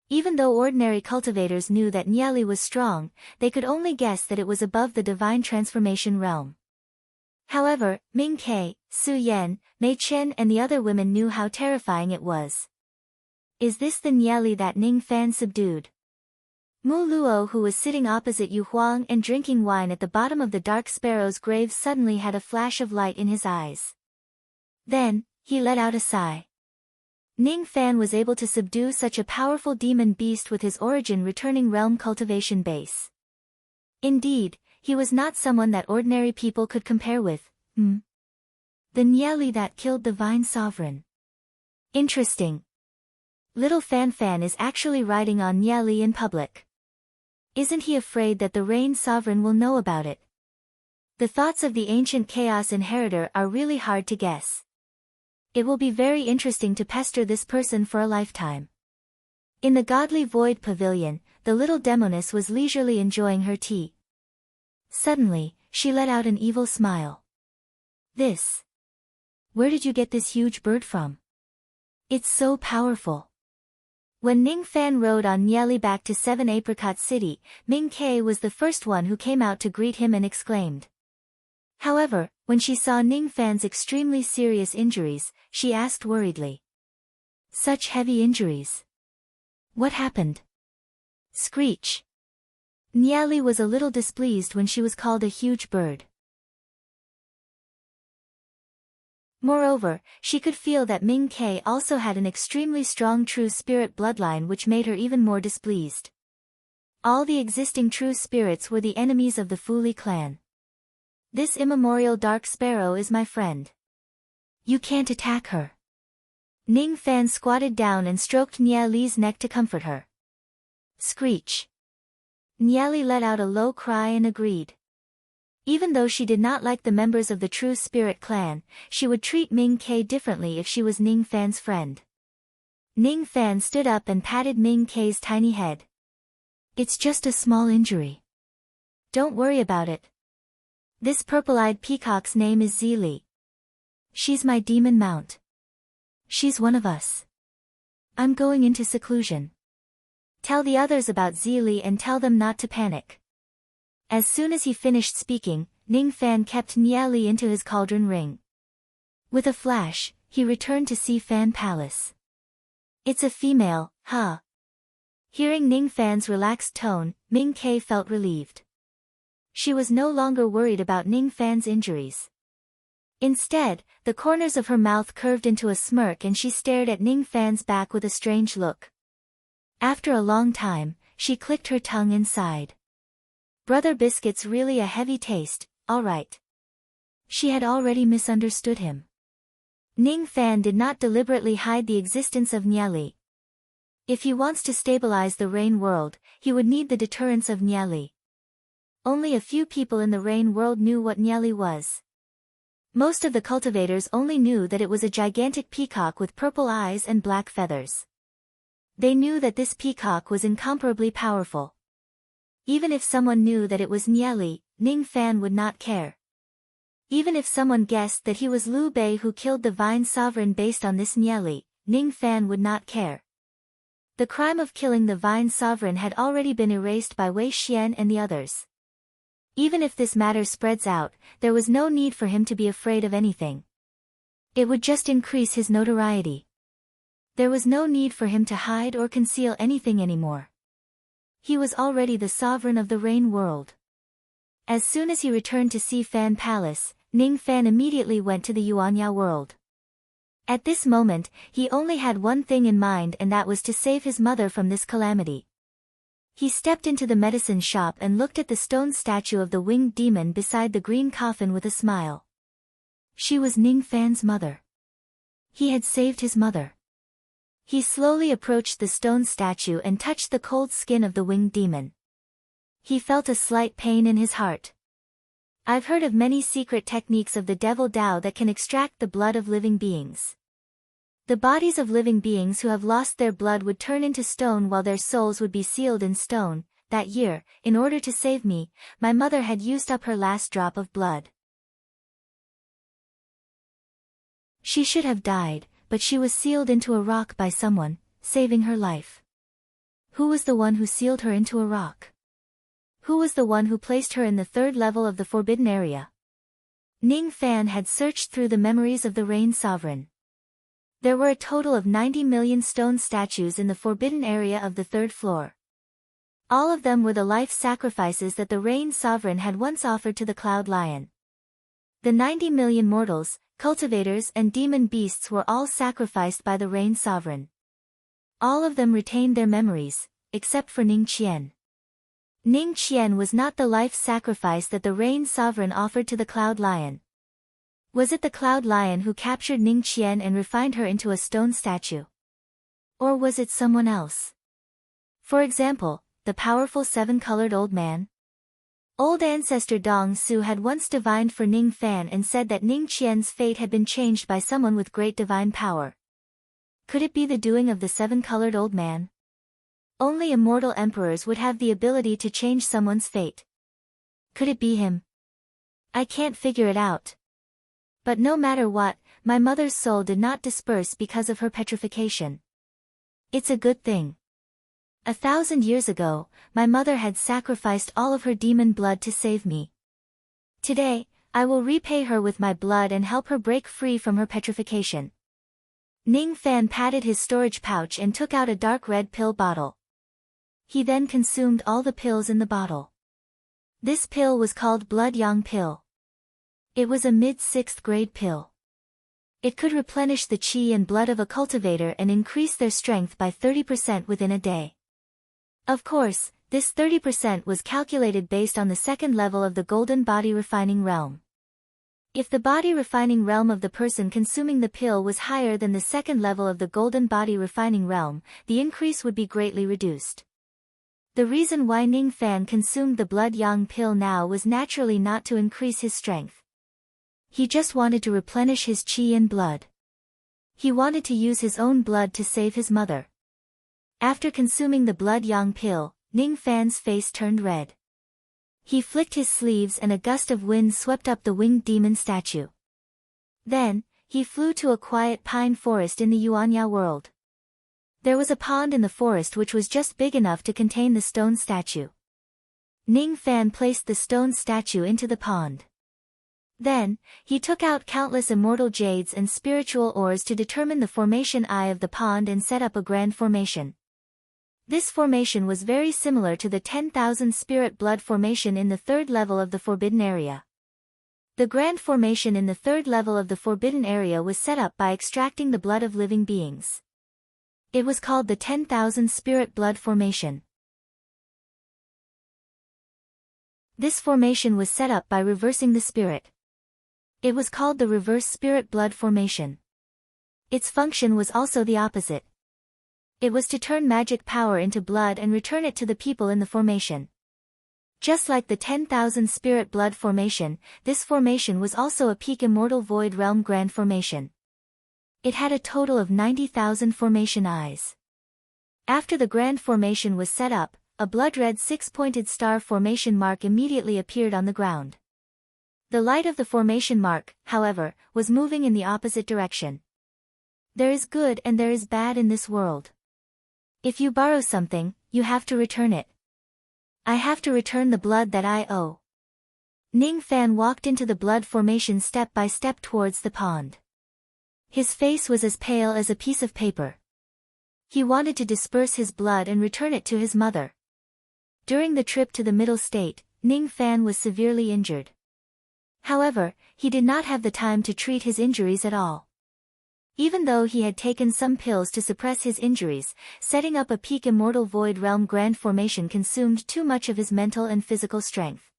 Speaker 1: Even though ordinary cultivators knew that Niali was strong, they could only guess that it was above the divine transformation realm. However, Ming Ke, Su Yan, Mei Chen and the other women knew how terrifying it was. Is this the Niali that Ning Fan subdued? Mu Luo, who was sitting opposite Yu Huang and drinking wine at the bottom of the Dark Sparrow's grave, suddenly had a flash of light in his eyes. Then, he let out a sigh. Ning Fan was able to subdue such a powerful demon beast with his origin returning realm cultivation base. Indeed, he was not someone that ordinary people could compare with. The Nieli that killed the Vine Sovereign. Interesting. Little Fan Fan is actually riding on Nieli in public. Isn't he afraid that the Rain Sovereign will know about it? The thoughts of the ancient Chaos Inheritor are really hard to guess. It will be very interesting to pester this person for a lifetime. In the Godly Void Pavilion, the little demoness was leisurely enjoying her tea. Suddenly, she let out an evil smile. This. Where did you get this huge bird from? It's so powerful. When Ning Fan rode on Nieli back to 7 Apricot City, Ming Kei was the first one who came out to greet him and exclaimed. However, when she saw Ning Fan's extremely serious injuries, she asked worriedly. Such heavy injuries. What happened? Screech. Nieli was a little displeased when she was called a huge bird. Moreover, she could feel that Ming Kei also had an extremely strong true spirit bloodline which made her even more displeased. All the existing true spirits were the enemies of the Fuli clan. This immemorial Dark Sparrow is my friend. You can't attack her. Ning Fan squatted down and stroked Nieli's neck to comfort her. Screech. Nieli let out a low cry and agreed. Even though she did not like the members of the True Spirit clan, she would treat Ming Kei differently if she was Ning Fan's friend. Ning Fan stood up and patted Ming Kei's tiny head. It's just a small injury. Don't worry about it. This purple-eyed peacock's name is Zili. She's my demon mount. She's one of us. I'm going into seclusion. Tell the others about Zili and tell them not to panic. As soon as he finished speaking, Ning Fan kept Nieli into his cauldron ring. With a flash, he returned to Si Fan Palace. It's a female, huh? Hearing Ning Fan's relaxed tone, Ming Kei felt relieved. She was no longer worried about Ning Fan's injuries. Instead, the corners of her mouth curved into a smirk and she stared at Ning Fan's back with a strange look. After a long time, she clicked her tongue and sighed. Brother Biscuit's really a heavy taste, alright. She had already misunderstood him. Ning Fan did not deliberately hide the existence of Nieli. If he wants to stabilize the Rain world, he would need the deterrence of Nieli. Only a few people in the Rain world knew what Nieli was. Most of the cultivators only knew that it was a gigantic peacock with purple eyes and black feathers. They knew that this peacock was incomparably powerful. Even if someone knew that it was Nieli, Ning Fan would not care. Even if someone guessed that he was Liu Bei who killed the Vine Sovereign based on this Nieli, Ning Fan would not care. The crime of killing the Vine Sovereign had already been erased by Wei Xian and the others. Even if this matter spreads out, there was no need for him to be afraid of anything. It would just increase his notoriety. There was no need for him to hide or conceal anything anymore. He was already the sovereign of the Rain world. As soon as he returned to Si Fan Palace, Ning Fan immediately went to the Yuanya world. At this moment, he only had one thing in mind, and that was to save his mother from this calamity. He stepped into the medicine shop and looked at the stone statue of the winged demon beside the green coffin with a smile. She was Ning Fan's mother. He had saved his mother. He slowly approached the stone statue and touched the cold skin of the winged demon. He felt a slight pain in his heart. I've heard of many secret techniques of the Devil Dao that can extract the blood of living beings. The bodies of living beings who have lost their blood would turn into stone while their souls would be sealed in stone. That year, in order to save me, my mother had used up her last drop of blood. She should have died, but she was sealed into a rock by someone, saving her life. Who was the one who sealed her into a rock? Who was the one who placed her in the third level of the forbidden area? Ning Fan had searched through the memories of the Rain Sovereign. There were a total of 90 million stone statues in the forbidden area of the third floor. All of them were the life sacrifices that the Rain Sovereign had once offered to the Cloud Lion. The 90 million mortals, cultivators and demon beasts were all sacrificed by the Rain Sovereign. All of them retained their memories, except for Ning Qian. Ning Qian was not the life sacrifice that the Rain Sovereign offered to the Cloud Lion. Was it the Cloud Lion who captured Ning Qian and refined her into a stone statue? Or was it someone else? For example, the powerful seven-colored old man? Old ancestor Dong Su had once divined for Ning Fan and said that Ning Qian's fate had been changed by someone with great divine power. Could it be the doing of the seven-colored old man? Only immortal emperors would have the ability to change someone's fate. Could it be him? I can't figure it out. But no matter what, my mother's soul did not disperse because of her petrification. It's a good thing. 1,000 years ago, my mother had sacrificed all of her demon blood to save me. Today, I will repay her with my blood and help her break free from her petrification. Ning Fan patted his storage pouch and took out a dark red pill bottle. He then consumed all the pills in the bottle. This pill was called Blood Yang Pill. It was a mid-6th grade pill. It could replenish the qi and blood of a cultivator and increase their strength by 30% within a day. Of course, this 30% was calculated based on the second level of the golden body refining realm. If the body refining realm of the person consuming the pill was higher than the second level of the golden body refining realm, the increase would be greatly reduced. The reason why Ning Fan consumed the Blood Yang pill now was naturally not to increase his strength. He just wanted to replenish his qi and blood. He wanted to use his own blood to save his mother. After consuming the Blood Yang pill, Ning Fan's face turned red. He flicked his sleeves and a gust of wind swept up the winged demon statue. Then, he flew to a quiet pine forest in the Yuanya world. There was a pond in the forest which was just big enough to contain the stone statue. Ning Fan placed the stone statue into the pond. Then, he took out countless immortal jades and spiritual ores to determine the formation eye of the pond and set up a grand formation. This formation was very similar to the 10,000 spirit blood formation in the third level of the Forbidden Area. The grand formation in the third level of the Forbidden Area was set up by extracting the blood of living beings. It was called the 10,000 spirit blood formation. This formation was set up by reversing the spirit. It was called the reverse spirit blood formation. Its function was also the opposite. It was to turn magic power into blood and return it to the people in the formation. Just like the 10,000 spirit blood formation, this formation was also a peak immortal void realm grand formation. It had a total of 90,000 formation eyes. After the grand formation was set up, a blood-red six-pointed star formation mark immediately appeared on the ground. The light of the formation mark, however, was moving in the opposite direction. There is good and there is bad in this world. If you borrow something, you have to return it. I have to return the blood that I owe. Ning Fan walked into the blood formation step by step towards the pond. His face was as pale as a piece of paper. He wanted to disperse his blood and return it to his mother. During the trip to the middle state, Ning Fan was severely injured. However, he did not have the time to treat his injuries at all. Even though he had taken some pills to suppress his injuries, setting up a peak immortal void realm grand formation consumed too much of his mental and physical strength.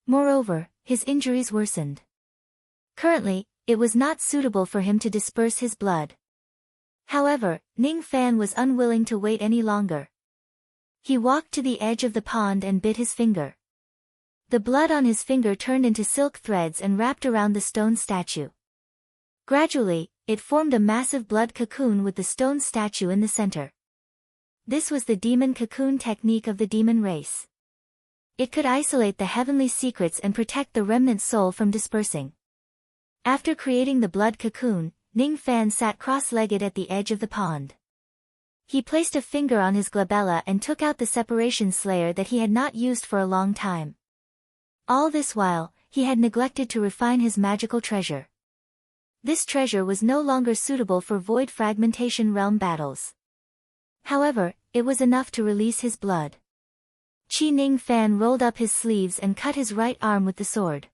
Speaker 1: Moreover, his injuries worsened. Currently, it was not suitable for him to disperse his blood. However, Ning Fan was unwilling to wait any longer. He walked to the edge of the pond and bit his finger. The blood on his finger turned into silk threads and wrapped around the stone statue. Gradually, it formed a massive blood cocoon with the stone statue in the center. This was the demon cocoon technique of the demon race. It could isolate the heavenly secrets and protect the remnant soul from dispersing. After creating the blood cocoon, Ning Fan sat cross-legged at the edge of the pond. He placed a finger on his glabella and took out the separation slayer that he had not used for a long time. All this while, he had neglected to refine his magical treasure. This treasure was no longer suitable for void fragmentation realm battles. However, it was enough to release his blood. Ning Fan rolled up his sleeves and cut his right arm with the sword.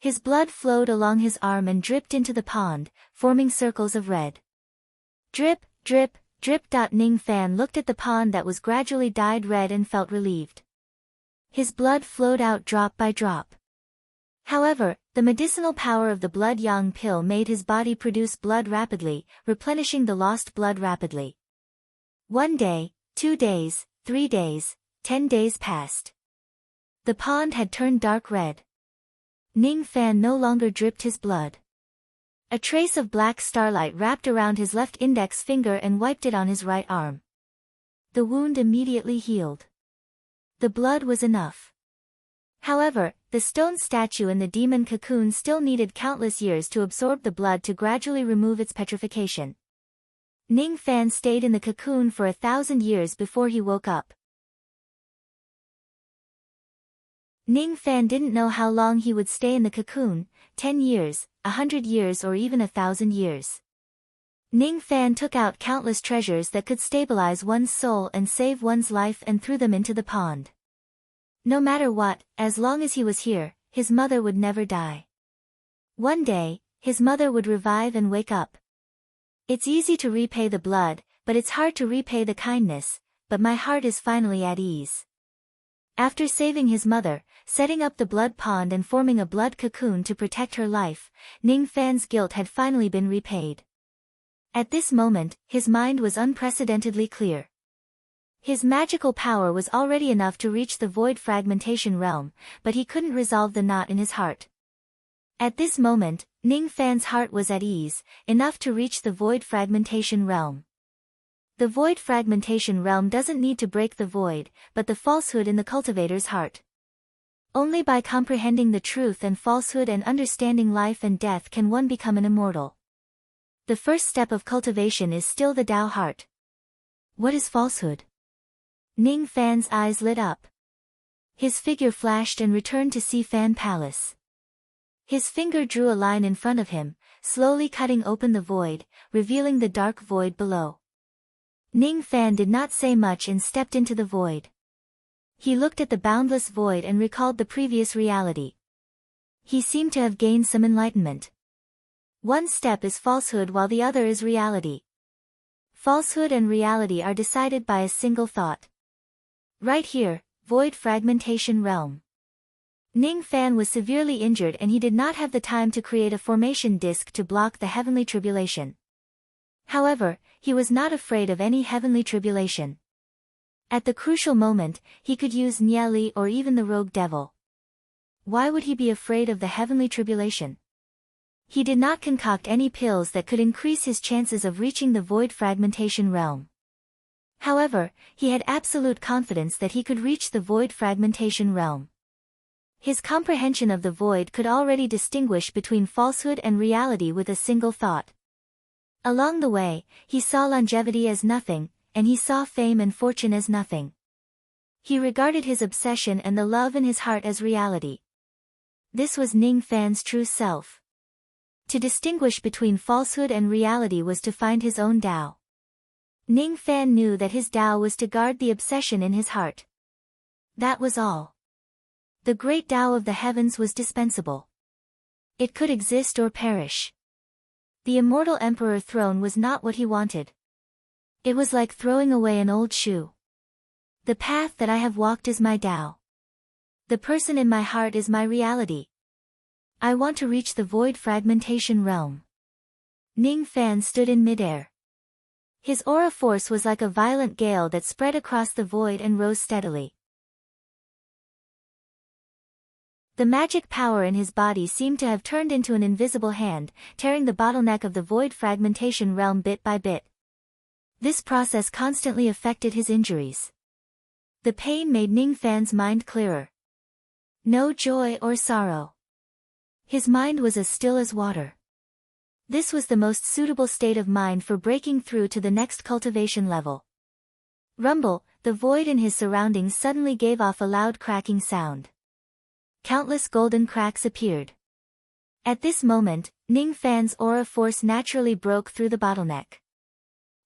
Speaker 1: His blood flowed along his arm and dripped into the pond, forming circles of red. Drip, drip, drip. Ning Fan looked at the pond that was gradually dyed red and felt relieved. His blood flowed out drop by drop. However, the medicinal power of the blood yang pill made his body produce blood rapidly, replenishing the lost blood rapidly. 1 day, 2 days, 3 days, 10 days passed. The pond had turned dark red. Ning Fan no longer dripped his blood. A trace of black starlight wrapped around his left index finger and wiped it on his right arm. The wound immediately healed. The blood was enough. However, the stone statue in the demon cocoon still needed countless years to absorb the blood to gradually remove its petrification. Ning Fan stayed in the cocoon for 1,000 years before he woke up. Ning Fan didn't know how long he would stay in the cocoon, 10 years, 100 years or even 1,000 years. Ning Fan took out countless treasures that could stabilize one's soul and save one's life and threw them into the pond. No matter what, as long as he was here, his mother would never die. One day, his mother would revive and wake up. It's easy to repay the blood, but it's hard to repay the kindness, but my heart is finally at ease. After saving his mother, setting up the blood pond and forming a blood cocoon to protect her life, Ning Fan's guilt had finally been repaid. At this moment, his mind was unprecedentedly clear. His magical power was already enough to reach the void fragmentation realm, but he couldn't resolve the knot in his heart. At this moment, Ning Fan's heart was at ease, enough to reach the void fragmentation realm. The void fragmentation realm doesn't need to break the void, but the falsehood in the cultivator's heart. Only by comprehending the truth and falsehood and understanding life and death can one become an immortal. The first step of cultivation is still the Tao heart. What is falsehood? Ning Fan's eyes lit up. His figure flashed and returned to Si Fan Palace. His finger drew a line in front of him, slowly cutting open the void, revealing the dark void below. Ning Fan did not say much and stepped into the void. He looked at the boundless void and recalled the previous reality. He seemed to have gained some enlightenment. One step is falsehood while the other is reality. Falsehood and reality are decided by a single thought. Right here, void fragmentation realm. Ning Fan was severely injured and he did not have the time to create a formation disk to block the heavenly tribulation. However, he was not afraid of any heavenly tribulation. At the crucial moment, he could use Niali or even the rogue devil. Why would he be afraid of the heavenly tribulation? He did not concoct any pills that could increase his chances of reaching the void fragmentation realm. However, he had absolute confidence that he could reach the void fragmentation realm. His comprehension of the void could already distinguish between falsehood and reality with a single thought. Along the way, he saw longevity as nothing, and he saw fame and fortune as nothing. He regarded his obsession and the love in his heart as reality. This was Ning Fan's true self. To distinguish between falsehood and reality was to find his own Tao. Ning Fan knew that his Tao was to guard the obsession in his heart. That was all. The great Tao of the heavens was dispensable. It could exist or perish. The immortal emperor throne was not what he wanted. It was like throwing away an old shoe. The path that I have walked is my Tao. The person in my heart is my reality. I want to reach the void fragmentation realm. Ning Fan stood in midair. His aura force was like a violent gale that spread across the void and rose steadily. The magic power in his body seemed to have turned into an invisible hand, tearing the bottleneck of the void fragmentation realm bit by bit. This process constantly affected his injuries. The pain made Ning Fan's mind clearer. No joy or sorrow. His mind was as still as water. This was the most suitable state of mind for breaking through to the next cultivation level. Rumble, the void in his surroundings suddenly gave off a loud cracking sound. Countless golden cracks appeared. At this moment, Ning Fan's aura force naturally broke through the bottleneck.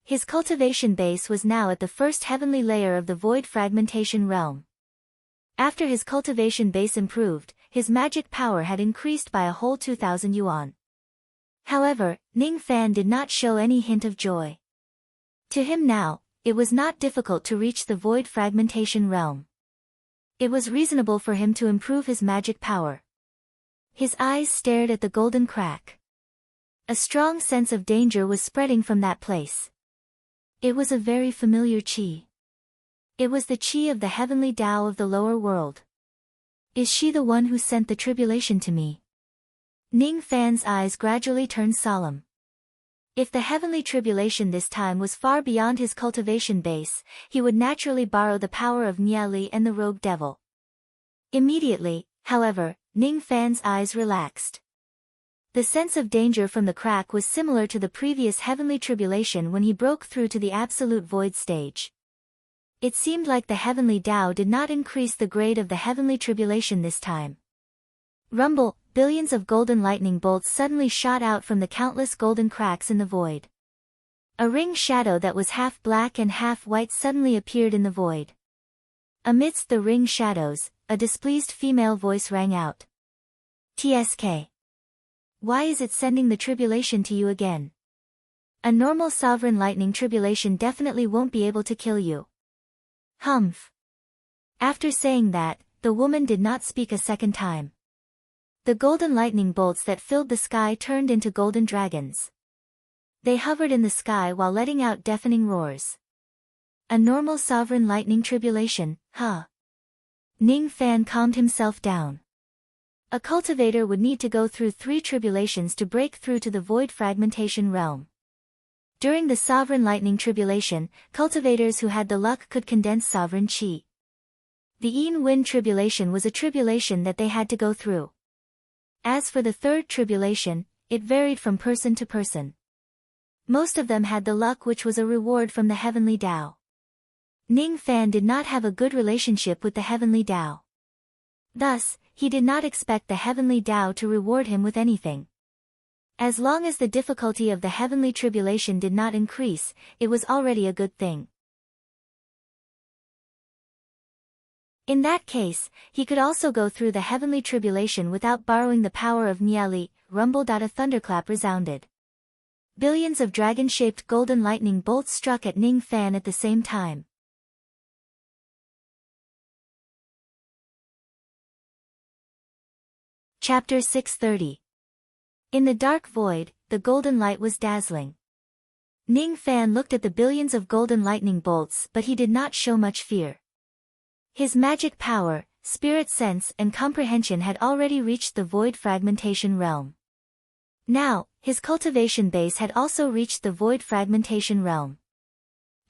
Speaker 1: His cultivation base was now at the first heavenly layer of the void fragmentation realm. After his cultivation base improved, his magic power had increased by a whole 2,000 yuan. However, Ning Fan did not show any hint of joy. To him now, it was not difficult to reach the void fragmentation realm. It was reasonable for him to improve his magic power. His eyes stared at the golden crack. A strong sense of danger was spreading from that place. It was a very familiar qi. It was the qi of the heavenly Tao of the lower world. Is she the one who sent the tribulation to me? Ning Fan's eyes gradually turned solemn. If the heavenly tribulation this time was far beyond his cultivation base, he would naturally borrow the power of Niali and the rogue devil. Immediately, however, Ning Fan's eyes relaxed. The sense of danger from the crack was similar to the previous heavenly tribulation when he broke through to the absolute void stage. It seemed like the heavenly Tao did not increase the grade of the heavenly tribulation this time. Rumble, billions of golden lightning bolts suddenly shot out from the countless golden cracks in the void. A ring shadow that was half black and half white suddenly appeared in the void. Amidst the ring shadows, a displeased female voice rang out. "TSK. Why is it sending the tribulation to you again? A normal sovereign lightning tribulation definitely won't be able to kill you." Humph. After saying that, the woman did not speak a second time. The golden lightning bolts that filled the sky turned into golden dragons. They hovered in the sky while letting out deafening roars. A normal sovereign lightning tribulation, huh? Ning Fan calmed himself down. A cultivator would need to go through 3 tribulations to break through to the void fragmentation realm. During the sovereign lightning tribulation, cultivators who had the luck could condense sovereign qi. The Yin Wind tribulation was a tribulation that they had to go through. As for the 3rd tribulation, it varied from person to person. Most of them had the luck, which was a reward from the heavenly Tao. Ning Fan did not have a good relationship with the heavenly Tao. Thus, he did not expect the heavenly Tao to reward him with anything. As long as the difficulty of the heavenly tribulation did not increase, it was already a good thing. In that case, he could also go through the heavenly tribulation without borrowing the power of Niali. Rumble. A thunderclap resounded. Billions of dragon-shaped golden lightning bolts struck at Ning Fan at the same time. Chapter 630. In the dark void, the golden light was dazzling. Ning Fan looked at the billions of golden lightning bolts, but he did not show much fear. His magic power, spirit sense and comprehension had already reached the void fragmentation realm. Now, his cultivation base had also reached the void fragmentation realm.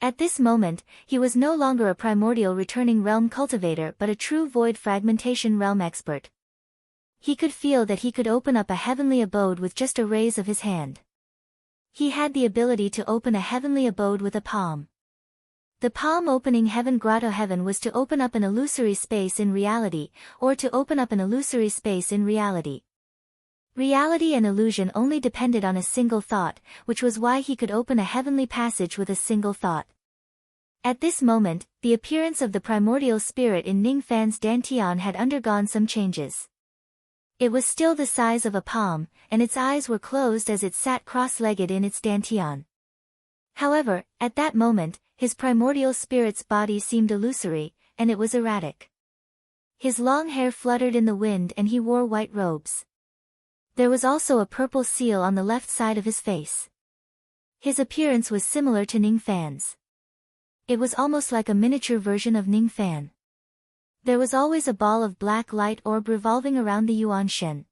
Speaker 1: At this moment, he was no longer a primordial returning realm cultivator but a true void fragmentation realm expert. He could feel that he could open up a heavenly abode with just a raise of his hand. He had the ability to open a heavenly abode with a palm. The palm opening heaven grotto heaven was to open up an illusory space in reality, or to open up an illusory space in reality. Reality and illusion only depended on a single thought, which was why he could open a heavenly passage with a single thought. At this moment, the appearance of the primordial spirit in Ning Fan's dantian had undergone some changes. It was still the size of a palm, and its eyes were closed as it sat cross-legged in its dantian. However, at that moment, his primordial spirit's body seemed illusory, and it was erratic. His long hair fluttered in the wind and he wore white robes. There was also a purple seal on the left side of his face. His appearance was similar to Ning Fan's. It was almost like a miniature version of Ning Fan. There was always a ball of black light orb revolving around the Yuan Shen.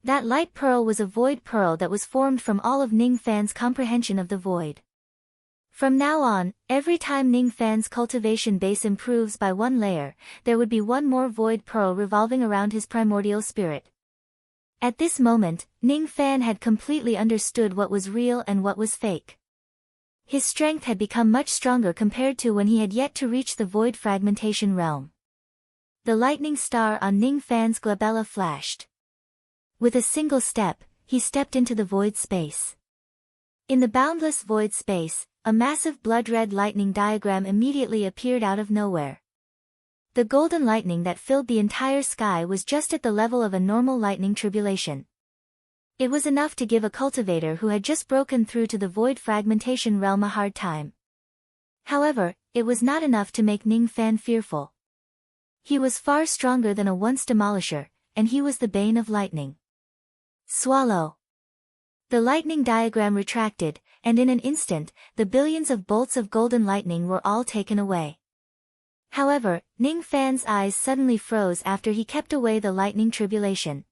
Speaker 1: That light pearl was a void pearl that was formed from all of Ning Fan's comprehension of the void. From now on, every time Ning Fan's cultivation base improves by 1 layer, there would be 1 more void pearl revolving around his primordial spirit. At this moment, Ning Fan had completely understood what was real and what was fake. His strength had become much stronger compared to when he had yet to reach the void fragmentation realm. The lightning star on Ning Fan's glabella flashed. With a single step, he stepped into the void space. In the boundless void space, a massive blood-red lightning diagram immediately appeared out of nowhere. The golden lightning that filled the entire sky was just at the level of a normal lightning tribulation. It was enough to give a cultivator who had just broken through to the void fragmentation realm a hard time. However, it was not enough to make Ning Fan fearful. He was far stronger than a once demolisher, and he was the bane of lightning. Swallow. The lightning diagram retracted, and in an instant, the billions of bolts of golden lightning were all taken away. However, Ning Fan's eyes suddenly froze after he kept away the lightning tribulation.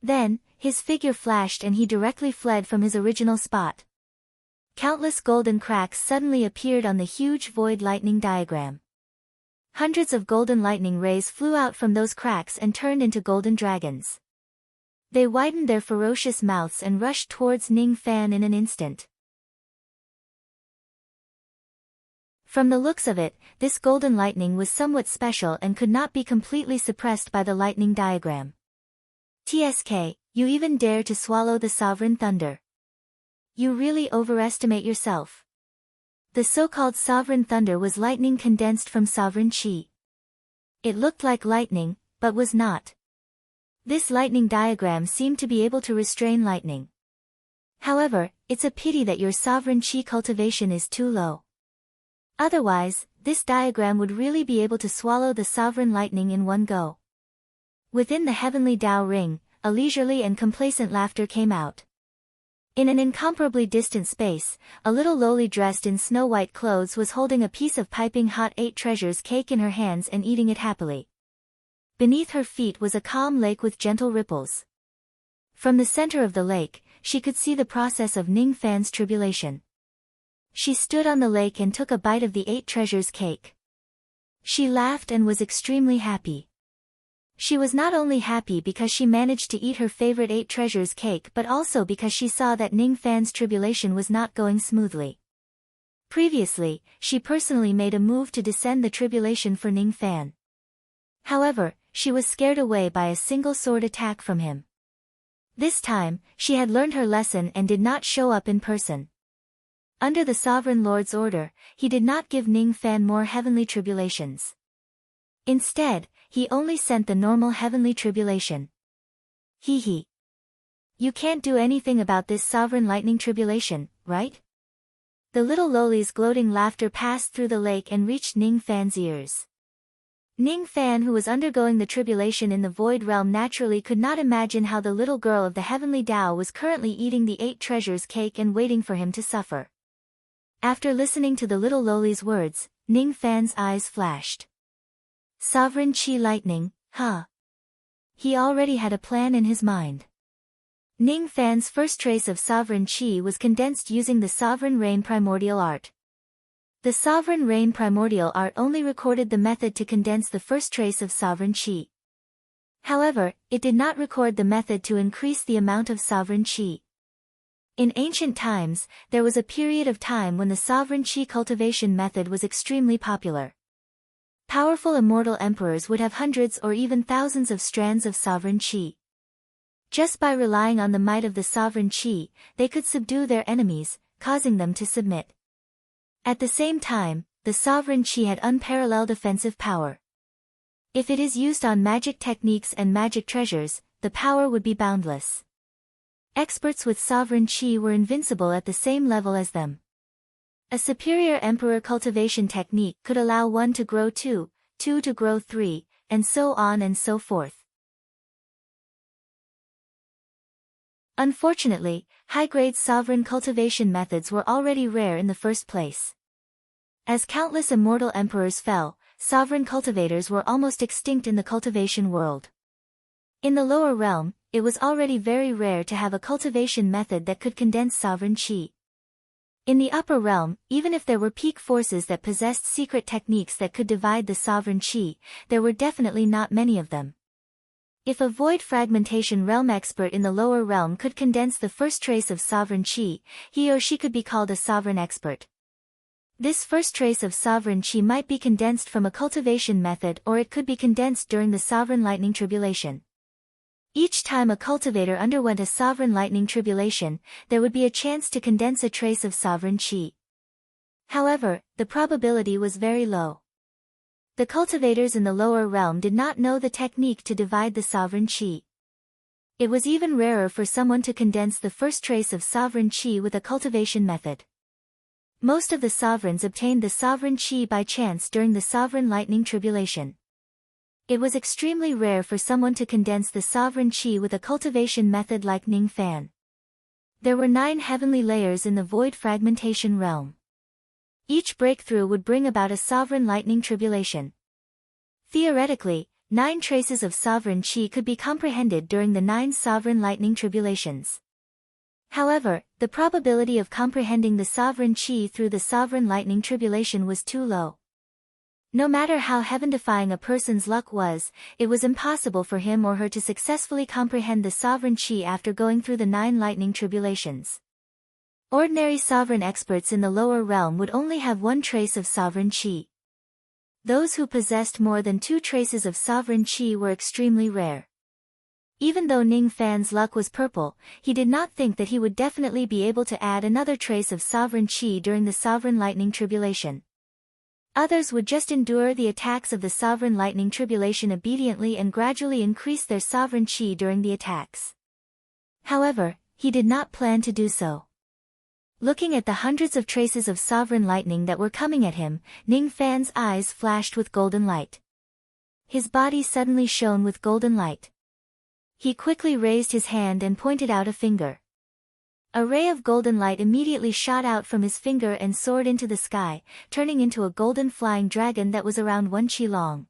Speaker 1: Then, his figure flashed and he directly fled from his original spot. Countless golden cracks suddenly appeared on the huge void lightning diagram. Hundreds of golden lightning rays flew out from those cracks and turned into golden dragons. They widened their ferocious mouths and rushed towards Ning Fan in an instant. From the looks of it, this golden lightning was somewhat special and could not be completely suppressed by the lightning diagram. TSK, you even dare to swallow the sovereign thunder. You really overestimate yourself. The so-called sovereign thunder was lightning condensed from sovereign chi. It looked like lightning, but was not. This lightning diagram seemed to be able to restrain lightning. However, it's a pity that your sovereign chi cultivation is too low. Otherwise, this diagram would really be able to swallow the sovereign lightning in one go. Within the heavenly Tao ring, a leisurely and complacent laughter came out. In an incomparably distant space, a little lowly dressed in snow-white clothes was holding a piece of piping hot 8 treasures cake in her hands and eating it happily. Beneath her feet was a calm lake with gentle ripples. From the center of the lake, she could see the process of Ning Fan's tribulation. She stood on the lake and took a bite of the 8 treasures cake. She laughed and was extremely happy. She was not only happy because she managed to eat her favorite 8 treasures cake but also because she saw that Ning Fan's tribulation was not going smoothly. Previously, she personally made a move to descend the tribulation for Ning Fan. However, she was scared away by a single sword attack from him. This time, she had learned her lesson and did not show up in person. Under the Sovereign Lord's order, he did not give Ning Fan more heavenly tribulations. Instead, he only sent the normal heavenly tribulation. Hee hee. You can't do anything about this sovereign lightning tribulation, right? The little loli's gloating laughter passed through the lake and reached Ning Fan's ears. Ning Fan, who was undergoing the tribulation in the void realm, naturally could not imagine how the little girl of the heavenly Tao was currently eating the 8 treasures cake and waiting for him to suffer. After listening to the little loli's words, Ning Fan's eyes flashed. Sovereign Chi lightning, huh? He already had a plan in his mind. Ning Fan's first trace of sovereign Chi was condensed using the Sovereign Rain Primordial Art. The Sovereign Rain Primordial Art only recorded the method to condense the first trace of sovereign Chi. However, it did not record the method to increase the amount of sovereign Chi. In ancient times, there was a period of time when the sovereign Chi cultivation method was extremely popular. Powerful immortal emperors would have hundreds or even thousands of strands of sovereign Chi. Just by relying on the might of the sovereign Chi, they could subdue their enemies, causing them to submit. At the same time, the sovereign Chi had unparalleled offensive power. If it is used on magic techniques and magic treasures, the power would be boundless. Experts with sovereign Chi were invincible at the same level as them. A superior emperor cultivation technique could allow 1 to grow 2, 2 to grow 3, and so on and so forth. Unfortunately, high-grade sovereign cultivation methods were already rare in the first place. As countless immortal emperors fell, sovereign cultivators were almost extinct in the cultivation world. In the lower realm, it was already very rare to have a cultivation method that could condense sovereign Chi. In the upper realm, even if there were peak forces that possessed secret techniques that could divide the sovereign Chi, there were definitely not many of them. If a void fragmentation realm expert in the lower realm could condense the first trace of sovereign Chi, he or she could be called a sovereign expert. This first trace of sovereign Chi might be condensed from a cultivation method, or it could be condensed during the sovereign lightning tribulation. Each time a cultivator underwent a sovereign lightning tribulation, there would be a chance to condense a trace of sovereign Chi. However, the probability was very low. The cultivators in the lower realm did not know the technique to divide the sovereign chi. It was even rarer for someone to condense the first trace of sovereign chi with a cultivation method. Most of the sovereigns obtained the sovereign chi by chance during the sovereign lightning tribulation. It was extremely rare for someone to condense the sovereign chi with a cultivation method like Ning Fan. There were 9 heavenly layers in the void fragmentation realm. Each breakthrough would bring about a sovereign lightning tribulation. Theoretically, 9 traces of sovereign chi could be comprehended during the 9 sovereign lightning tribulations. However, the probability of comprehending the sovereign chi through the sovereign lightning tribulation was too low. No matter how heaven-defying a person's luck was, it was impossible for him or her to successfully comprehend the sovereign chi after going through the 9 lightning tribulations. Ordinary sovereign experts in the lower realm would only have 1 trace of sovereign chi. Those who possessed more than 2 traces of sovereign chi were extremely rare. Even though Ning Fan's luck was purple, he did not think that he would definitely be able to add another trace of sovereign chi during the sovereign lightning tribulation. Others would just endure the attacks of the sovereign lightning tribulation obediently and gradually increase their sovereign chi during the attacks. However, he did not plan to do so. Looking at the hundreds of traces of sovereign lightning that were coming at him, Ning Fan's eyes flashed with golden light. His body suddenly shone with golden light. He quickly raised his hand and pointed out a finger. A ray of golden light immediately shot out from his finger and soared into the sky, turning into a golden flying dragon that was around 1 chi long.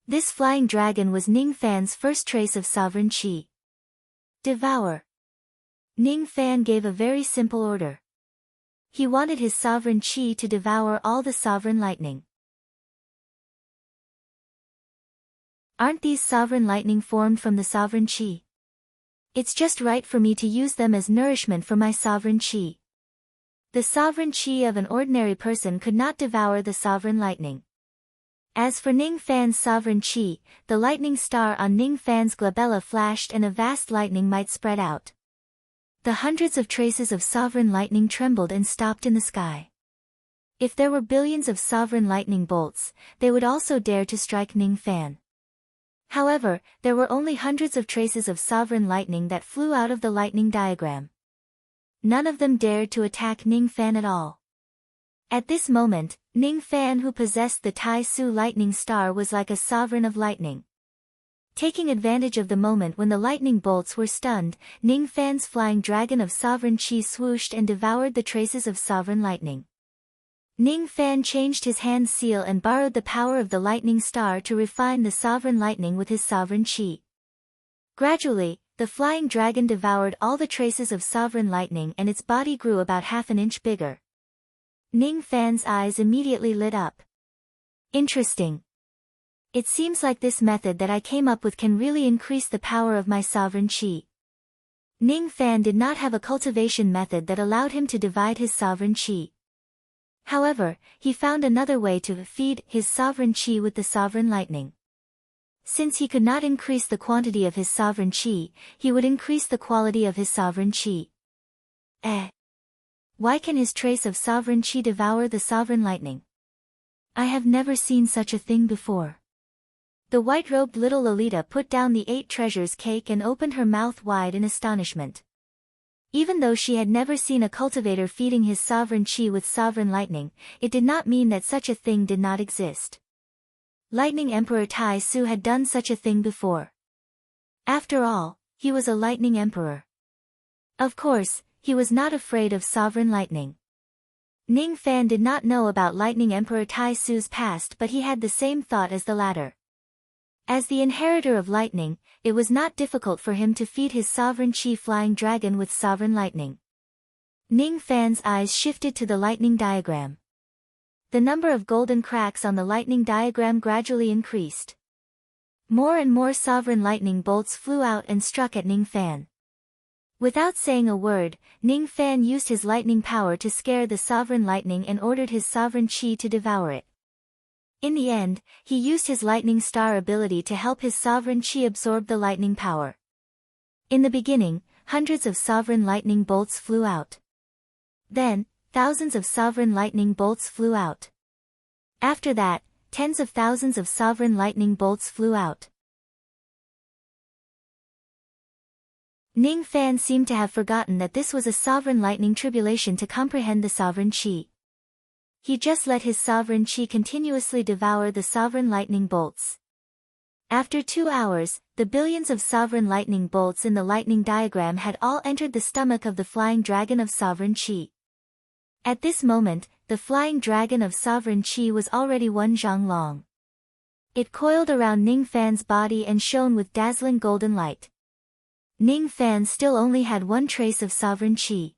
Speaker 1: This flying dragon was Ning Fan's first trace of sovereign chi. Devour. Ning Fan gave a very simple order. He wanted his sovereign chi to devour all the sovereign lightning. Aren't these sovereign lightning formed from the sovereign chi? It's just right for me to use them as nourishment for my sovereign chi. The sovereign chi of an ordinary person could not devour the sovereign lightning. As for Ning Fan's sovereign chi, the lightning star on Ning Fan's glabella flashed and a vast lightning might spread out. The hundreds of traces of sovereign lightning trembled and stopped in the sky. If there were billions of sovereign lightning bolts, they would also dare to strike Ning Fan. However, there were only hundreds of traces of sovereign lightning that flew out of the lightning diagram. None of them dared to attack Ning Fan at all. At this moment, Ning Fan, who possessed the Tai Su lightning star, was like a sovereign of lightning. Taking advantage of the moment when the lightning bolts were stunned, Ning Fan's flying dragon of sovereign chi swooshed and devoured the traces of sovereign lightning. Ning Fan changed his hand's seal and borrowed the power of the lightning star to refine the sovereign lightning with his sovereign chi. Gradually, the flying dragon devoured all the traces of sovereign lightning and its body grew about half an inch bigger. Ning Fan's eyes immediately lit up. Interesting. It seems like this method that I came up with can really increase the power of my sovereign chi. Ning Fan did not have a cultivation method that allowed him to divide his sovereign chi. However, he found another way to feed his sovereign chi with the sovereign lightning. Since he could not increase the quantity of his sovereign chi, he would increase the quality of his sovereign chi. Why can his trace of sovereign chi devour the sovereign lightning? I have never seen such a thing before. The white-robed little Lolita put down the 8 treasures cake and opened her mouth wide in astonishment. Even though she had never seen a cultivator feeding his sovereign chi with sovereign lightning, it did not mean that such a thing did not exist. Lightning Emperor Tai Su had done such a thing before. After all, he was a lightning emperor. Of course, he was not afraid of sovereign lightning. Ning Fan did not know about Lightning Emperor Tai Su's past, but he had the same thought as the latter. As the inheritor of lightning, it was not difficult for him to feed his sovereign chi flying dragon with sovereign lightning. Ning Fan's eyes shifted to the lightning diagram. The number of golden cracks on the lightning diagram gradually increased. More and more sovereign lightning bolts flew out and struck at Ning Fan. Without saying a word, Ning Fan used his lightning power to scare the sovereign lightning and ordered his sovereign chi to devour it. In the end, he used his lightning star ability to help his sovereign chi absorb the lightning power. In the beginning, hundreds of sovereign lightning bolts flew out. Then, thousands of sovereign lightning bolts flew out. After that, tens of thousands of sovereign lightning bolts flew out. Ning Fan seemed to have forgotten that this was a sovereign lightning tribulation to comprehend the sovereign qi. He just let his sovereign qi continuously devour the sovereign lightning bolts. After 2 hours, the billions of sovereign lightning bolts in the lightning diagram had all entered the stomach of the flying dragon of sovereign qi. At this moment, the flying dragon of sovereign qi was already 1 zhang long. It coiled around Ning Fan's body and shone with dazzling golden light. Ning Fan still only had 1 trace of sovereign qi.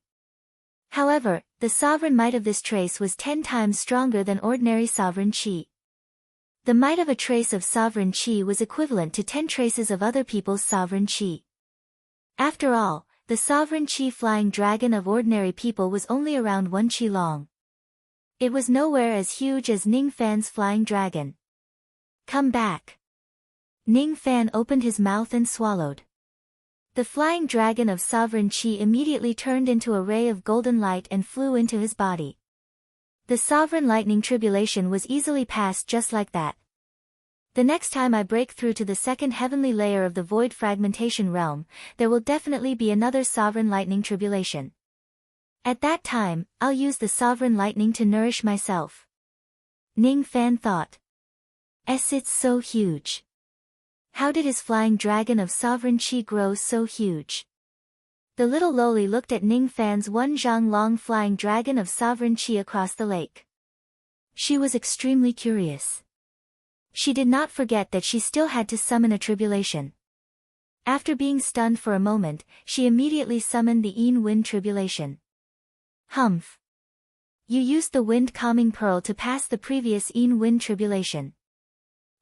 Speaker 1: However, the sovereign might of this trace was 10 times stronger than ordinary sovereign qi. The might of a trace of sovereign qi was equivalent to 10 traces of other people's sovereign qi. After all, the sovereign qi flying dragon of ordinary people was only around 1 qi long. It was nowhere as huge as Ning Fan's flying dragon. Come back. Ning Fan opened his mouth and swallowed. The flying dragon of sovereign qi immediately turned into a ray of golden light and flew into his body. The sovereign lightning tribulation was easily passed just like that. The next time I break through to the second heavenly layer of the void fragmentation realm, there will definitely be another sovereign lightning tribulation. At that time, I'll use the sovereign lightning to nourish myself. Ning Fan thought. It's so huge. How did his flying dragon of sovereign qi grow so huge? The little loli looked at Ning Fan's 1 zhang long flying dragon of sovereign qi across the lake. She was extremely curious. She did not forget that she still had to summon a tribulation. After being stunned for a moment, she immediately summoned the Yin Wind tribulation. Humph. You used the wind calming pearl to pass the previous Yin Wind tribulation.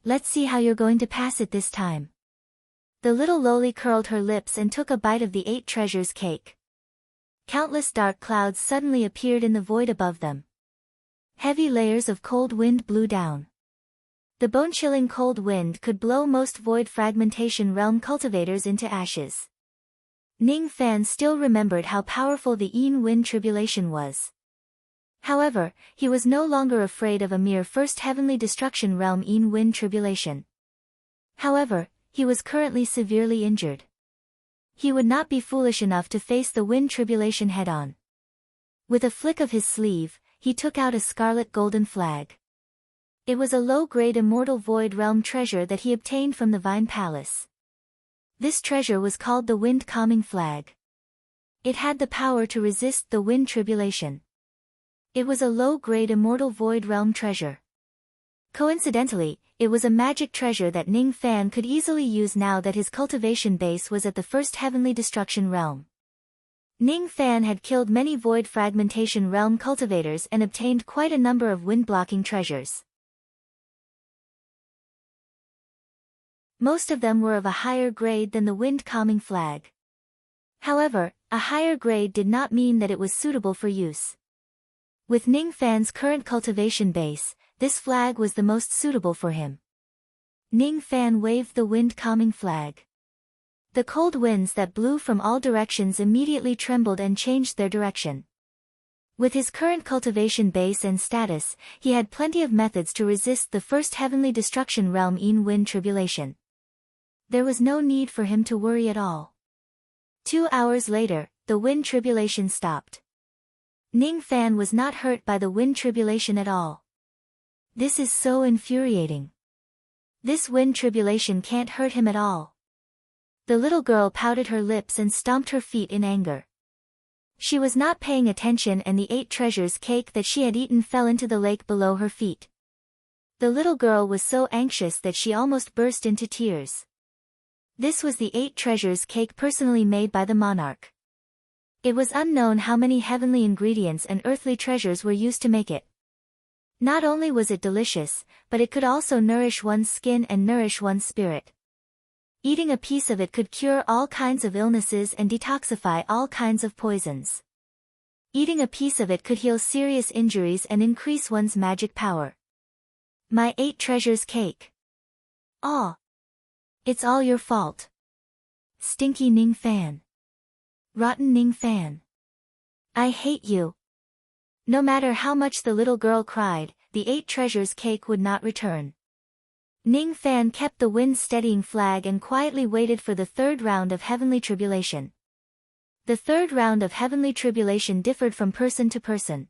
Speaker 1: Let's see how you're going to pass it this time. The little loli curled her lips and took a bite of the 8 treasures cake. Countless dark clouds suddenly appeared in the void above them. Heavy layers of cold wind blew down. The bone-chilling cold wind could blow most void fragmentation realm cultivators into ashes. Ning Fan still remembered how powerful the Yin Wind tribulation was. However, he was no longer afraid of a mere first heavenly destruction realm Yin Wind tribulation. However, he was currently severely injured. He would not be foolish enough to face the wind tribulation head-on. With a flick of his sleeve, he took out a scarlet golden flag. It was a low-grade immortal void realm treasure that he obtained from the Vine Palace. This treasure was called the Wind Calming Flag. It had the power to resist the wind tribulation. It was a low-grade immortal void realm treasure. Coincidentally, it was a magic treasure that Ning Fan could easily use now that his cultivation base was at the first heavenly destruction realm. Ning Fan had killed many void fragmentation realm cultivators and obtained quite a number of wind-blocking treasures. Most of them were of a higher grade than the wind-calming flag. However, a higher grade did not mean that it was suitable for use. With Ning Fan's current cultivation base, this flag was the most suitable for him. Ning Fan waved the wind-calming flag. The cold winds that blew from all directions immediately trembled and changed their direction. With his current cultivation base and status, he had plenty of methods to resist the first heavenly destruction realm Yin Wind tribulation. There was no need for him to worry at all. 2 hours later, the wind tribulation stopped. Ning Fan was not hurt by the wind tribulation at all. This is so infuriating. This wind tribulation can't hurt him at all. The little girl pouted her lips and stomped her feet in anger. She was not paying attention and the 8 treasures cake that she had eaten fell into the lake below her feet. The little girl was so anxious that she almost burst into tears. This was the 8 treasures cake personally made by the monarch. It was unknown how many heavenly ingredients and earthly treasures were used to make it. Not only was it delicious, but it could also nourish one's skin and nourish one's spirit. Eating a piece of it could cure all kinds of illnesses and detoxify all kinds of poisons. Eating a piece of it could heal serious injuries and increase one's magic power. My 8 treasures cake. Aw. It's all your fault. Stinky Ning Fan. Rotten Ning Fan. I hate you. No matter how much the little girl cried, the 8 treasures cake would not return. Ning Fan kept the wind-steadying flag and quietly waited for the third round of heavenly tribulation. The third round of heavenly tribulation differed from person to person.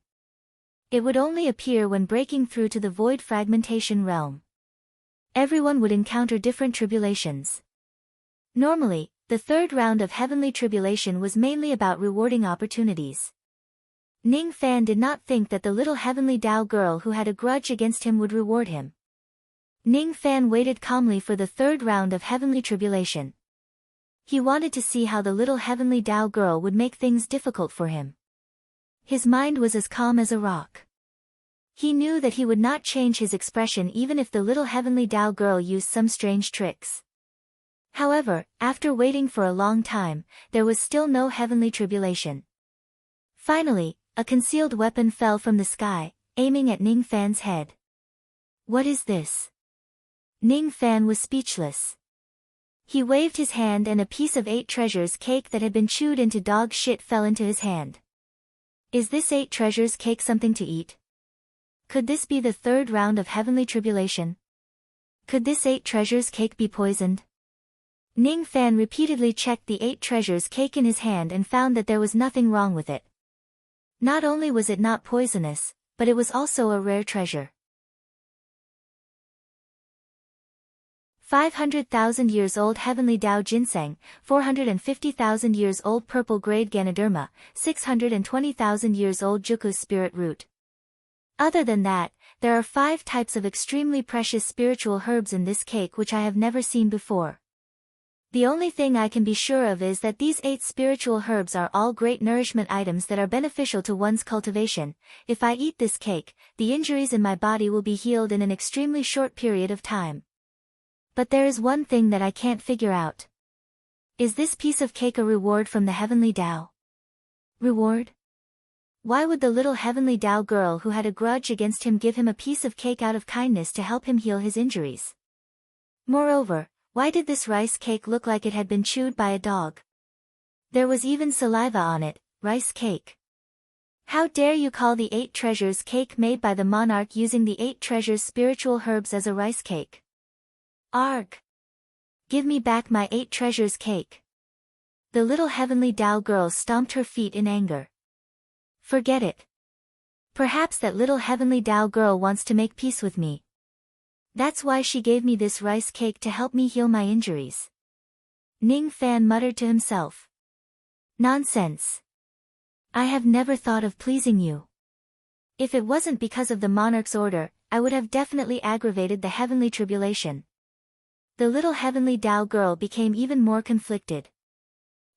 Speaker 1: It would only appear when breaking through to the void fragmentation realm. Everyone would encounter different tribulations. Normally, the third round of heavenly tribulation was mainly about rewarding opportunities. Ning Fan did not think that the little heavenly Dao girl who had a grudge against him would reward him. Ning Fan waited calmly for the third round of heavenly tribulation. He wanted to see how the little heavenly Dao girl would make things difficult for him. His mind was as calm as a rock. He knew that he would not change his expression even if the little heavenly Dao girl used some strange tricks. However, after waiting for a long time, there was still no heavenly tribulation. Finally, a concealed weapon fell from the sky, aiming at Ning Fan's head. What is this? Ning Fan was speechless. He waved his hand and a piece of 8 treasures cake that had been chewed into dog shit fell into his hand. Is this 8 treasures cake something to eat? Could this be the third round of heavenly tribulation? Could this 8 treasures cake be poisoned? Ning Fan repeatedly checked the 8 treasures cake in his hand and found that there was nothing wrong with it. Not only was it not poisonous, but it was also a rare treasure. 500,000 years old heavenly Dao ginseng, 450,000 years old purple grade Ganoderma, 620,000 years old Juku spirit root. Other than that, there are 5 types of extremely precious spiritual herbs in this cake which I have never seen before. The only thing I can be sure of is that these 8 spiritual herbs are all great nourishment items that are beneficial to one's cultivation. If I eat this cake, the injuries in my body will be healed in an extremely short period of time. But there is one thing that I can't figure out. Is this piece of cake a reward from the heavenly Dao? Reward? Why would the little heavenly Dao girl who had a grudge against him give him a piece of cake out of kindness to help him heal his injuries? Moreover, why did this rice cake look like it had been chewed by a dog? There was even saliva on it. Rice cake. How dare you call the 8 treasures cake made by the monarch using the 8 treasures spiritual herbs as a rice cake? Arg! Give me back my 8 treasures cake. The little heavenly Dao girl stomped her feet in anger. Forget it. Perhaps that little heavenly Dao girl wants to make peace with me. That's why she gave me this rice cake to help me heal my injuries. Ning Fan muttered to himself. Nonsense. I have never thought of pleasing you. If it wasn't because of the monarch's order, I would have definitely aggravated the heavenly tribulation. The little heavenly Dao girl became even more conflicted.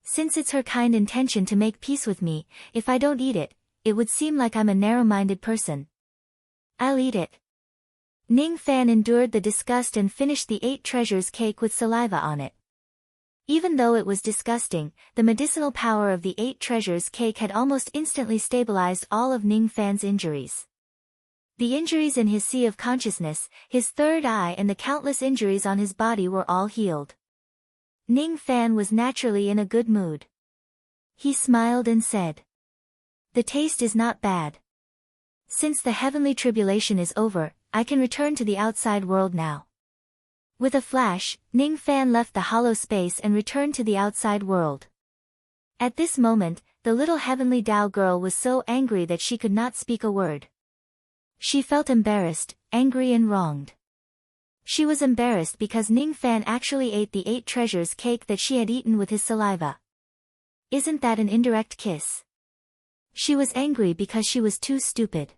Speaker 1: Since it's her kind intention to make peace with me, if I don't eat it, it would seem like I'm a narrow-minded person. I'll eat it. Ning Fan endured the disgust and finished the 8 treasures cake with saliva on it. Even though it was disgusting, the medicinal power of the 8 treasures cake had almost instantly stabilized all of Ning Fan's injuries. The injuries in his sea of consciousness, his third eye and the countless injuries on his body were all healed. Ning Fan was naturally in a good mood. He smiled and said, "The taste is not bad. Since the heavenly tribulation is over, I can return to the outside world now." With a flash, Ning Fan left the hollow space and returned to the outside world. At this moment, the little heavenly Dao girl was so angry that she could not speak a word. She felt embarrassed, angry and wronged. She was embarrassed because Ning Fan actually ate the 8 treasures cake that she had eaten with his saliva. Isn't that an indirect kiss? She was angry because she was too stupid.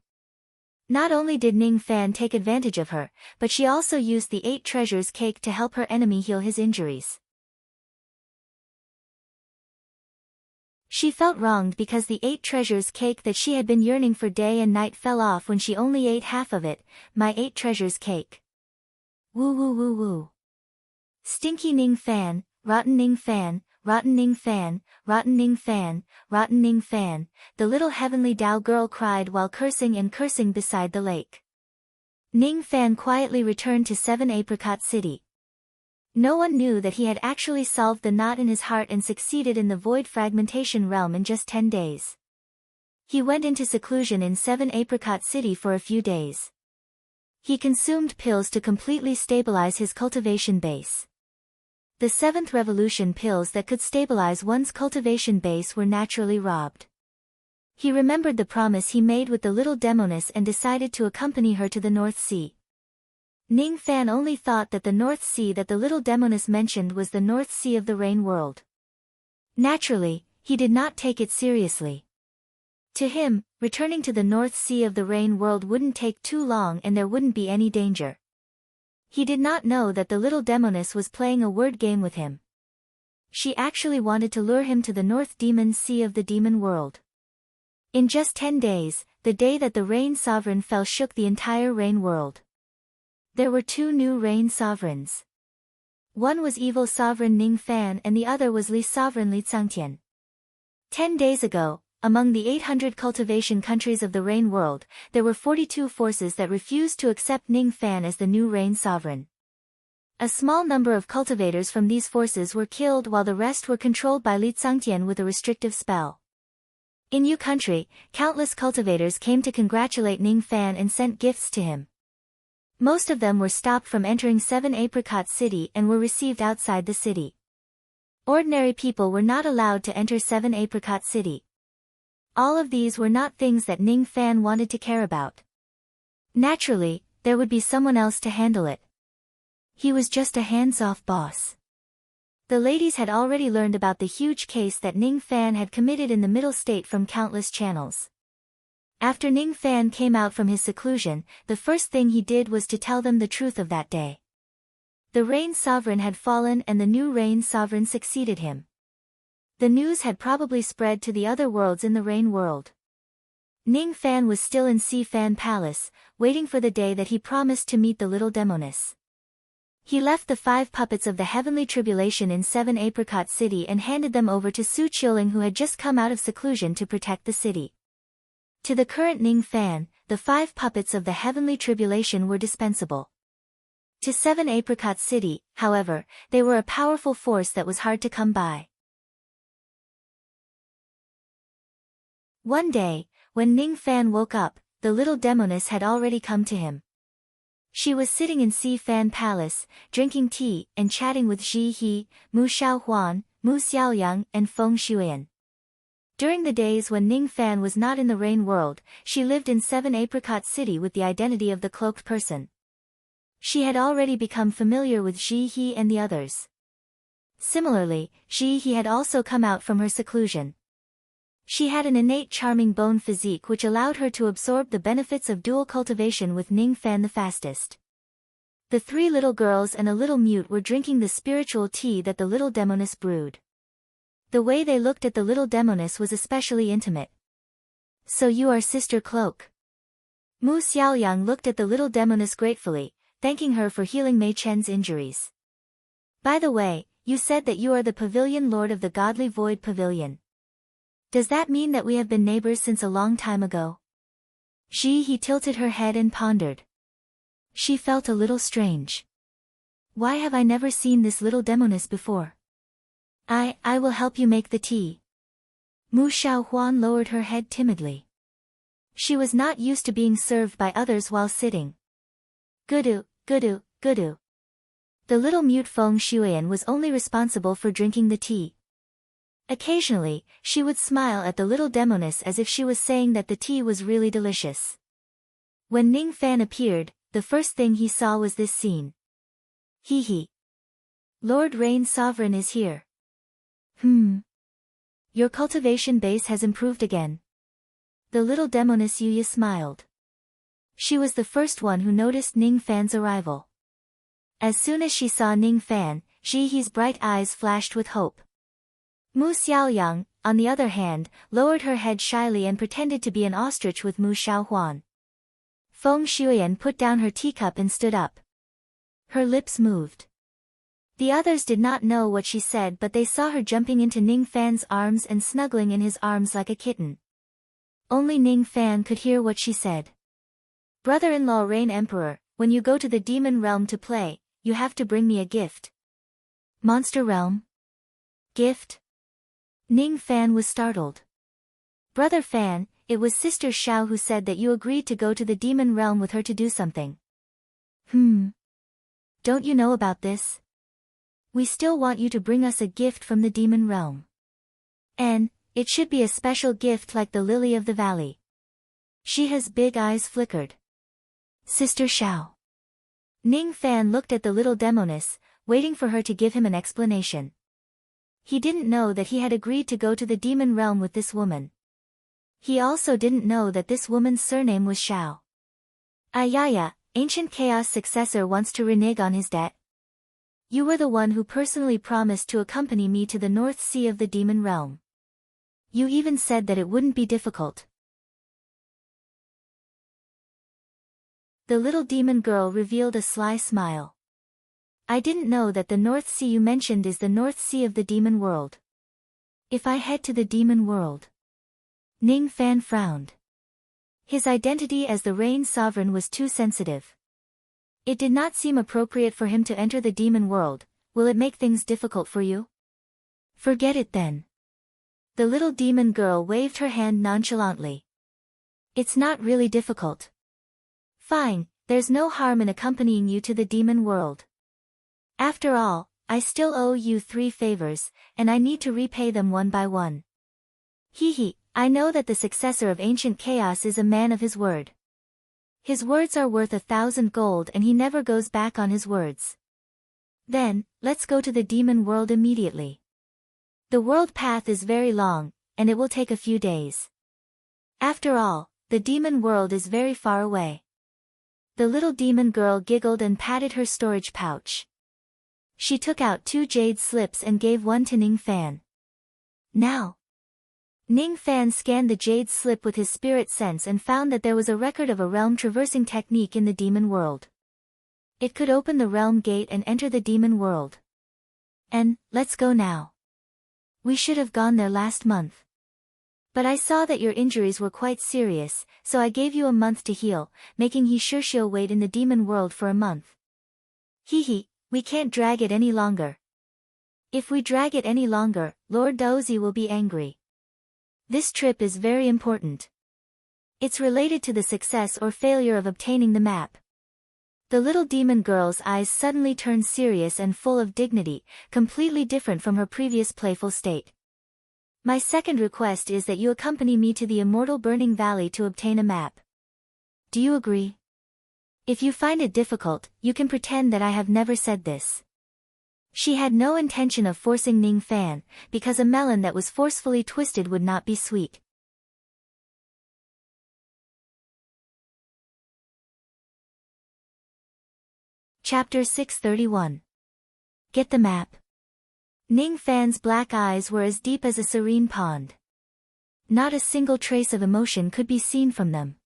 Speaker 1: Not only did Ning Fan take advantage of her, but she also used the 8 treasures cake to help her enemy heal his injuries. She felt wronged because the 8 treasures cake that she had been yearning for day and night fell off when she only ate half of it. My 8 treasures cake. Woo woo woo woo. Stinky Ning Fan, rotten Ning Fan, rotten Ning Fan, rotten Ning Fan, rotten Ning Fan, the little heavenly Dao girl cried while cursing and cursing beside the lake. Ning Fan quietly returned to 7 Apricot City. No one knew that he had actually solved the knot in his heart and succeeded in the void fragmentation realm in just 10 days. He went into seclusion in 7 Apricot City for a few days. He consumed pills to completely stabilize his cultivation base. The 7th revolution pills that could stabilize one's cultivation base were naturally robbed. He remembered the promise he made with the little demoness and decided to accompany her to the North Sea. Ning Fan only thought that the North Sea that the little demoness mentioned was the North Sea of the Rain World. Naturally, he did not take it seriously. To him, returning to the North Sea of the Rain World wouldn't take too long and there wouldn't be any danger. He did not know that the little demoness was playing a word game with him. She actually wanted to lure him to the North Demon Sea of the Demon World. In just 10 days, the day that the Rain Sovereign fell shook the entire Rain World. There were 2 new Rain Sovereigns. One was evil sovereign Ning Fan and the other was Li sovereign Li Tsangtian. 10 days ago, among the 800 cultivation countries of the Rain World, there were 42 forces that refused to accept Ning Fan as the new Rain Sovereign. A small number of cultivators from these forces were killed while the rest were controlled by Li Tsangtian with a restrictive spell. In Yu country, countless cultivators came to congratulate Ning Fan and sent gifts to him. Most of them were stopped from entering 7 Apricot City and were received outside the city. Ordinary people were not allowed to enter 7 Apricot City. All of these were not things that Ning Fan wanted to care about. Naturally, there would be someone else to handle it. He was just a hands-off boss. The ladies had already learned about the huge case that Ning Fan had committed in the Middle State from countless channels. After Ning Fan came out from his seclusion, the first thing he did was to tell them the truth of that day. The Rain Sovereign had fallen and the new Rain Sovereign succeeded him. The news had probably spread to the other worlds in the Rain World. Ning Fan was still in Si Fan Palace, waiting for the day that he promised to meet the little demoness. He left the 5 puppets of the heavenly tribulation in 7 Apricot City and handed them over to Su Qiuling, who had just come out of seclusion to protect the city. To the current Ning Fan, the 5 puppets of the heavenly tribulation were dispensable. To 7 Apricot City, however, they were a powerful force that was hard to come by. One day, when Ning Fan woke up, the little demoness had already come to him. She was sitting in Si Fan Palace, drinking tea and chatting with Zhi He, Mu Xiaohuan, Mu Xiaoyang and Feng Shuyan. During the days when Ning Fan was not in the Rain World, she lived in 7 Apricot City with the identity of the cloaked person. She had already become familiar with Zhi He and the others. Similarly, Zhi He had also come out from her seclusion. She had an innate charming bone physique which allowed her to absorb the benefits of dual cultivation with Ning Fan the fastest. The 3 little girls and a little mute were drinking the spiritual tea that the little demoness brewed. The way they looked at the little demoness was especially intimate. "So you are Sister Cloak." Mu Xiaoyang looked at the little demoness gratefully, thanking her for healing Mei Chen's injuries. "By the way, you said that you are the Pavilion Lord of the Godly Void Pavilion. Does that mean that we have been neighbors since a long time ago?" Zhi He tilted her head and pondered. She felt a little strange. Why have I never seen this little demoness before? I will help you make the tea. Mu Xiaohuan lowered her head timidly. She was not used to being served by others while sitting. Gudu, gudu, gudu. The little mute Feng Shuyan was only responsible for drinking the tea. Occasionally, she would smile at the little demoness as if she was saying that the tea was really delicious. When Ning Fan appeared, the first thing he saw was this scene. Hee hee. Lord Rain Sovereign is here. Your cultivation base has improved again. The little demoness Yuya smiled. She was the first one who noticed Ning Fan's arrival. As soon as she saw Ning Fan, Zhi He's bright eyes flashed with hope. Mu Xiaoyang, on the other hand, lowered her head shyly and pretended to be an ostrich with Mu Xiaohuan. Feng Shuyan put down her teacup and stood up. Her lips moved. The others did not know what she said, but they saw her jumping into Ning Fan's arms and snuggling in his arms like a kitten. Only Ning Fan could hear what she said. "Brother-in-law Rain Emperor, when you go to the demon realm to play, you have to bring me a gift." "Monster realm? Gift?" Ning Fan was startled. "Brother Fan, it was Sister Xiao who said that you agreed to go to the demon realm with her to do something. Don't you know about this? We still want you to bring us a gift from the demon realm. And it should be a special gift like the lily of the valley. Shiha's big eyes flickered. Sister Xiao. Ning Fan looked at the little demoness, waiting for her to give him an explanation. He didn't know that he had agreed to go to the demon realm with this woman. He also didn't know that this woman's surname was Xiao. Ayaya, ancient chaos successor wants to renege on his debt. You were the one who personally promised to accompany me to the North Sea of the demon realm. You even said that it wouldn't be difficult. The little demon girl revealed a sly smile. I didn't know that the North Sea you mentioned is the North Sea of the demon world. If I head to the demon world. Ning Fan frowned. His identity as the Rain Sovereign was too sensitive. It did not seem appropriate for him to enter the demon world. Will it make things difficult for you? Forget it then. The little demon girl waved her hand nonchalantly. It's not really difficult. Fine, there's no harm in accompanying you to the demon world. After all, I still owe you 3 favors, and I need to repay them one by one. I know that the successor of ancient chaos is a man of his word. His words are worth 1,000 gold and he never goes back on his words. Then, let's go to the demon world immediately. The world path is very long, and it will take a few days. After all, the demon world is very far away. The little demon girl giggled and patted her storage pouch. She took out 2 jade slips and gave one to Ning Fan. Now. Ning Fan scanned the jade slip with his spirit sense and found that there was a record of a realm traversing technique in the demon world. It could open the realm gate and enter the demon world. And, let's go now. We should have gone there last month. But I saw that your injuries were quite serious, so I gave you a month to heal, making He Shurshiu wait in the demon world for a month. We can't drag it any longer. If we drag it any longer, Lord Daozi will be angry. This trip is very important. It's related to the success or failure of obtaining the map. The little demon girl's eyes suddenly turned serious and full of dignity, completely different from her previous playful state. My second request is that you accompany me to the immortal burning valley to obtain a map. Do you agree? If you find it difficult, you can pretend that I have never said this. She had no intention of forcing Ning Fan, because a melon that was forcefully twisted would not be sweet. Chapter 631. Get the map. Ning Fan's black eyes were as deep as a serene pond. Not a single trace of emotion could be seen from them.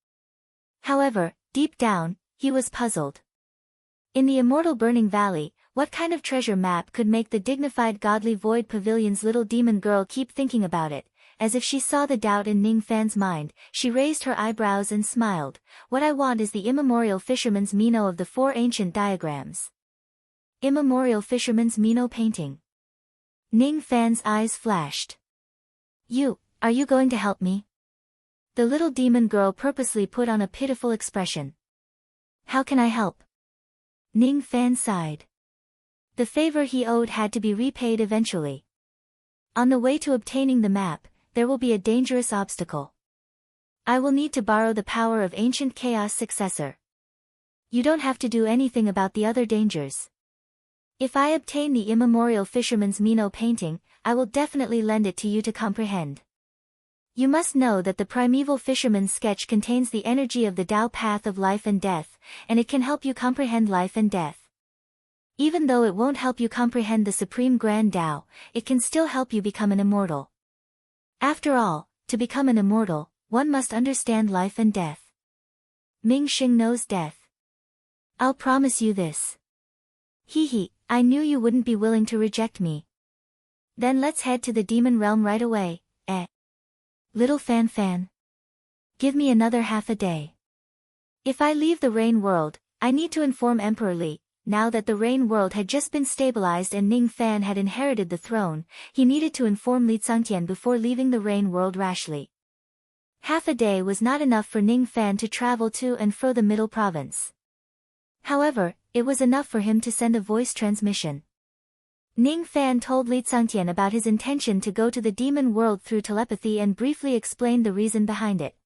Speaker 1: However, deep down, he was puzzled. In the immortal burning valley, what kind of treasure map could make the dignified godly void pavilion's little demon girl keep thinking about it? As if she saw the doubt in Ning Fan's mind, she raised her eyebrows and smiled. What I want is the immemorial fisherman's Mino of the 4 ancient diagrams. Immemorial fisherman's Mino painting. Ning Fan's eyes flashed. Are you going to help me? The little demon girl purposely put on a pitiful expression. How can I help? Ning Fan sighed. The favor he owed had to be repaid eventually. On the way to obtaining the map, there will be a dangerous obstacle. I will need to borrow the power of ancient chaos successor. You don't have to do anything about the other dangers. If I obtain the immemorial fisherman's Mino painting, I will definitely lend it to you to comprehend. You must know that the primeval fisherman's sketch contains the energy of the Tao path of life and death, and it can help you comprehend life and death. Even though it won't help you comprehend the supreme grand Tao, it can still help you become an immortal. After all, to become an immortal, one must understand life and death. Ming Xing knows death. I'll promise you this. I knew you wouldn't be willing to reject me. Then let's head to the demon realm right away, Little Fan. Give me another half a day. If I leave the rain world, I need to inform Emperor Li. Now that the rain world had just been stabilized and Ning Fan had inherited the throne, he needed to inform Li Tsangtian before leaving the rain world rashly. Half a day was not enough for Ning Fan to travel to and fro the Middle Province. However, it was enough for him to send a voice transmission. Ning Fan told Li Tsangtian about his intention to go to the demon world through telepathy and briefly explained the reason behind it.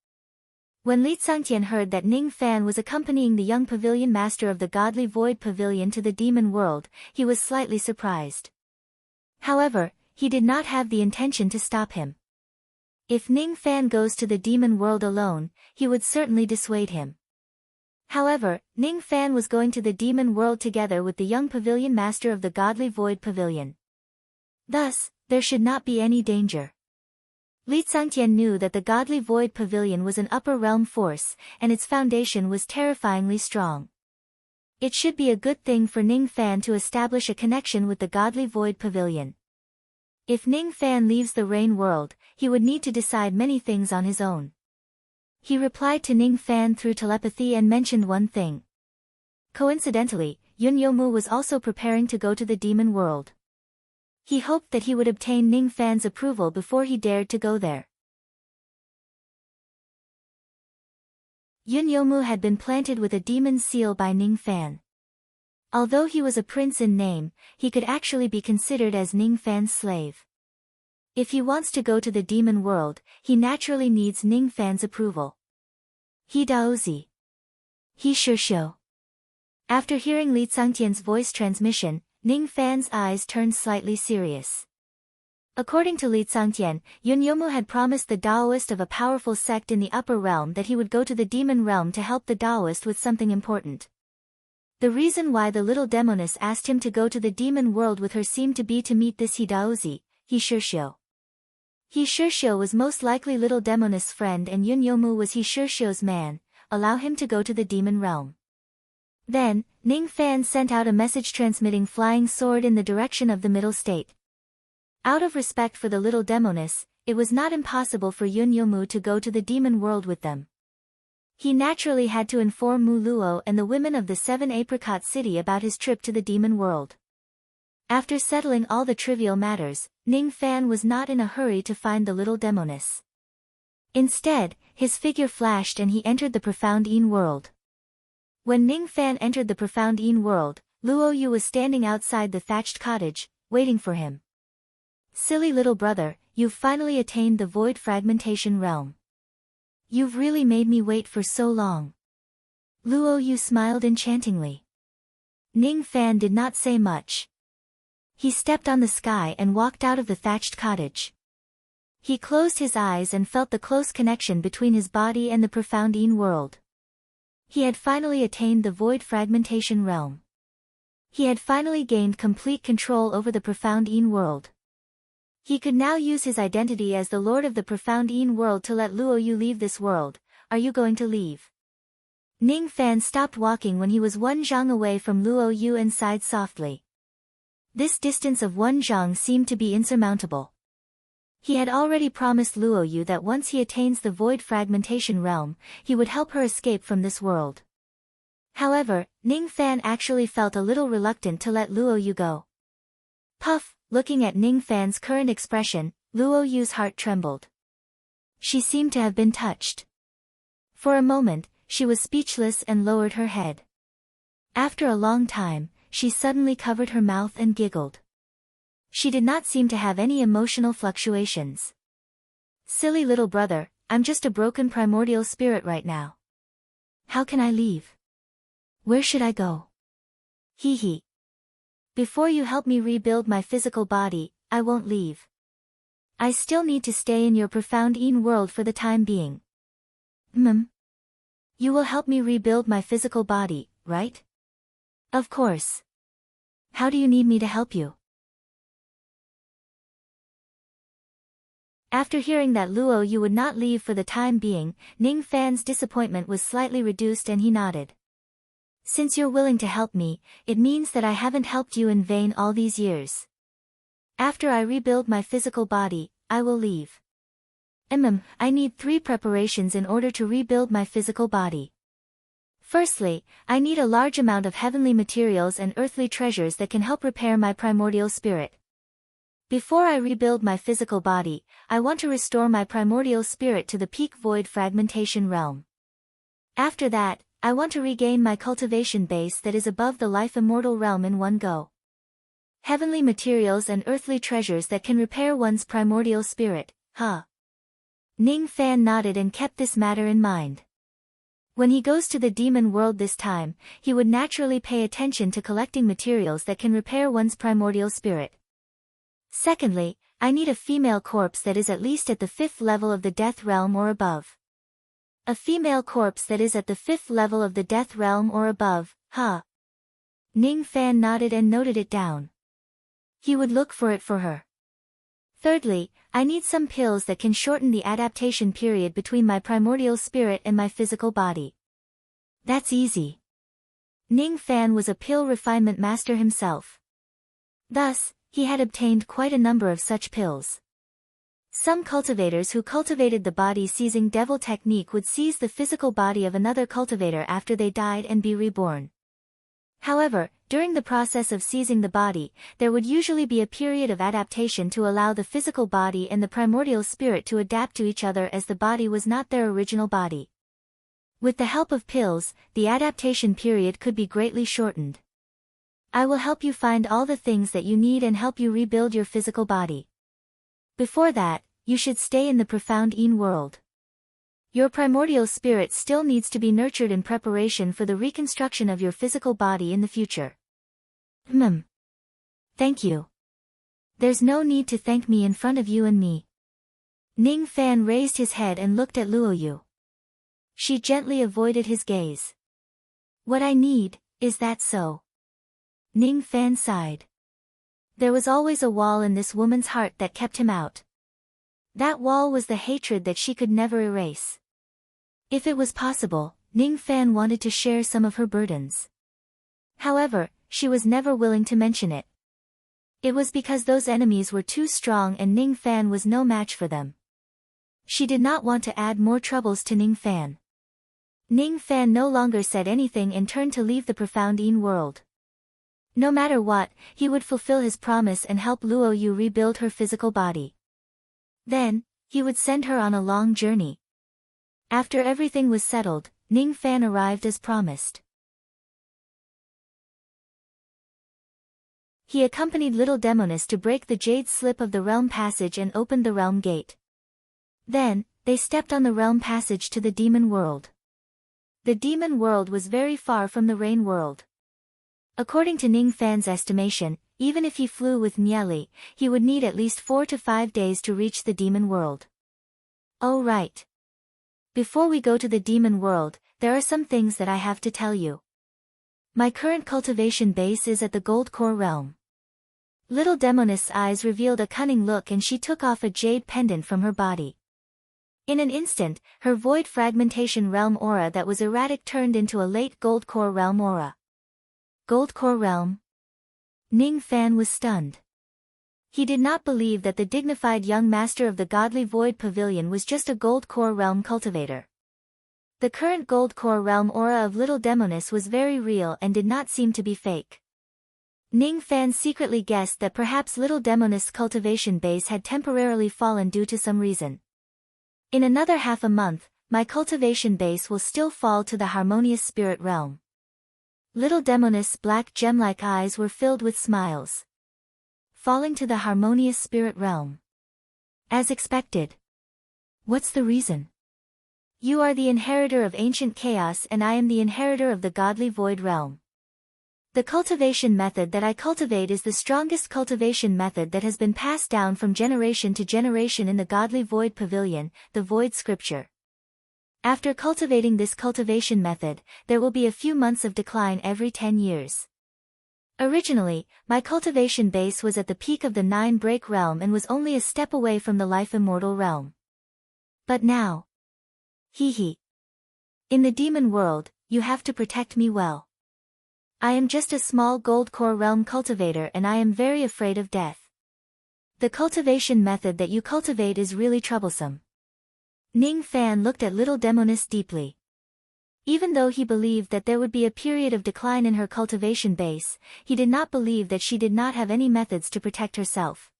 Speaker 1: When Li Tsangtian heard that Ning Fan was accompanying the young pavilion master of the godly void pavilion to the demon world, he was slightly surprised. However, he did not have the intention to stop him. If Ning Fan goes to the demon world alone, he would certainly dissuade him. However, Ning Fan was going to the demon world together with the young pavilion master of the godly void pavilion. Thus, there should not be any danger. Li Tsangtian knew that the godly void pavilion was an upper realm force, and its foundation was terrifyingly strong. It should be a good thing for Ning Fan to establish a connection with the godly void pavilion. If Ning Fan leaves the rain world, he would need to decide many things on his own. He replied to Ning Fan through telepathy and mentioned one thing. Coincidentally, Yun Yomu was also preparing to go to the demon world. He hoped that he would obtain Ning Fan's approval before he dared to go there. Yun Yomu had been planted with a demon's seal by Ning Fan. Although he was a prince in name, he could actually be considered as Ning Fan's slave. If he wants to go to the demon world, he naturally needs Ning Fan's approval. He daozi. He sure. After hearing Li Tsangtian's voice transmission, Ning Fan's eyes turned slightly serious. According to Li Tsangtian, Yun Yomu had promised the Daoist of a powerful sect in the upper realm that he would go to the demon realm to help the Daoist with something important. The reason why the little demoness asked him to go to the demon world with her seemed to be to meet this Hidaozi, Hishirshio. Hishirshio was most likely little demoness' friend and Yun Yomu was Hishirshio's man. Allow him to go to the demon realm. Then, Ning Fan sent out a message transmitting flying sword in the direction of the middle state. Out of respect for the little demoness, it was not impossible for Yun Yomu to go to the demon world with them. He naturally had to inform Mu Luo and the women of the Seven Apricot City about his trip to the demon world. After settling all the trivial matters, Ning Fan was not in a hurry to find the little demoness. Instead, his figure flashed and he entered the profound Yin world. When Ning Fan entered the profound Yin world, Luo Yu was standing outside the thatched cottage, waiting for him. Silly little brother, you've finally attained the void fragmentation realm. You've really made me wait for so long. Luo Yu smiled enchantingly. Ning Fan did not say much. He stepped on the sky and walked out of the thatched cottage. He closed his eyes and felt the close connection between his body and the profound Yin world. He had finally attained the void fragmentation realm. He had finally gained complete control over the profound Yin world. He could now use his identity as the Lord of the profound Yin world to let Luo Yu leave this world. Are you going to leave? Ning Fan stopped walking when he was one zhang away from Luo Yu and sighed softly. This distance of one zhang seemed to be insurmountable. He had already promised Luo Yu that once he attains the void fragmentation realm, he would help her escape from this world. However, Ning Fan actually felt a little reluctant to let Luo Yu go. Puff. Looking at Ning Fan's current expression, Luo Yu's heart trembled. She seemed to have been touched. For a moment, she was speechless and lowered her head. After a long time, she suddenly covered her mouth and giggled. She did not seem to have any emotional fluctuations. Silly little brother, I'm just a broken primordial spirit right now. How can I leave? Where should I go? Hee hee. Before you help me rebuild my physical body, I won't leave. I still need to stay in your profound Yin world for the time being. You will help me rebuild my physical body, right? Of course. How do you need me to help you? After hearing that Luo Yu would not leave for the time being, Ning Fan's disappointment was slightly reduced and he nodded. Since you're willing to help me, it means that I haven't helped you in vain all these years. After I rebuild my physical body, I will leave. I need 3 preparations in order to rebuild my physical body. Firstly, I need a large amount of heavenly materials and earthly treasures that can help repair my primordial spirit. Before I rebuild my physical body, I want to restore my primordial spirit to the peak void fragmentation realm. After that, I want to regain my cultivation base that is above the life immortal realm in one go. Heavenly materials and earthly treasures that can repair one's primordial spirit, huh? Ning Fan nodded and kept this matter in mind. When he goes to the demon world this time, he would naturally pay attention to collecting materials that can repair one's primordial spirit. Secondly, I need a female corpse that is at least at the 5th level of the death realm or above. A female corpse that is at the 5th level of the death realm or above, huh? Ning Fan nodded and noted it down. He would look for it for her. Thirdly, I need some pills that can shorten the adaptation period between my primordial spirit and my physical body. That's easy. Ning Fan was a pill refinement master himself. Thus, he had obtained quite a number of such pills. Some cultivators who cultivated the body seizing devil technique would seize the physical body of another cultivator after they died and be reborn. However, during the process of seizing the body, there would usually be a period of adaptation to allow the physical body and the primordial spirit to adapt to each other as the body was not their original body. With the help of pills, the adaptation period could be greatly shortened. I will help you find all the things that you need and help you rebuild your physical body. Before that, you should stay in the profound Een world. Your primordial spirit still needs to be nurtured in preparation for the reconstruction of your physical body in the future. Thank you. There's no need to thank me in front of you and me. Ning Fan raised his head and looked at Luoyu. She gently avoided his gaze. What I need, is that so? Ning Fan sighed. There was always a wall in this woman's heart that kept him out. That wall was the hatred that she could never erase. If it was possible, Ning Fan wanted to share some of her burdens. However, she was never willing to mention it. It was because those enemies were too strong and Ning Fan was no match for them. She did not want to add more troubles to Ning Fan. Ning Fan no longer said anything and turned to leave the profound Een world. No matter what, he would fulfill his promise and help Luoyu rebuild her physical body. Then, he would send her on a long journey. After everything was settled, Ning Fan arrived as promised. He accompanied little Demonis to break the jade slip of the realm passage and opened the realm gate. Then, they stepped on the realm passage to the demon world. The demon world was very far from the rain world. According to Ning Fan's estimation, even if he flew with Nieli, he would need at least 4 to 5 days to reach the demon world. Oh right. Before we go to the demon world, there are some things that I have to tell you. My current cultivation base is at the Gold Core realm. Little Demonis' eyes revealed a cunning look and she took off a jade pendant from her body. In an instant, her void fragmentation realm aura that was erratic turned into a late Gold Core realm aura. Gold Core realm? Ning Fan was stunned. He did not believe that the dignified young master of the Godly Void Pavilion was just a Gold Core realm cultivator. The current Gold Core realm aura of Little Demonis was very real and did not seem to be fake. Ning Fan secretly guessed that perhaps Little Demonis' cultivation base had temporarily fallen due to some reason. In another half a month, my cultivation base will still fall to the harmonious spirit realm. Little Demonis' black gem-like eyes were filled with smiles. Falling to the harmonious spirit realm. As expected. What's the reason? You are the inheritor of ancient chaos and I am the inheritor of the godly void realm. The cultivation method that I cultivate is the strongest cultivation method that has been passed down from generation to generation in the godly void pavilion, the void scripture. After cultivating this cultivation method, there will be a few months of decline every 10 years. Originally, my cultivation base was at the peak of the 9-break realm and was only a step away from the life immortal realm. But now. Hee. In the demon world, you have to protect me well. I am just a small Gold Core realm cultivator and I am very afraid of death. The cultivation method that you cultivate is really troublesome. Ning Fan looked at Little Demonis deeply. Even though he believed that there would be a period of decline in her cultivation base, he did not believe that she did not have any methods to protect herself.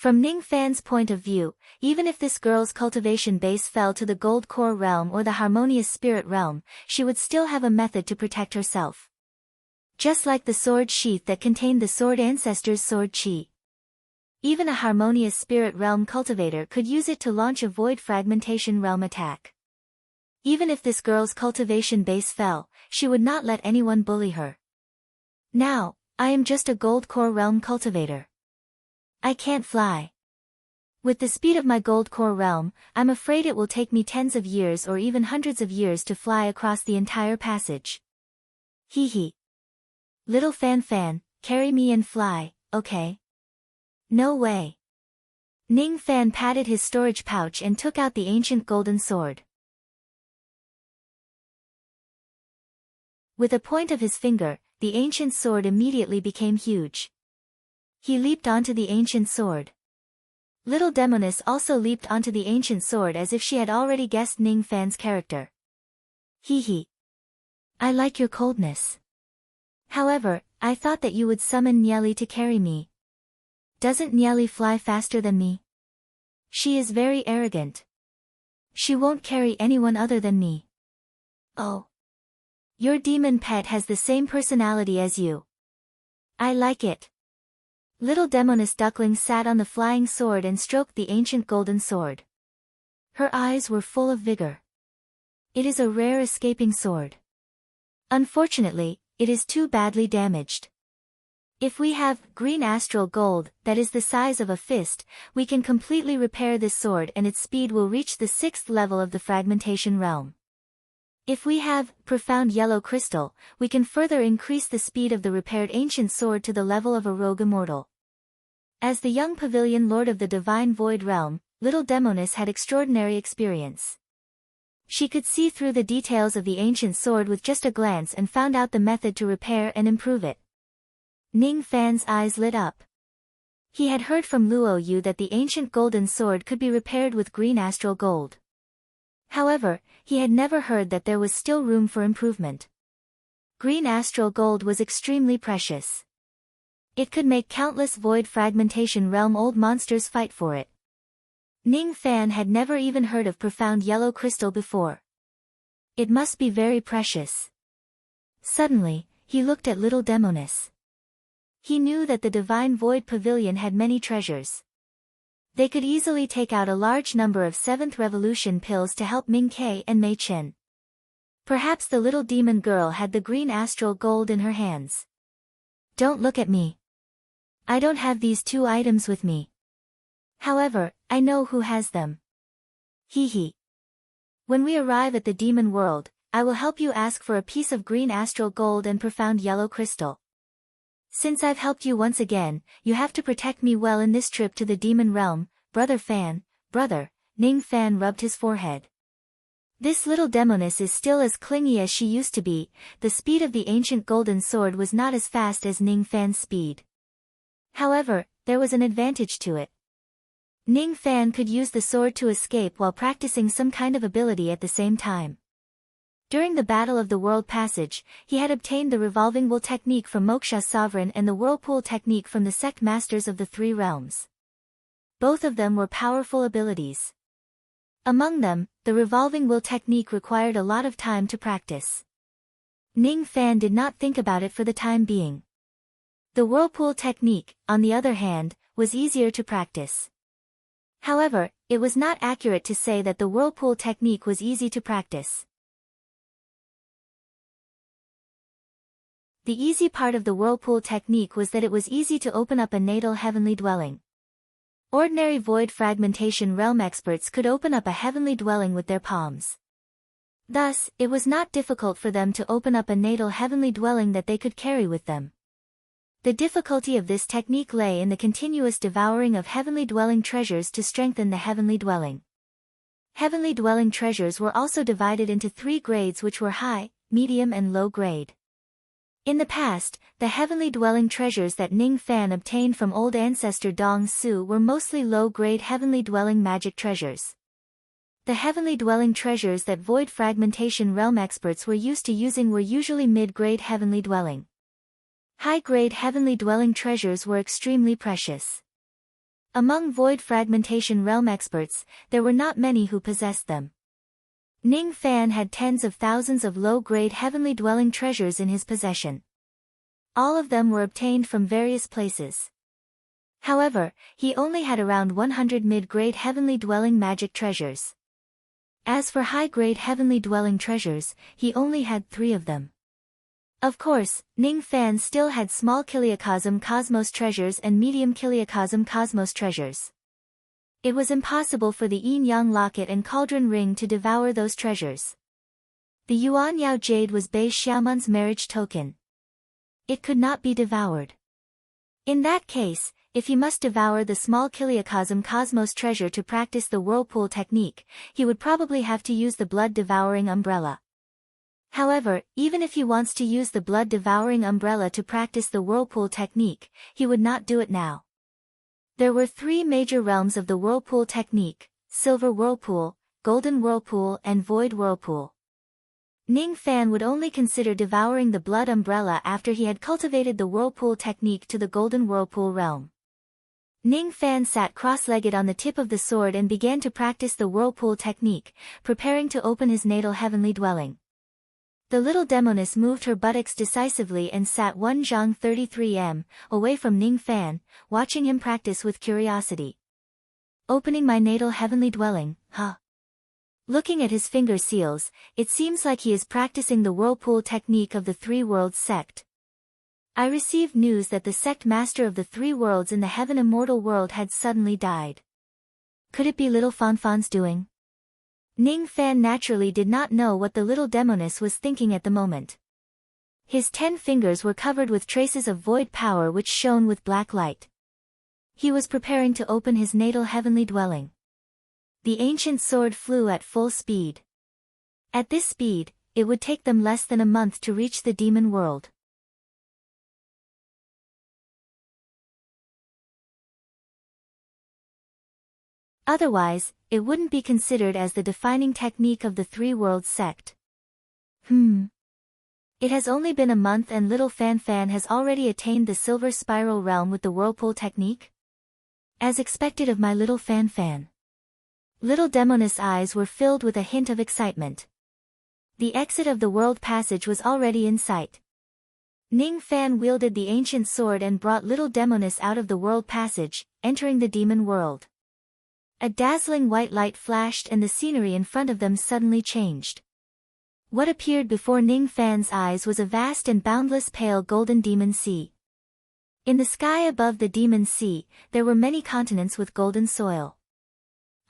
Speaker 1: From Ning Fan's point of view, even if this girl's cultivation base fell to the Gold Core realm or the Harmonious Spirit realm, she would still have a method to protect herself. Just like the sword sheath that contained the Sword Ancestor's sword chi. Even a Harmonious Spirit realm cultivator could use it to launch a Void Fragmentation realm attack. Even if this girl's cultivation base fell, she would not let anyone bully her. Now, I am just a Gold Core realm cultivator. I can't fly. With the speed of my Gold Core realm, I'm afraid it will take me tens of years or even hundreds of years to fly across the entire passage. Hee hee. Little Fan, carry me and fly, okay? No way. Ning Fan patted his storage pouch and took out the ancient golden sword. With a point of his finger, the ancient sword immediately became huge. He leaped onto the ancient sword. Little Demoness also leaped onto the ancient sword as if she had already guessed Ning Fan's character. Hee hee. I like your coldness. However, I thought that you would summon Nieli to carry me. Doesn't Nieli fly faster than me? She is very arrogant. She won't carry anyone other than me. Oh. Your demon pet has the same personality as you. I like it. Little Demoness Duckling sat on the flying sword and stroked the ancient golden sword. Her eyes were full of vigor. It is a rare escaping sword. Unfortunately, it is too badly damaged. If we have green astral gold that is the size of a fist, we can completely repair this sword and its speed will reach the 6th level of the fragmentation realm. If we have profound yellow crystal, we can further increase the speed of the repaired ancient sword to the level of a rogue immortal. As the young pavilion lord of the divine void realm, Little Demoness had extraordinary experience. She could see through the details of the ancient sword with just a glance and found out the method to repair and improve it. Ning Fan's eyes lit up. He had heard from Luo Yu that the ancient golden sword could be repaired with green astral gold. However, he had never heard that there was still room for improvement. Green astral gold was extremely precious. It could make countless void fragmentation realm old monsters fight for it. Ning Fan had never even heard of profound yellow crystal before. It must be very precious. Suddenly, he looked at Little Demoness. He knew that the divine void pavilion had many treasures. They could easily take out a large number of 7th revolution pills to help Ming Kei and Mei Chen. Perhaps the little demon girl had the green astral gold in her hands. Don't look at me. I don't have these 2 items with me. However, I know who has them. Hee hee. When we arrive at the demon world, I will help you ask for a piece of green astral gold and profound yellow crystal. Since I've helped you once again, you have to protect me well in this trip to the demon realm, Brother Fan, brother. Ning Fan rubbed his forehead. This little Demoness is still as clingy as she used to be. The speed of the ancient golden sword was not as fast as Ning Fan's speed. However, there was an advantage to it. Ning Fan could use the sword to escape while practicing some kind of ability at the same time. During the Battle of the World Passage, he had obtained the Revolving Wool technique from Moksha's sovereign and the Whirlpool technique from the sect masters of the 3 realms. Both of them were powerful abilities. Among them, the Revolving Wool technique required a lot of time to practice. Ning Fan did not think about it for the time being. The Whirlpool technique, on the other hand, was easier to practice. However, it was not accurate to say that the Whirlpool technique was easy to practice. The easy part of the Whirlpool technique was that it was easy to open up a natal heavenly dwelling. Ordinary void fragmentation realm experts could open up a heavenly dwelling with their palms. Thus, it was not difficult for them to open up a natal heavenly dwelling that they could carry with them. The difficulty of this technique lay in the continuous devouring of heavenly dwelling treasures to strengthen the heavenly dwelling. Heavenly dwelling treasures were also divided into 3 grades, which were high, medium and low grade. In the past, the heavenly dwelling treasures that Ning Fan obtained from old ancestor Dong Su were mostly low-grade heavenly dwelling magic treasures. The heavenly dwelling treasures that void fragmentation realm experts were used to using were usually mid-grade heavenly dwelling. High-grade heavenly dwelling treasures were extremely precious. Among void fragmentation realm experts, there were not many who possessed them. Ning Fan had tens of thousands of low-grade heavenly dwelling treasures in his possession. All of them were obtained from various places. However, he only had around 100 mid-grade heavenly dwelling magic treasures. As for high-grade heavenly dwelling treasures, he only had 3 of them. Of course, Ning Fan still had small Kiliacosm Cosmos treasures and medium Kiliacosm Cosmos treasures. It was impossible for the Yin-Yang locket and cauldron ring to devour those treasures. The Yuan Yao jade was Bei Xiaoman's marriage token. It could not be devoured. In that case, if he must devour the small Kiliacosm Cosmos treasure to practice the whirlpool technique, he would probably have to use the blood-devouring umbrella. However, even if he wants to use the blood-devouring umbrella to practice the whirlpool technique, he would not do it now. There were 3 major realms of the whirlpool technique: silver whirlpool, golden whirlpool and void whirlpool. Ning Fan would only consider devouring the blood umbrella after he had cultivated the whirlpool technique to the golden whirlpool realm. Ning Fan sat cross-legged on the tip of the sword and began to practice the whirlpool technique, preparing to open his natal heavenly dwelling. The little demoness moved her buttocks decisively and sat 1 zhang 33 m, away from Ning Fan, watching him practice with curiosity. Opening my natal heavenly dwelling, huh? Looking at his finger seals, it seems like he is practicing the whirlpool technique of the 3 Worlds sect. I received news that the sect master of the 3 worlds in the heaven immortal world had suddenly died. Could it be little Fanfan's doing? Ning Fan naturally did not know what the little demoness was thinking at the moment. His 10 fingers were covered with traces of void power which shone with black light. He was preparing to open his natal heavenly dwelling. The ancient sword flew at full speed. At this speed, it would take them less than a month to reach the demon world. Otherwise, it wouldn't be considered as the defining technique of the 3 Worlds sect. It has only been a month and little Fan has already attained the silver spiral realm with the whirlpool technique? As expected of my little Fan. Little demoness eyes were filled with a hint of excitement. The exit of the world passage was already in sight. Ning Fan wielded the ancient sword and brought little demoness out of the world passage, entering the demon world. A dazzling white light flashed and the scenery in front of them suddenly changed. What appeared before Ning Fan's eyes was a vast and boundless pale golden demon sea. In the sky above the demon sea, there were many continents with golden soil.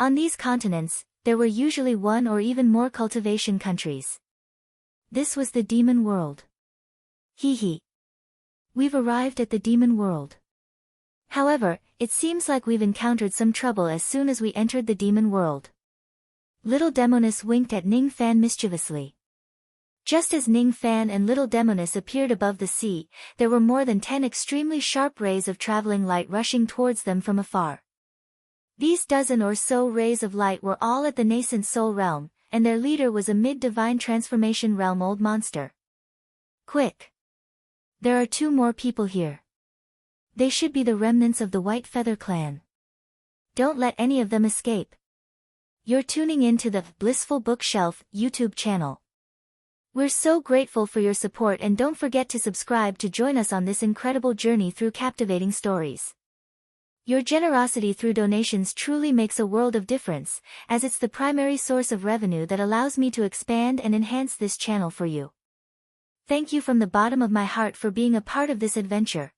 Speaker 1: On these continents, there were usually 1 or even more cultivation countries. This was the demon world. We've arrived at the demon world. However, it seems like we've encountered some trouble as soon as we entered the demon world. Little demoness winked at Ning Fan mischievously. Just as Ning Fan and little demoness appeared above the sea, there were more than 10 extremely sharp rays of traveling light rushing towards them from afar. These dozen or so rays of light were all at the nascent soul realm, and their leader was a mid-divine transformation realm old monster. Quick! There are 2 more people here. They should be the remnants of the White Feather clan. Don't let any of them escape. You're tuning in to the Blissful Bookshelf YouTube channel. We're so grateful for your support and don't forget to subscribe to join us on this incredible journey through captivating stories. Your generosity through donations truly makes a world of difference, as it's the primary source of revenue that allows me to expand and enhance this channel for you. Thank you from the bottom of my heart for being a part of this adventure.